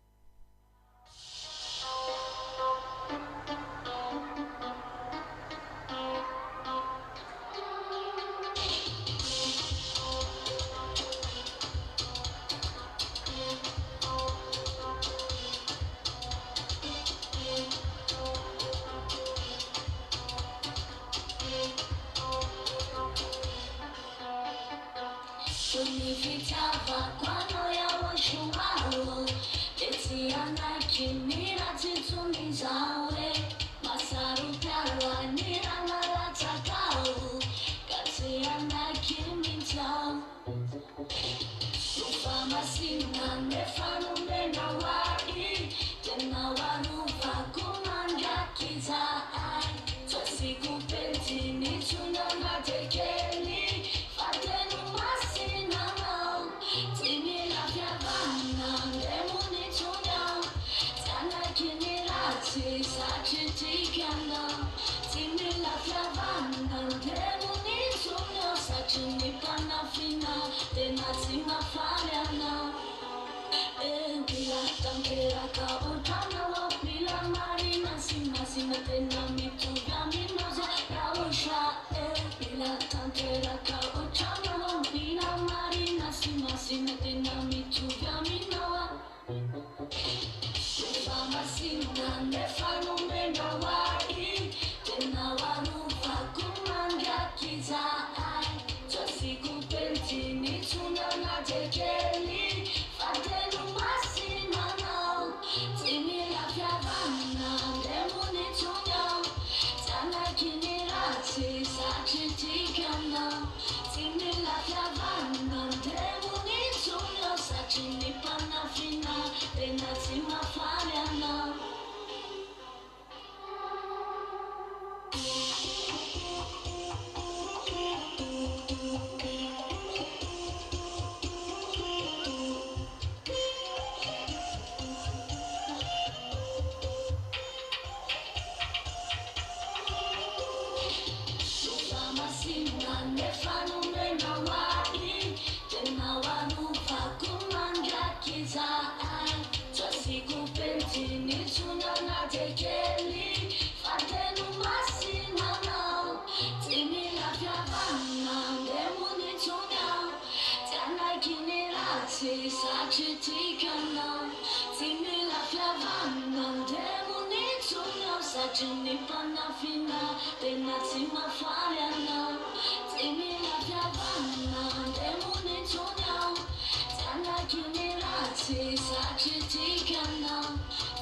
Thank you. masina nefano mena wai tena warufa kumanga kizai Josiku pentini tunana tekeli Fadenu masina now Timi la fiavana Demuni tunyao Tana kinirati Sachitika now Timi la fiavana Demuni tunyao Sachini panafina Tenatima faliana Sajini panafina, tenatima faliana. Timi la fiavana, demoni tunyao. Tana kinirati, sachitikana.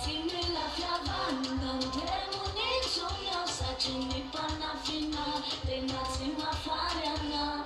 Timi la fiavana, demoni tunyao. Sajini panafina, tenatima faliana.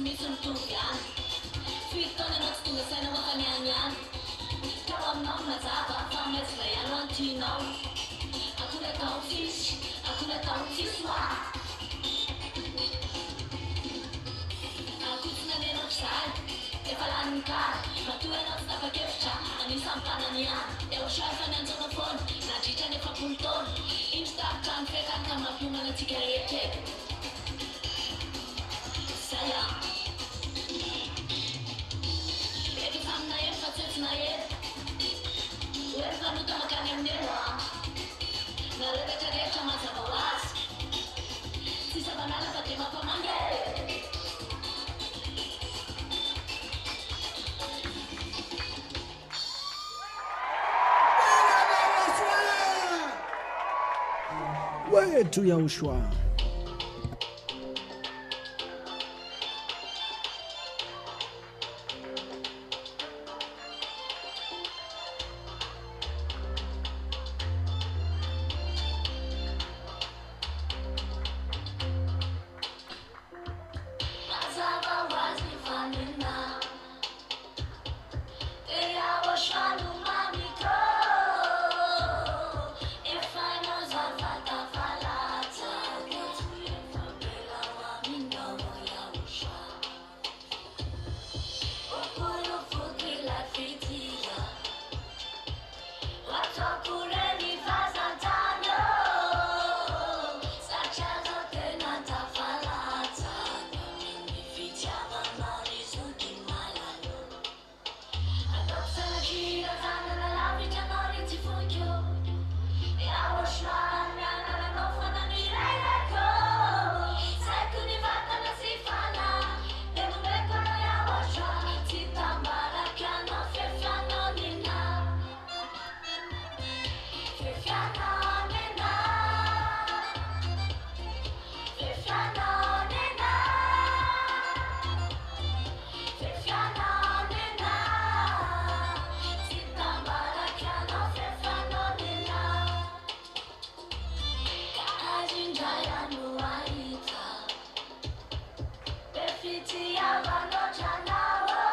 sumisuntukan Fitone not tunga sana makanyanyan Kawam nam mazaba fames layan tino Aku na tahu siswa Aku tunanin offside Efalanka Matuen not na pakefcha Ani sampananian YAHOSHUAH fanan sa phone Najita ni papunton Instagram fekan kama pluma na tikarete ZHYAH Baby sam na yen facet na yen Uerfa nuta makan yang dewa Nalega cari cama sa bawas Sisa banana pati mapamangge Way to YAHOSHUAH. Mazaba was me finding now YAHOSHUAH no mamiko If I know Zavata falata Get me from Bela wa mingo YAHOSHUAH Ukulu fuki la fitia Watokureni fazantano Sachazo tenata falata Namini fitia vanori zuki malalo Adopsa la gira zana la lavi janori tifugyo YAHOSHUAH nyana la nofa na nireleko Seku ni vata na sifana Demu meko no YAHOSHUAH Titambara kano fefano nina Fefano nina Fefano nina Fefano nina Titambara kano fefano nina Kaajinjaya nuwaita Befiti yavano janawo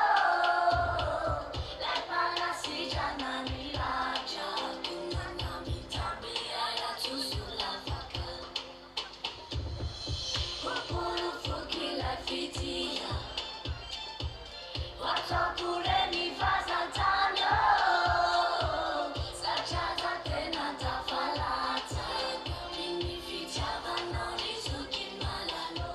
Lepana sijana niraja Kumana mitabia ya tuzula vaka Kupulu fuki la fitia Watokureni fazantano Sachaza tena tafalata Kamini fitia vanori zuki malalo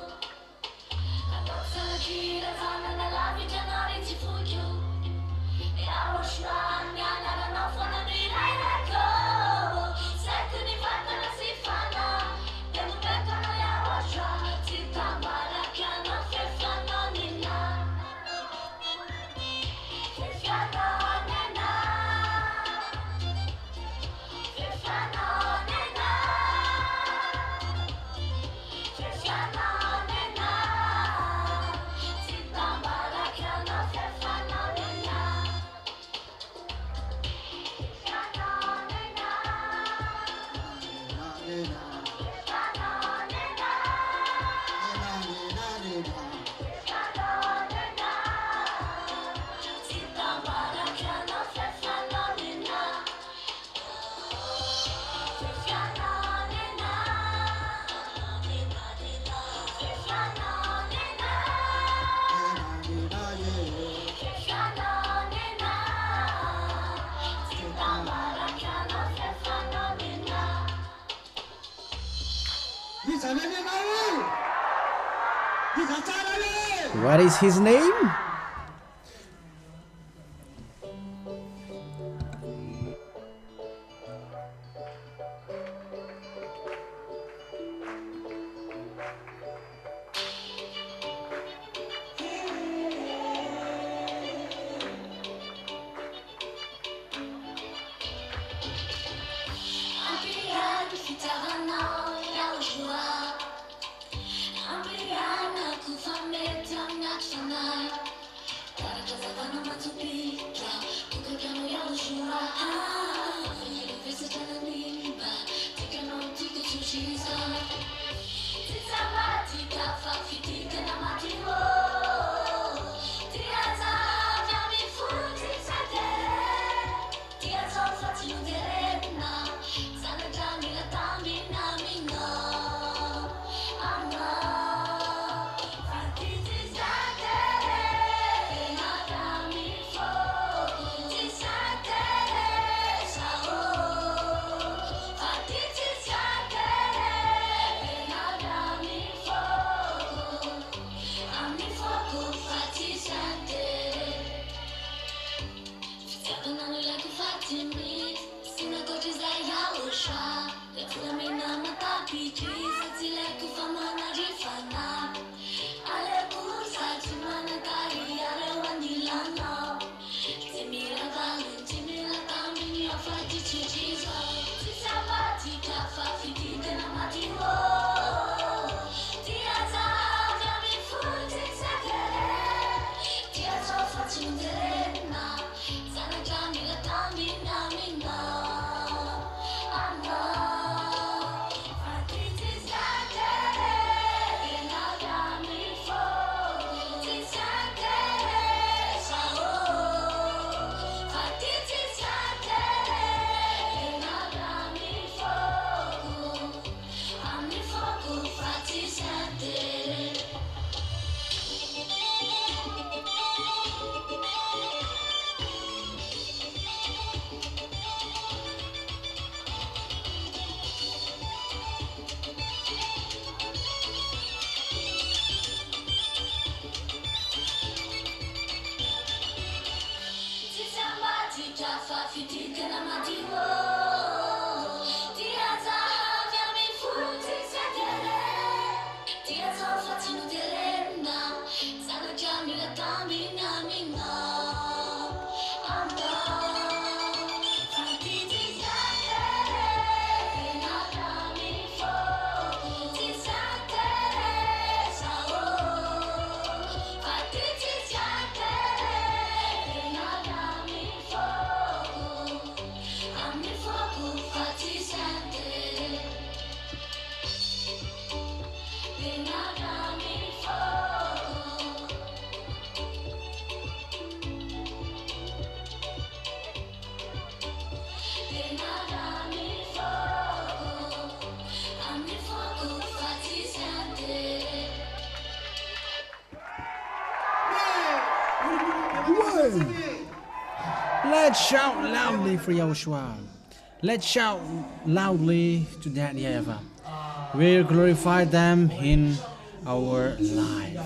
Adopsa la gira zana na lavi janori tifugyo YAHOSHUAH nyana la nofa na nireleko Seku ni vata na sifana Demu meko no YAHOSHUAH Titambara kano fefano nina Fefano nina Fefano nina Fefano nina Titambara kano fefano nina Fefano nina Fefano nina Fefano nina Titambara kano fefano nina Fefano nina Fefano nina Fefano nina Titambara kano fefano nina What is his name? Ambiana fitavana YAHOSHUAH Ambiana kufameta mnachana Karakazavana matupika Kukagano YAHOSHUAH Afanyele pesa tana mimba Tikano tiko tushiza Titamatika fafitika na matiho Woo! Let's shout loudly for Yahushua. Let's shout loudly to that YAHVAH. We glorify them in our life.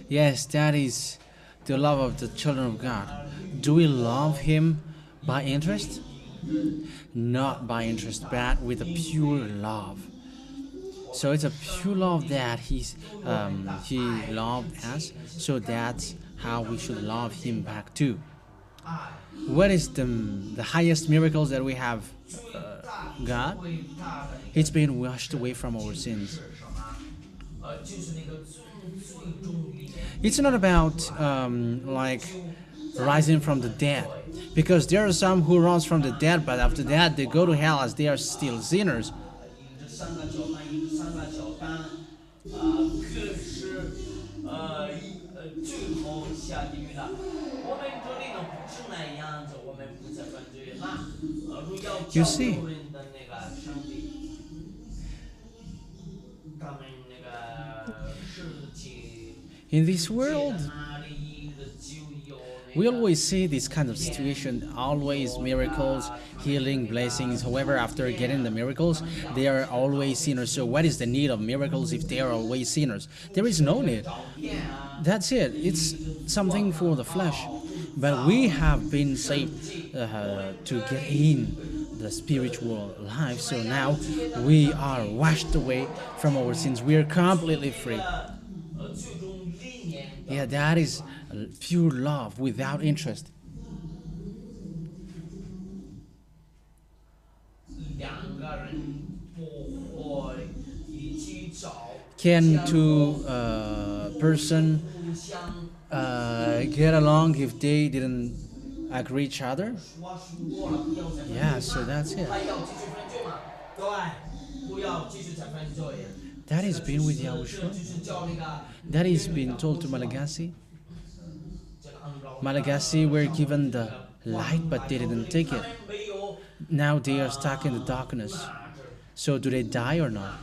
Yes, that is the love of the children of God. Do we love Him by interest? Not by interest, but with a pure love. So it's a pure love that He loved us, so that's how we should love Him back too. What is the highest miracles that we have got? It's been washed away from our sins. It's not about like rising from the dead, because there are some who rise from the dead, but after that they go to hell as they are still sinners. You see, in this world, we always see this kind of situation, always miracles, healing, blessings. However, after getting the miracles, they are always sinners. So what is the need of miracles if they are always sinners? There is no need. That's it. It's something for the flesh. But we have been saved to get in the spiritual life. So now we are washed away from our sins. We are completely free. Yeah, that is pure love without interest. Can two person get along if they didn't agree each other? Yeah, so that's it. That is been with Yahushua. That is been told to Malagasy. Malagasy were given the light, but they didn't take it. Now they are stuck in the darkness. So do they die or not?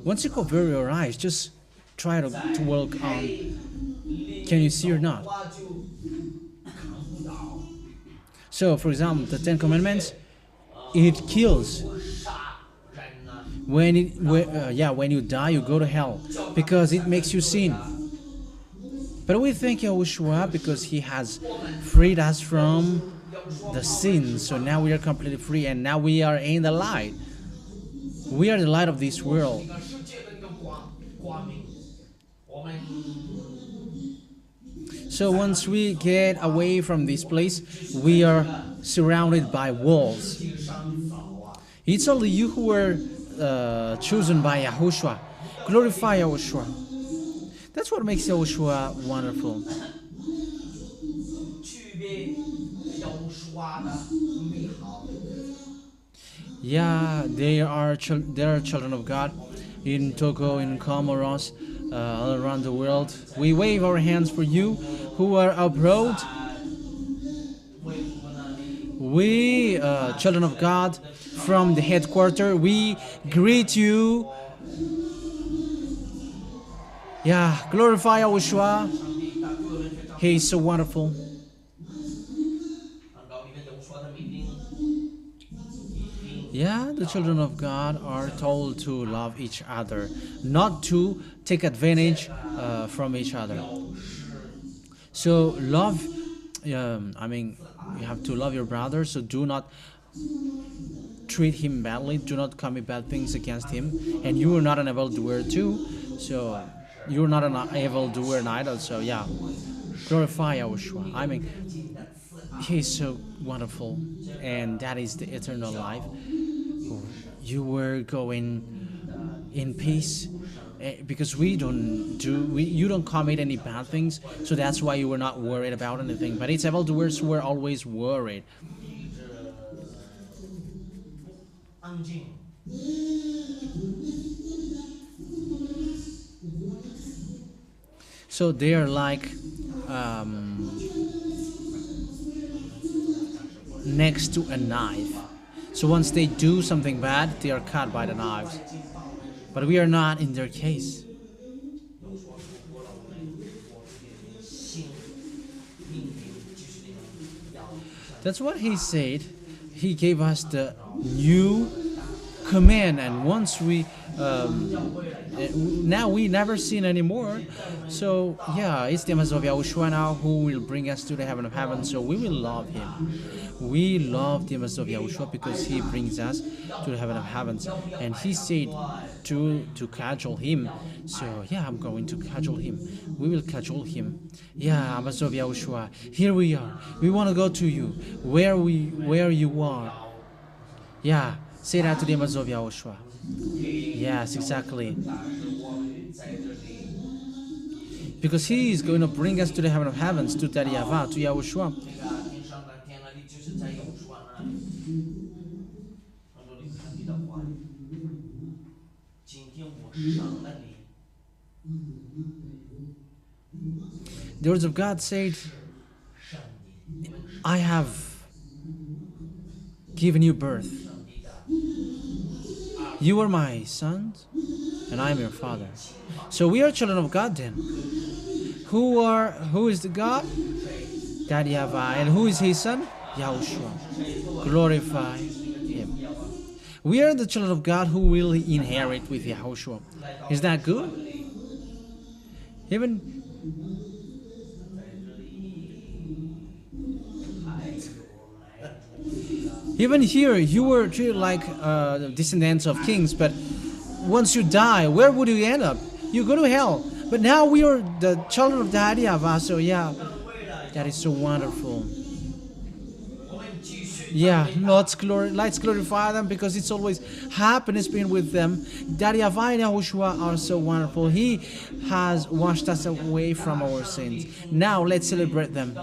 Once you cover your eyes, just try to walk on. Can you see or not? So, for example, the Ten Commandments, it kills. When you die, you go to hell because it makes you sin. But we thank Yahushua because He has freed us from the sin. So now we are completely free, and now we are in the light. We are the light of this world. So once we get away from this place, we are surrounded by walls. It's only you who were chosen by Yahushua. Glorify Yahushua. That's what makes Yahushua wonderful. Yeah, there are children of God in Togo, in Comoros, all around the world. We wave our hands for you who are abroad. We, children of God, from the headquarters, we greet you. Yeah, glorify Yahushua. He is so wonderful. Yeah, the children of God are told to love each other, not to take advantage from each other. So love, I mean, you have to love your brother, so do not treat him badly, do not commit bad things against him, and you are not an evildoer too, so you are not an evildoer neither, so yeah, glorify Yahushua. I mean, He is so wonderful, and that is the eternal life. You were going in peace because you don't commit any bad things, so that's why you were not worried about anything. But it's evildoers who are always worried. So they are like next to a knife. So once they do something bad, they are cut by the knives. But we are not in their case. That's what he said. He gave us the new command, and once we now we never sin anymore. So yeah, it's the message of Yahushua now who will bring us to the heaven of heaven. So we will love him. We love the message of Yahushua because he brings us to the heaven of heavens. And he said to cajole him. So yeah, I'm going to cajole him. We will cajole him. Yeah, message of Yahushua. Here we are. We want to go to you where you are. Yeah, say that to the message of Yahushua. Yes, exactly. Because he is going to bring us to the heaven of heavens, to Daddy YAHVAH, to Yahushua. The words of God said, I have given you birth. You are my sons, and I am your father. So we are children of God then. Who is the God? Daddy YAHVAH. And who is his son? Yahushua. Glorify him. We are the children of God who will inherit with Yahushua. Is that good? Even here, you were treated like descendants of kings, but once you die, where would you end up? You go to hell. But now we are the children of Daddy YAHVAH, so yeah, that is so wonderful. Yeah, let's glorify them because it's always happiness being with them. Daddy YAHVAH and Yahushua are so wonderful. He has washed us away from our sins. Now let's celebrate them.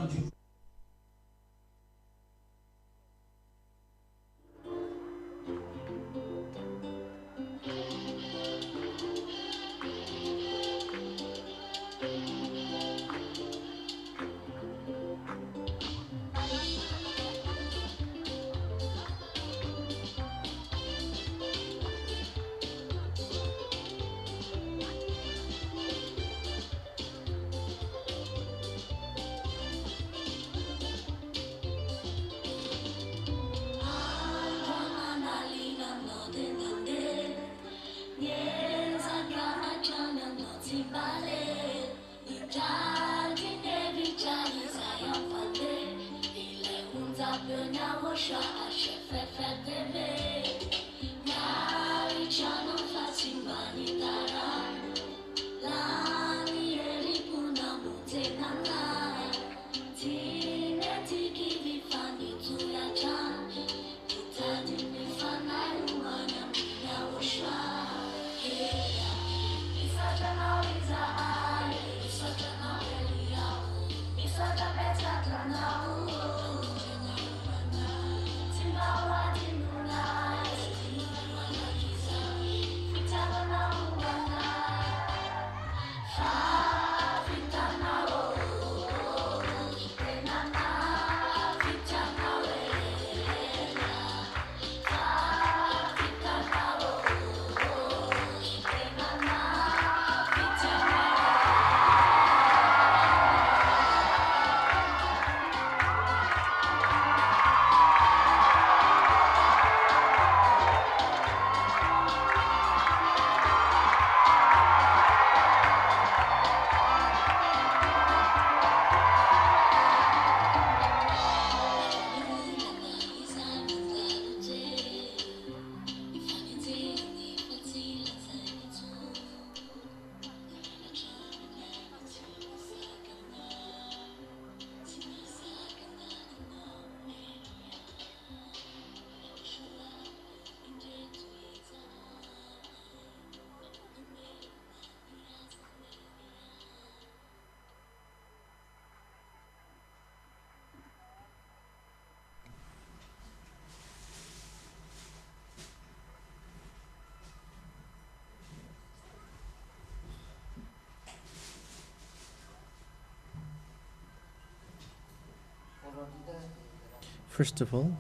First of all,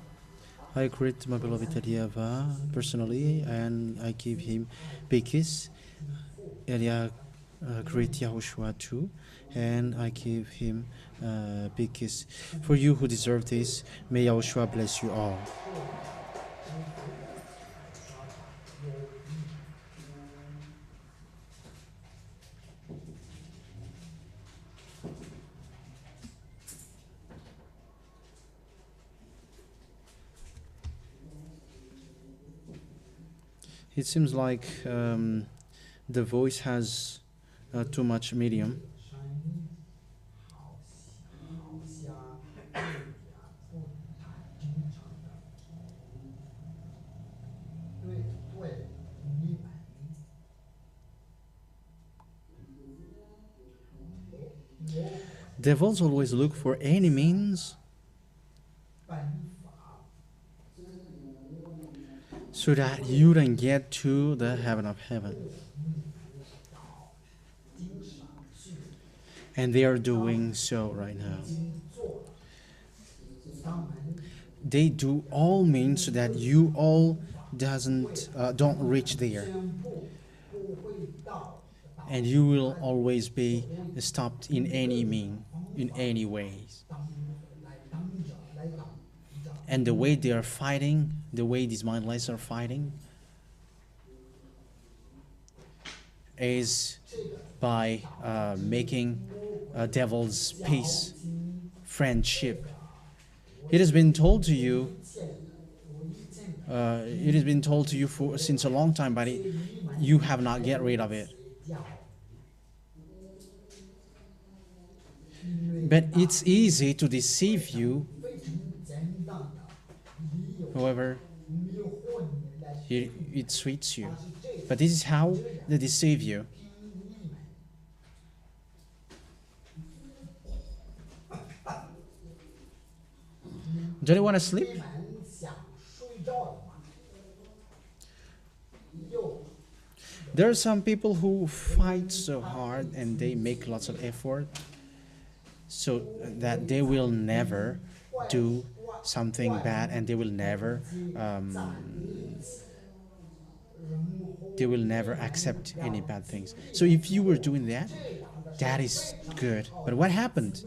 I greet my beloved YAHVAH personally, and I give him big kiss. And greet YAHOSHUA too, and I give him big kiss. For you who deserve this, may YAHOSHUA bless you all. It seems like the voice has too much medium. Devils always look for any means so that you don't get to the heaven of heaven. And they are doing so right now. They do all means so that you all don't reach there. And you will always be stopped in any ways. And the way they are fighting, the way these mindless are fighting, is by making devil's peace, friendship. It has been told to you. It has been told to you since a long time, but you have not get rid of it. But it's easy to deceive you. However, it suits you. But this is how they deceive you. Don't you want to sleep? There are some people who fight so hard and they make lots of effort so that they will never do something bad, and they will never accept any bad things. So if you were doing that, that is good. But what happened?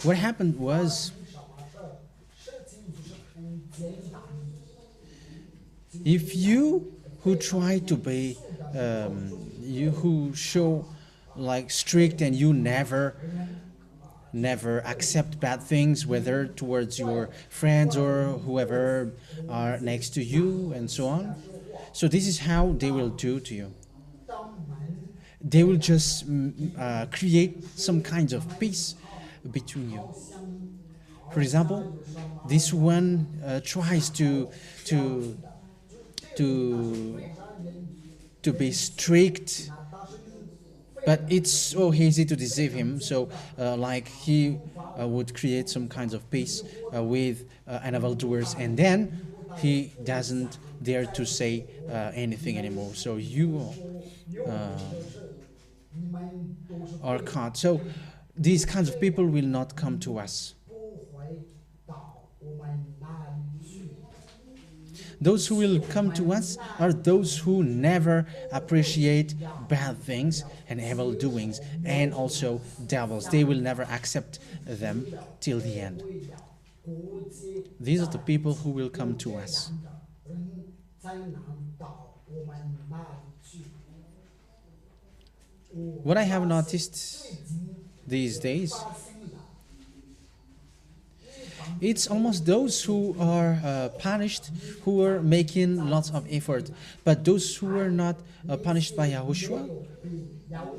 What happened was, if you who try to be, you who show like strict, and you never accept bad things, whether towards your friends or whoever are next to you and so on. So this is how they will do to you. They will just create some kinds of peace between you. For example, this one tries to be strict, but it's so easy to deceive him. So like he would create some kinds of peace with evildoers, and then he doesn't dare to say anything anymore. So you are caught. So these kinds of people will not come to us. Those who will come to us are those who never appreciate bad things and evil doings, and also devils. They will never accept them till the end. These are the people who will come to us. What I have noticed these days, it's almost those who are punished, who are making lots of effort. But those who are not punished by Yahushua,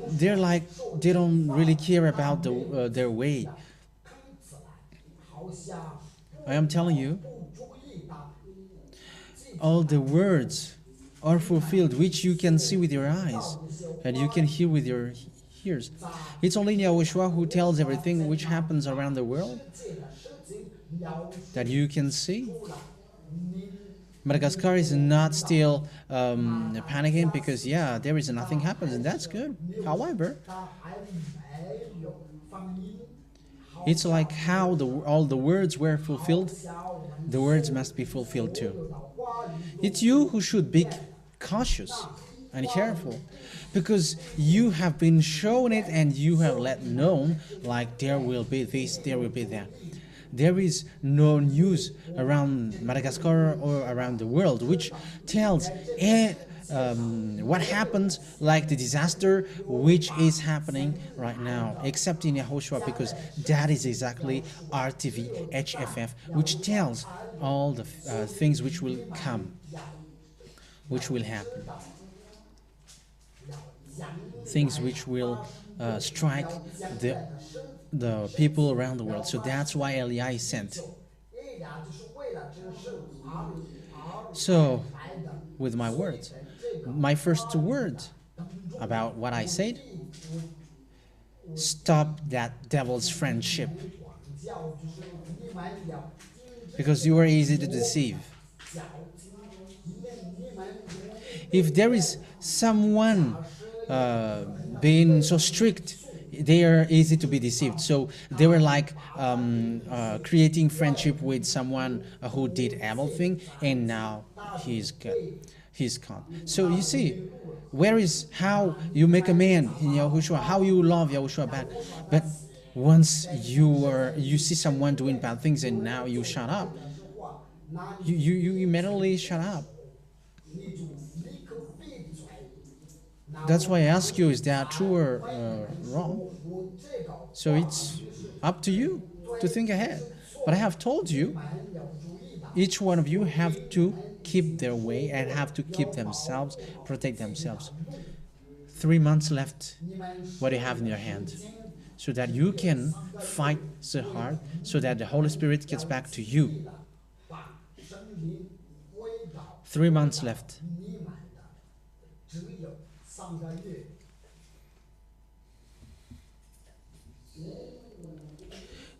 they're like, they don't really care about their way. I am telling you, all the words are fulfilled, which you can see with your eyes and you can hear with your ears. It's only Yahushua who tells everything which happens around the world that you can see. Madagascar is not still panicking because, yeah, there is nothing happens, and that's good. However, It's like how all the words were fulfilled, the words must be fulfilled too. It's you who should be cautious and careful, because you have been shown it and you have let known, like there will be this, there will be that. There is no news around Madagascar or around the world which tells what happens, like the disaster which is happening right now, except in Yahoshua, because that is exactly RTV, HFF, which tells all the things which will come, which will happen, things which will strike the people around the world. So that's why Eliah is sent. So, with my words, my first word about what I said, stop that devil's friendship, because you are easy to deceive. If there is someone being so strict, they are easy to be deceived. So they were like creating friendship with someone who did evil thing, and now he's good. He's caught. So you see, where is how you make a man in Yahushua, how you love Yahushua back. But once you see someone doing bad things and now you shut up, you immediately shut up. That's why I ask you, is that true or wrong? So it's up to you to think ahead. But I have told you, each one of you have to keep their way and have to keep themselves, protect themselves. 3 months left, what do you have in your hand? So that you can fight so hard, so that the Holy Spirit gets back to you. 3 months left.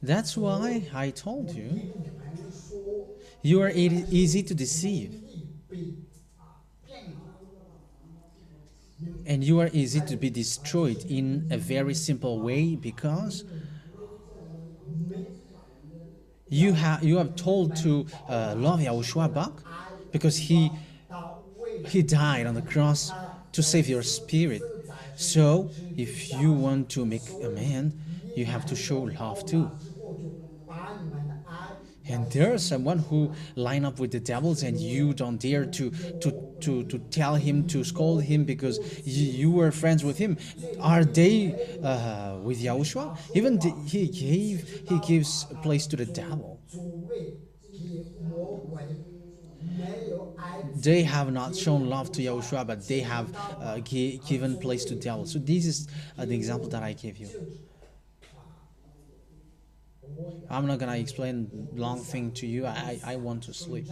That's why I told you, you are easy to deceive. And you are easy to be destroyed in a very simple way, because you have told to love Yahushua back, because he died on the cross to save your spirit. So if you want to make a man, you have to show love too. And there's someone who line up with the devils, and you don't dare to tell him, to scold him, because you were friends with him. Are they with Yahushua? Even he gives a place to the devil. They have not shown love to Yahushua, but they have given place to devil. So this is the example that I gave you. I'm not gonna explain long thing to you. I want to sleep.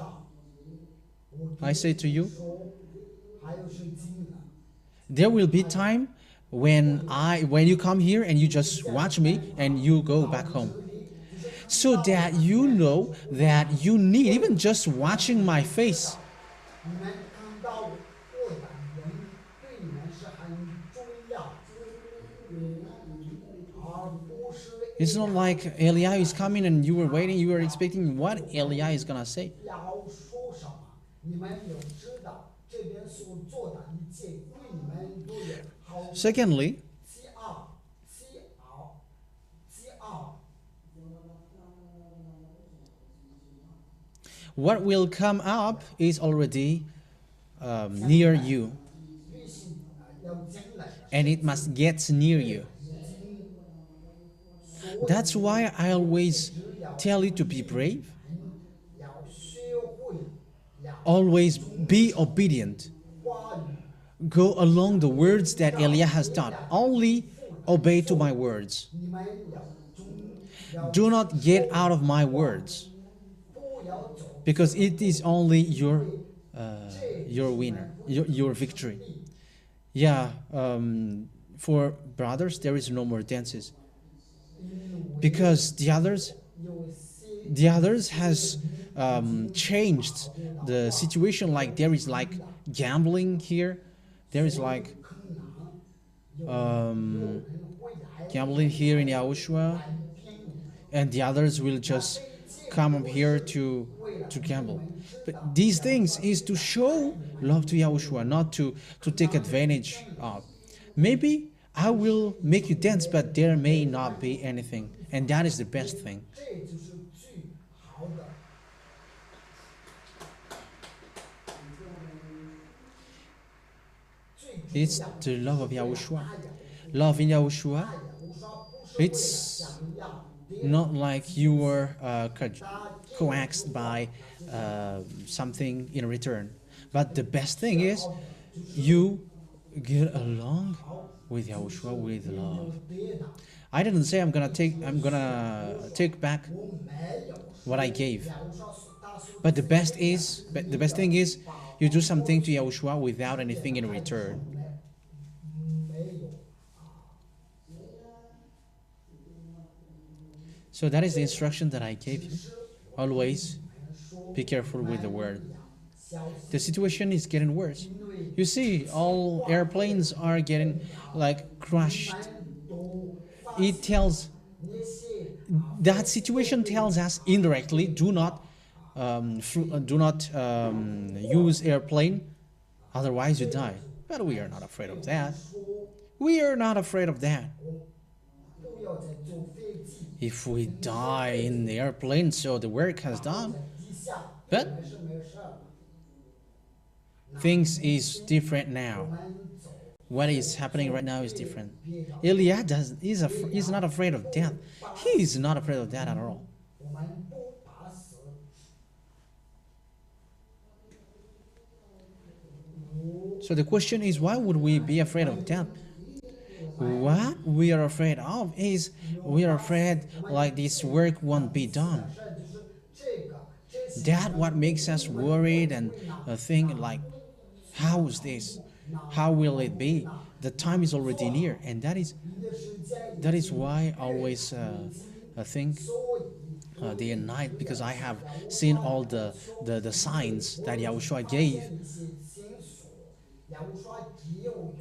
I say to you, there will be time when you come here and you just watch me and you go back home, so that you know that you need, even just watching my face, it's not like Eliah is coming and you were waiting, you were expecting what Eliah is gonna say. Secondly, what will come up is already near you, and it must get near you. That's why I always tell you to be brave. Always be obedient. Go along the words that Eliah has taught. Only obey to my words. Do not get out of my words, because it is only your winner, your victory. Yeah, for brothers, there is no more dances, because the others has changed the situation. Like there is like gambling here, there is like gambling here in Yahushua. and the others will just come up here to gamble. But these things is to show love to Yahushua, not to take advantage of. Maybe I will make you dance, but there may not be anything, and that is the best thing. 这就是最好的。 It's the love of Yahushua. Love in Yahushua, it's not like you were coaxed by something in return. But the best thing is you get along with Yahushua with love. I didn't say I'm gonna take back what I gave. But the best thing is you do something to Yahushua without anything in return. So that is the instruction that I gave you. Always be careful with the word. The situation is getting worse. You see, all airplanes are getting like crushed. It tells, that situation tells us indirectly, do not use airplane, otherwise you die. But we are not afraid of that. We are not afraid of that. If we die in the airplane, so the work has done. But things is different now. What is happening right now is different. Eliah is not afraid of death. He is not afraid of that at all. So the question is, why would we be afraid of death? What we are afraid of is we are afraid like this work won't be done. That what makes us worried and think like, how is this? How will it be? The time is already near, and that is why I always think day and night, because I have seen all the signs that Yahushua gave.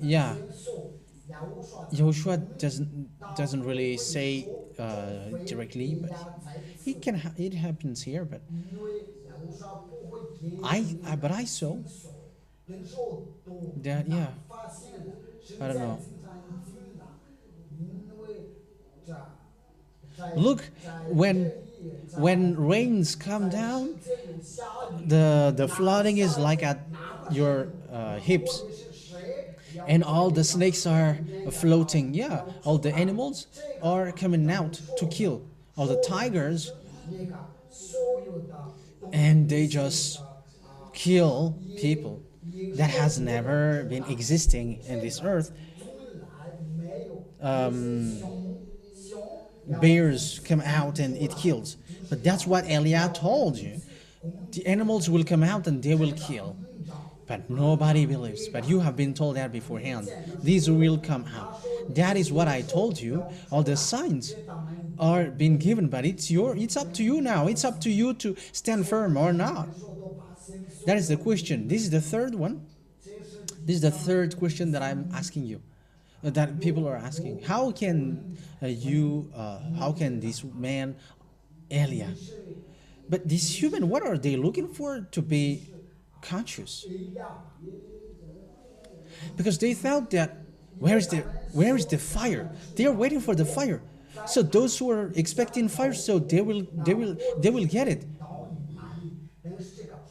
Yeah, Yahushua doesn't really say directly, but it happens here. But I saw that. Yeah, I don't know. Look, when rains come down, the flooding is like at your hips, and all the snakes are floating. Yeah, all the animals are coming out to kill all the tigers, and they just kill people that has never been existing in this earth. Bears come out and it kills. But that's what Eliah told you. The animals will come out and they will kill. But nobody believes. But you have been told that beforehand. These will come out. That is what I told you. All the signs are being given, but it's up to you now. It's up to you to stand firm or not. That is the question. This is the third one. This is the third question that I'm asking you. That people are asking. How can how can this man, Eliah, but this human, what are they looking for to be conscious? Because they thought that where is the fire? They are waiting for the fire. So those who are expecting fire, so they will get it.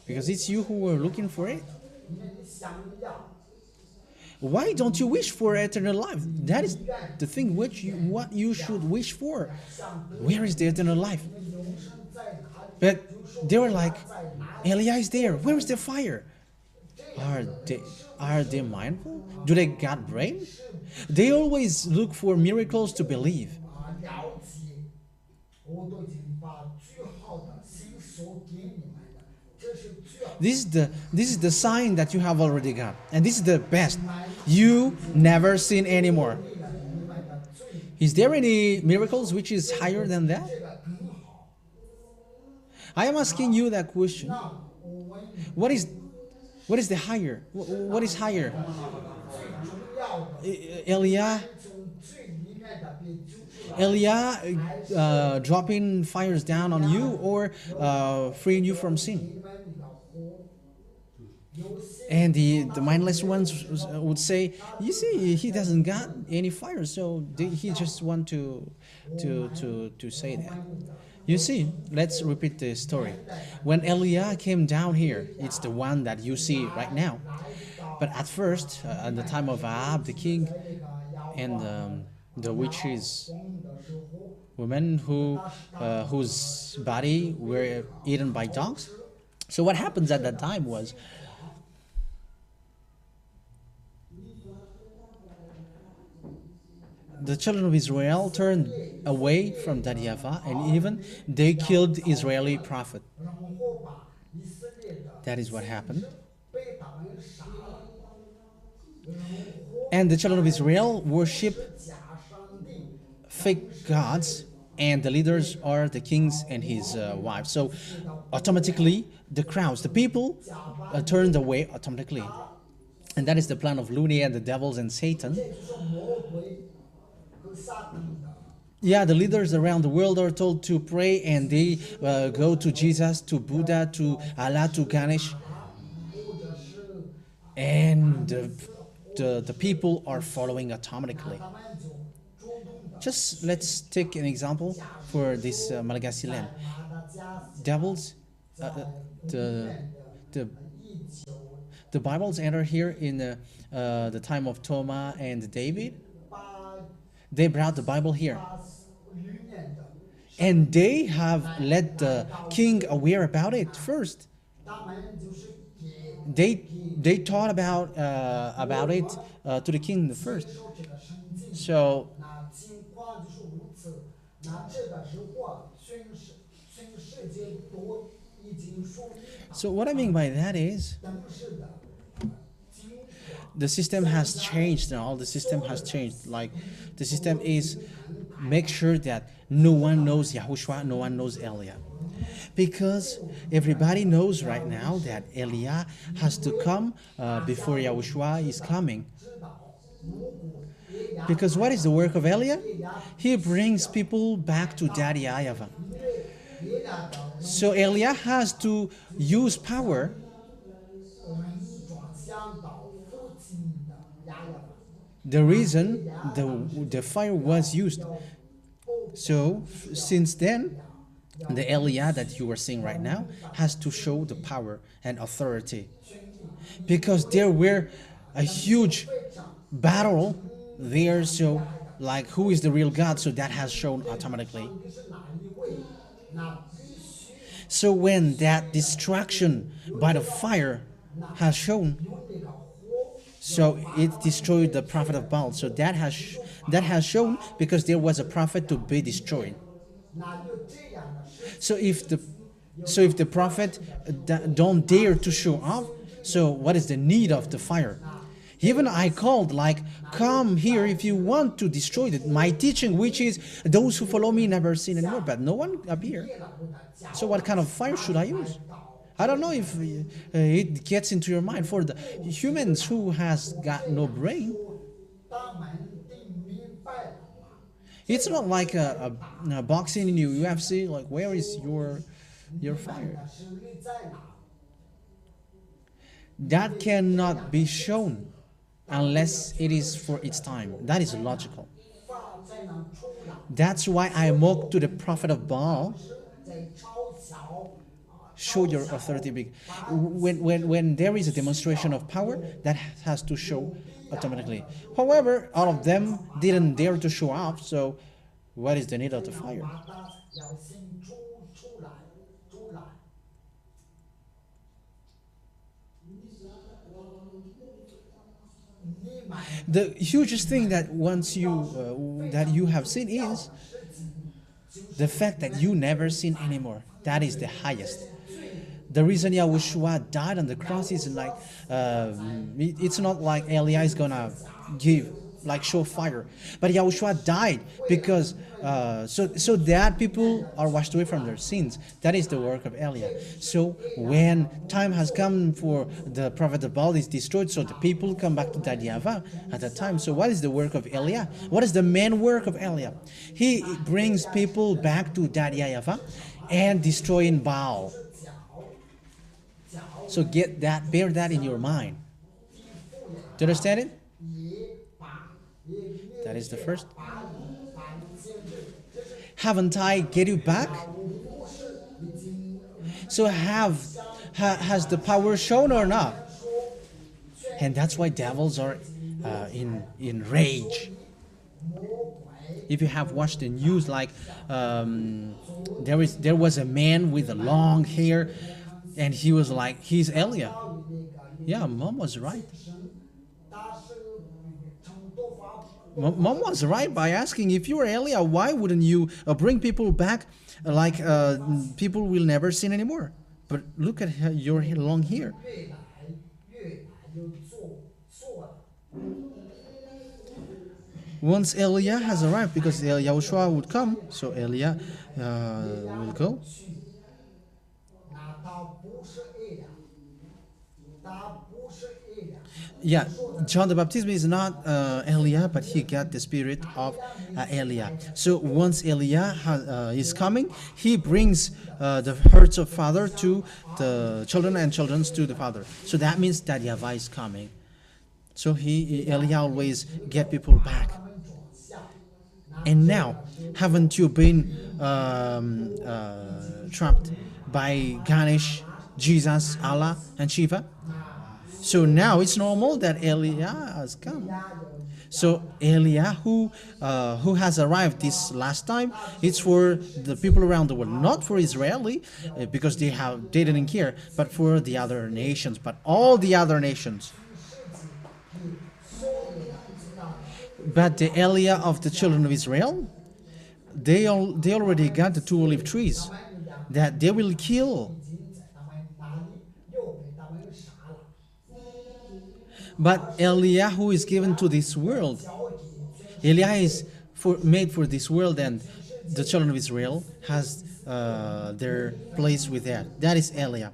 Because it's you who are looking for it. Why don't you wish for eternal life? That is the thing what you should wish for. Where is the eternal life? But they were like, Eliah is there. Where is the fire? Are they mindful? Do they got brain? They always look for miracles to believe. This is the sign that you have already got, and this is the best. You never seen anymore. Is there any miracles which is higher than that? I am asking you that question. What is the higher? What is higher? Eliah, Eliah dropping fires down on you or freeing you from sin. And the mindless ones would say, you see, he doesn't got any fire, so he just want to say that. You see, let's repeat the story. When Eliah came down here, it's the one that you see right now. But at first, at the time of Ahab, the king, and the witches, women whose body were eaten by dogs. So what happens at that time was, the children of Israel turned away from that YAHVAH, and even they killed Israeli prophet. That is what happened. And the children of Israel worship fake gods, and the leaders are the kings and his wives. So automatically the crowds, the people turned away automatically. And that is the plan of Looney and the devils and Satan. Yeah, the leaders around the world are told to pray, and they go to Jesus, to Buddha, to Allah, to Ganesh. And the people are following automatically. Just let's take an example for this Malagasy land. Devils, the Bibles enter here in the time of Thomas and David. They brought the Bible here. And they have let the king aware about it first. They taught about it to the king first. So what I mean by that is, the system has changed now. The system has changed. Like, the system is make sure that no one knows YAHOSHUAH, no one knows Eliah. Because everybody knows right now that Eliah has to come before YAHOSHUAH is coming. Because what is the work of Eliah? He brings people back to Daddy YAHVAH. So Eliah has to use power the reason the fire was used. So since then, the Eliah that you are seeing right now has to show the power and authority, because there were a huge battle there. So like, who is the real God? So that has shown automatically. So when that destruction by the fire has shown, so it destroyed the prophet of Baal. So that has shown, because there was a prophet to be destroyed. So if the prophet don't dare to show up, so what is the need of the fire? Even I called, like, come here if you want to destroy it. My teaching, which is those who follow me never sin anymore, but no one appeared. So what kind of fire should I use? I don't know if it gets into your mind. For the humans who has got no brain, it's not like a boxing in UFC. Like, where is your fire? That cannot be shown unless it is for its time. That is logical. That's why I mock to the prophet of Baal. Show your authority. When there is a demonstration of power, that has to show automatically. However, all of them didn't dare to show up, so what is the need of the fire? The hugest thing that that you have seen is the fact that you never sin anymore. That is the highest. The reason YAHOSHUAH died on the cross is like, it's not like Eliah is gonna give like show fire. But Yahushua died because so that people are washed away from their sins. That is the work of Eliah. So when time has come for the prophet of Baal is destroyed, so the people come back to that YAHVAH at that time. So what is the work of Eliah? What is the main work of Eliah? He brings people back to that YAHVAH and destroying Baal. So get that, bear that in your mind. Do you understand it? That is the first. Haven't I get you back? So has the power shown or not? And that's why devils are in rage. If you have watched the news, like there was a man with long hair, and he was like, he's Eliah. Yeah, Mom was right. Mom was right by asking, if you were Eliah, why wouldn't you bring people back like people will never sin anymore? But look at your long hair. Once Eliah has arrived, because Yahushua would come, so Eliah will go. Yeah, John the Baptist is not Eliah, but he got the spirit of Eliah. So once Eliah is coming, he brings the hearts of father to the children and children's to the father. So that means that YAHVAH is coming. So Eliah always get people back. And now, haven't you been trapped by Ganesh, Jesus, Allah, and Shiva? So now it's normal that Eliah has come. So Eliah, who has arrived this last time, it's for the people around the world, not for Israeli, because they didn't care, but for the other nations, but all the other nations. But the Eliah of the children of Israel, they already got the 2 olive trees that they will kill. But Eliah, who is given to this world, Eliah is made for this world, and the children of Israel has their place with that. That is Eliah.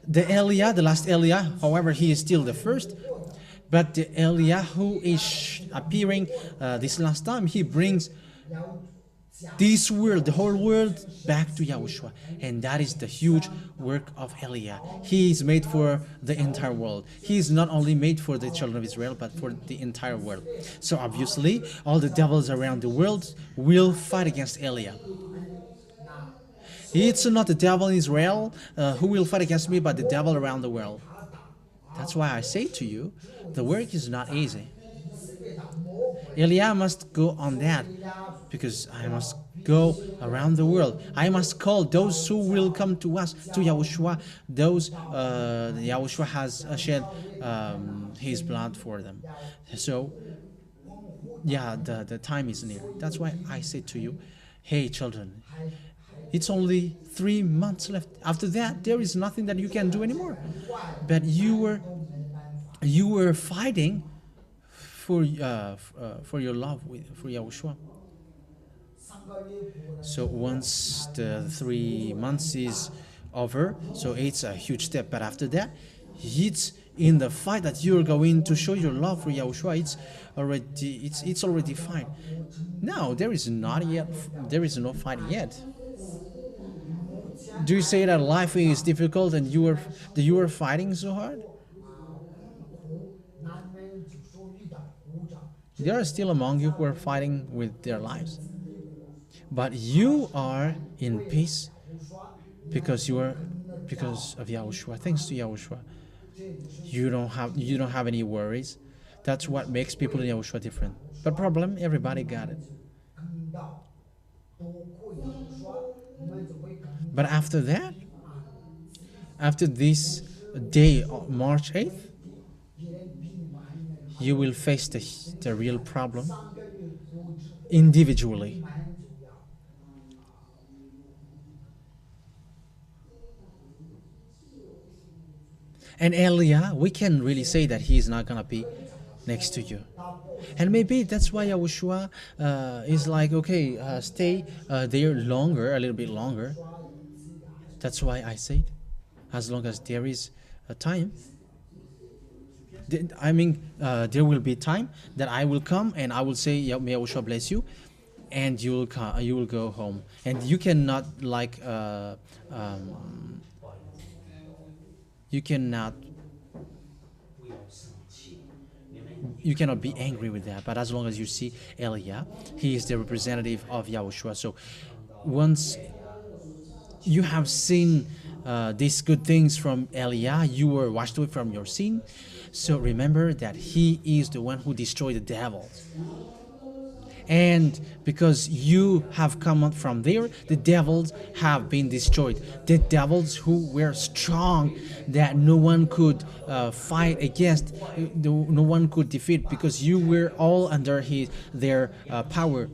The Eliah, the last Eliah, however, he is still the first. But the Eliah who is appearing this last time, he brings this world, the whole world, back to Yahushua. And that is the huge work of Eliah. He is made for the entire world. He is not only made for the children of Israel, but for the entire world. So obviously, all the devils around the world will fight against Eliah. It's not the devil in Israel who will fight against me, but the devil around the world. That's why I say to you, the work is not easy. Eliah must go on that, because I must go around the world. I must call those who will come to us, to Yahushua, those Yahushua has shed his blood for them. So, yeah, the time is near. That's why I say to you, hey children, it's only 3 months left. After that, there is nothing that you can do anymore. But you were fighting for your love for Yahushua. So once the 3 months is over, so it's a huge step. But after that, it's in the fight that you're going to show your love for Yahushua. It's already fine. Now there is no fight yet. Do you say that life is difficult and you are fighting so hard? There are still among you who are fighting with their lives. But you are in peace because of Yahushua. Thanks to Yahushua. You don't have any worries. That's what makes people in Yahushua different. But problem, everybody got it. But after that, after this day, March 8th, you will face the real problem individually. And Eliah, we can really say that he is not going to be next to you. And maybe that's why Yahushua is like, okay, stay there longer, a little bit longer. That's why I said, as long as there is a time, there will be time that I will come and I will say, may Yahushua bless you, and you will come, you will go home, and you cannot like you cannot be angry with that. But as long as you see Eliah, he is the representative of Yahushua. So once you have seen these good things from Eliah, you were washed away from your sin. So remember that he is the one who destroyed the devil. And because you have come out from there, the devils have been destroyed. The devils who were strong, that no one could fight against, no one could defeat, because you were all under their power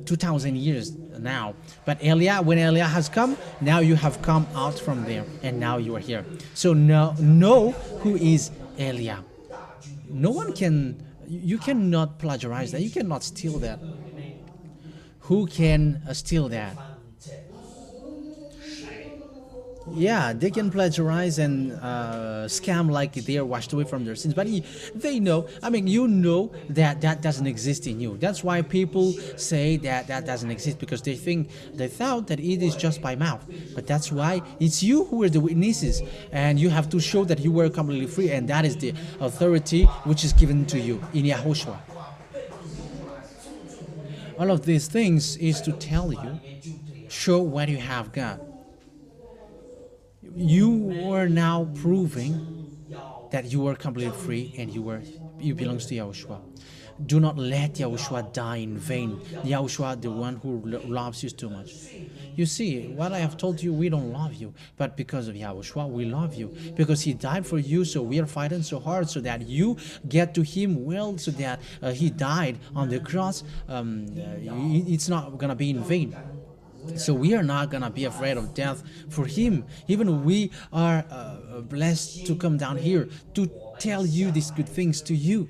2,000 years now. But when Eliah has come, now you have come out from there, and now you are here. So now know who is Eliah. No one can. You cannot plagiarize that. You cannot steal that. Who can steal that? Yeah, they can plagiarize and scam like they are washed away from their sins. But they know, you know that doesn't exist in you. That's why people say that doesn't exist, because they thought that it is just by mouth. But that's why it's you who are the witnesses, and you have to show that you were completely free, and that is the authority which is given to you in Yahushua. All of these things is to tell you, show what you have got. You are now proving that you are completely free and you belongs to Yahushua. Do not let Yahushua die in vain. Yahushua, the one who loves you too much. You see, what I have told you, we don't love you. But because of Yahushua, we love you. Because he died for you, so we are fighting so hard so that you get to him well, so that he died on the cross. It's not going to be in vain. So we are not going to be afraid of death for him. Even we are blessed to come down here to tell you these good things to you,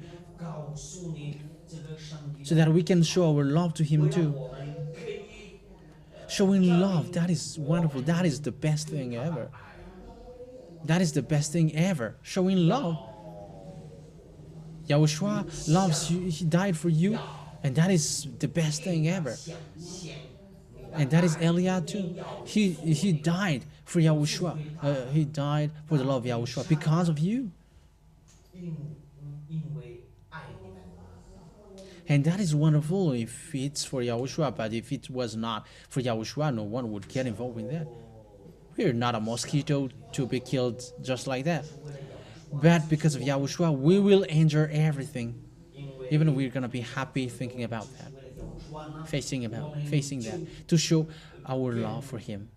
so that we can show our love to him too. Showing love, that is wonderful. That is the best thing ever. That is the best thing ever. Showing love. Yahushua loves you. He died for you. And that is the best thing ever. And that is Eliah too. He died for Yahushua. He died for the love of Yahushua because of you. And that is wonderful if it's for Yahushua, but if it was not for Yahushua, no one would get involved in that. We're not a mosquito to be killed just like that. But because of Yahushua, we will endure everything. Even we're going to be happy thinking about that, facing that, to show our love for him.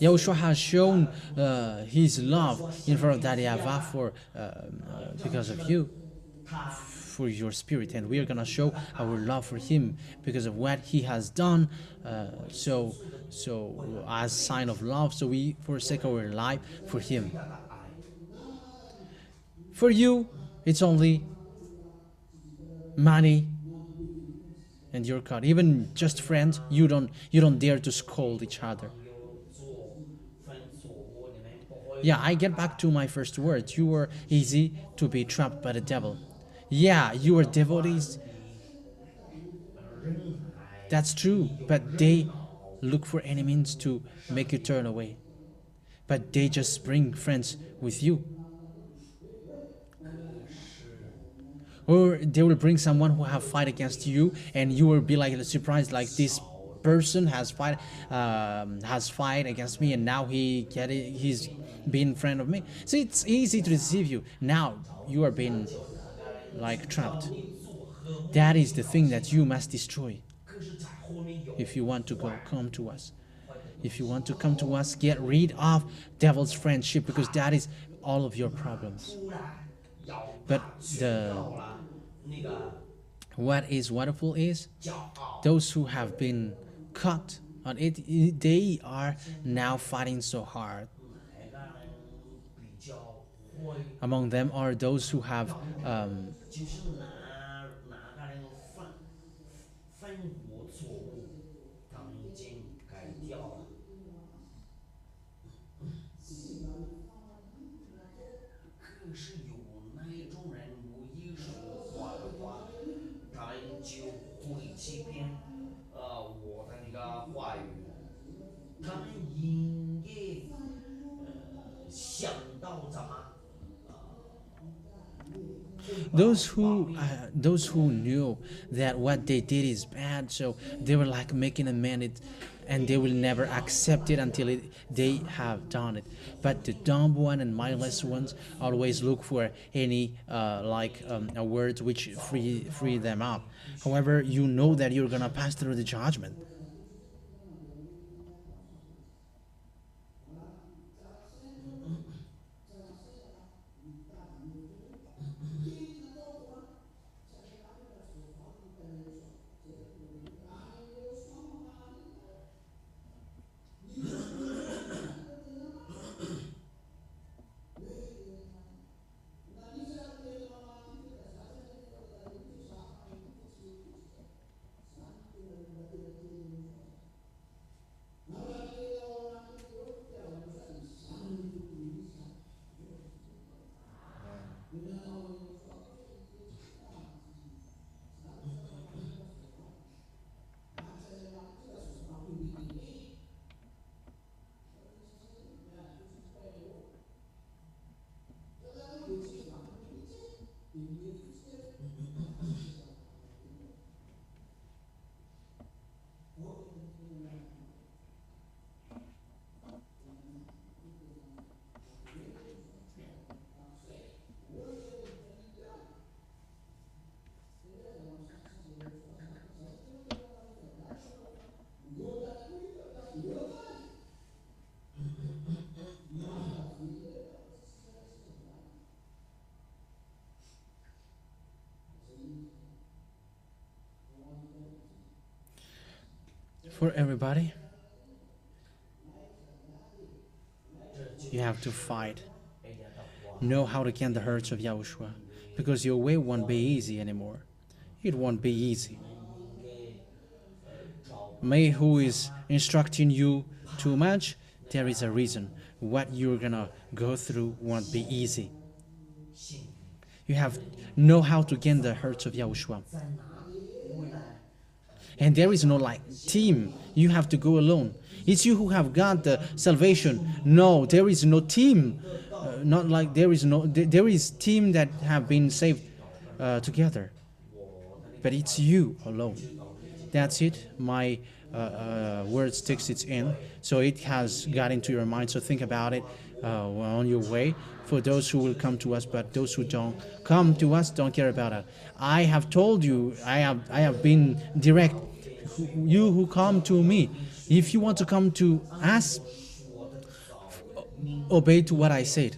Yahushua has shown his love in front of Daddy YAHVAH because of you, for your spirit, and we are gonna show our love for him because of what he has done. So as sign of love, so we forsake our life for him. For you, it's only money and your car. Even just friends, you don't dare to scold each other. Yeah, I get back to my first words. You were easy to be trapped by the devil. Yeah, you are devotees. That's true, but they look for any means to make you turn away. But they just bring friends with you. Or they will bring someone who have fight against you, and you will be like surprised, like this person has fight against me, and now he's being friend of me. So it's easy to deceive you. Now you are being like trapped. That is the thing that you must destroy. If you want to come to us. If you want to come to us, get rid of devil's friendship, because that is all of your problems. But what is wonderful is those who have been caught on it, they are now fighting so hard. Among them are those who have 就是拿个那个犯过错误，他们已经改掉了。可是有那种人不艺术化的话，他们就会欺骗我的那个话语，他们应该想到怎么。those who knew that what they did is bad, so they were like making amends, and they will never accept it until they have done it. But the dumb one and mindless ones always look for any a word which free them up. However, you know that you're gonna pass through the judgment. For everybody, you have to fight. Know how to gain the hearts of Yahushua, because your way won't be easy anymore. It won't be easy. May who is instructing you too much, there is a reason. What you're gonna go through won't be easy. You have know how to gain the hearts of Yahushua. And there is no like team. You have to go alone. It's you who have got the salvation. No, there is no team. Not like there is team that have been saved together. But it's you alone. That's it. My word sticks its in. So it has got into your mind. So think about it on your way. For those who will come to us, but those who don't come to us, don't care about it. I have told you, I have been direct. You who come to me, if you want to come to us, obey to what I said.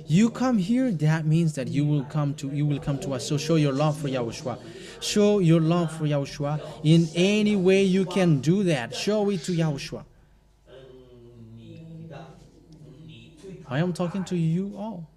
You come here, that means that you will come to us. So show your love for Yahushua. Show your love for Yahushua in any way you can do that. Show it to Yahushua. I am talking to you all.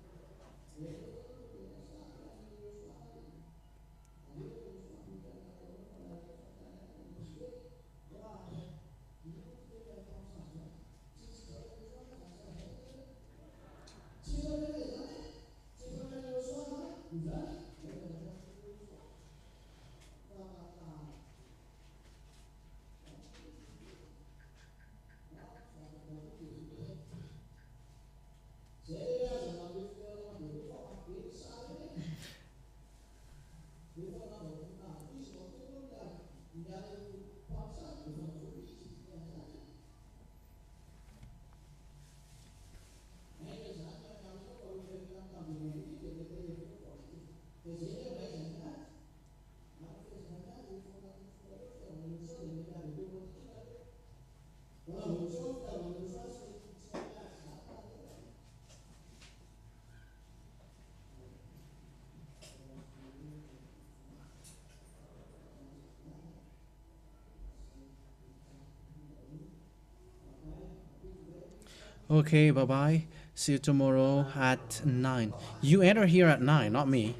Okay, bye bye. See you tomorrow at 9. You enter here at 9, not me.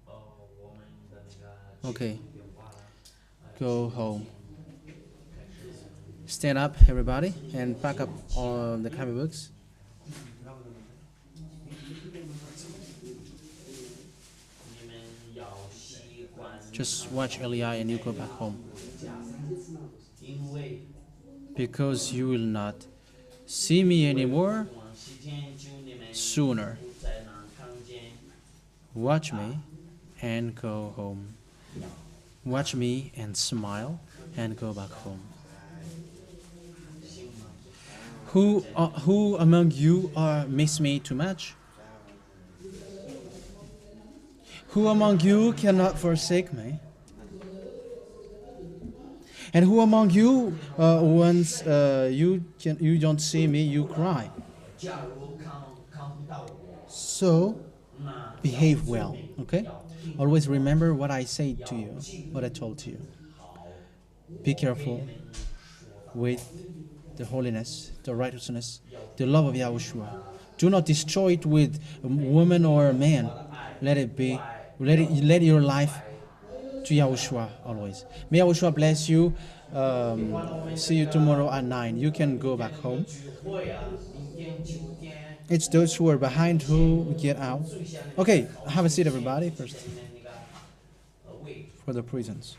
我们的那个 Okay, 电话 go home. Stand up, everybody, and pack up all the comic books. 你们要习惯， Just watch Eli and you go back home. 因为 Because you will not see me anymore 往时间就你们 sooner. 不再能看见。 Watch me and go home. Watch me and smile and go back home. Who among you miss me too much? Who among you cannot forsake me? And who among you, once you don't see me, you cry? 假如看不到我， So 那 behave well, okay? Always remember what I said to you, what I told to you. Be careful with the holiness, the righteousness, the love of Yahushua. Do not destroy it with a woman or a man. Let it be, let your life to Yahushua always. May Yahushua bless you. See you tomorrow at 9. You can go back home. 聚会啊，明天9点， It's those who are behind who get out. Okay, have a seat, everybody, first 你们那个位置。 for the prisons.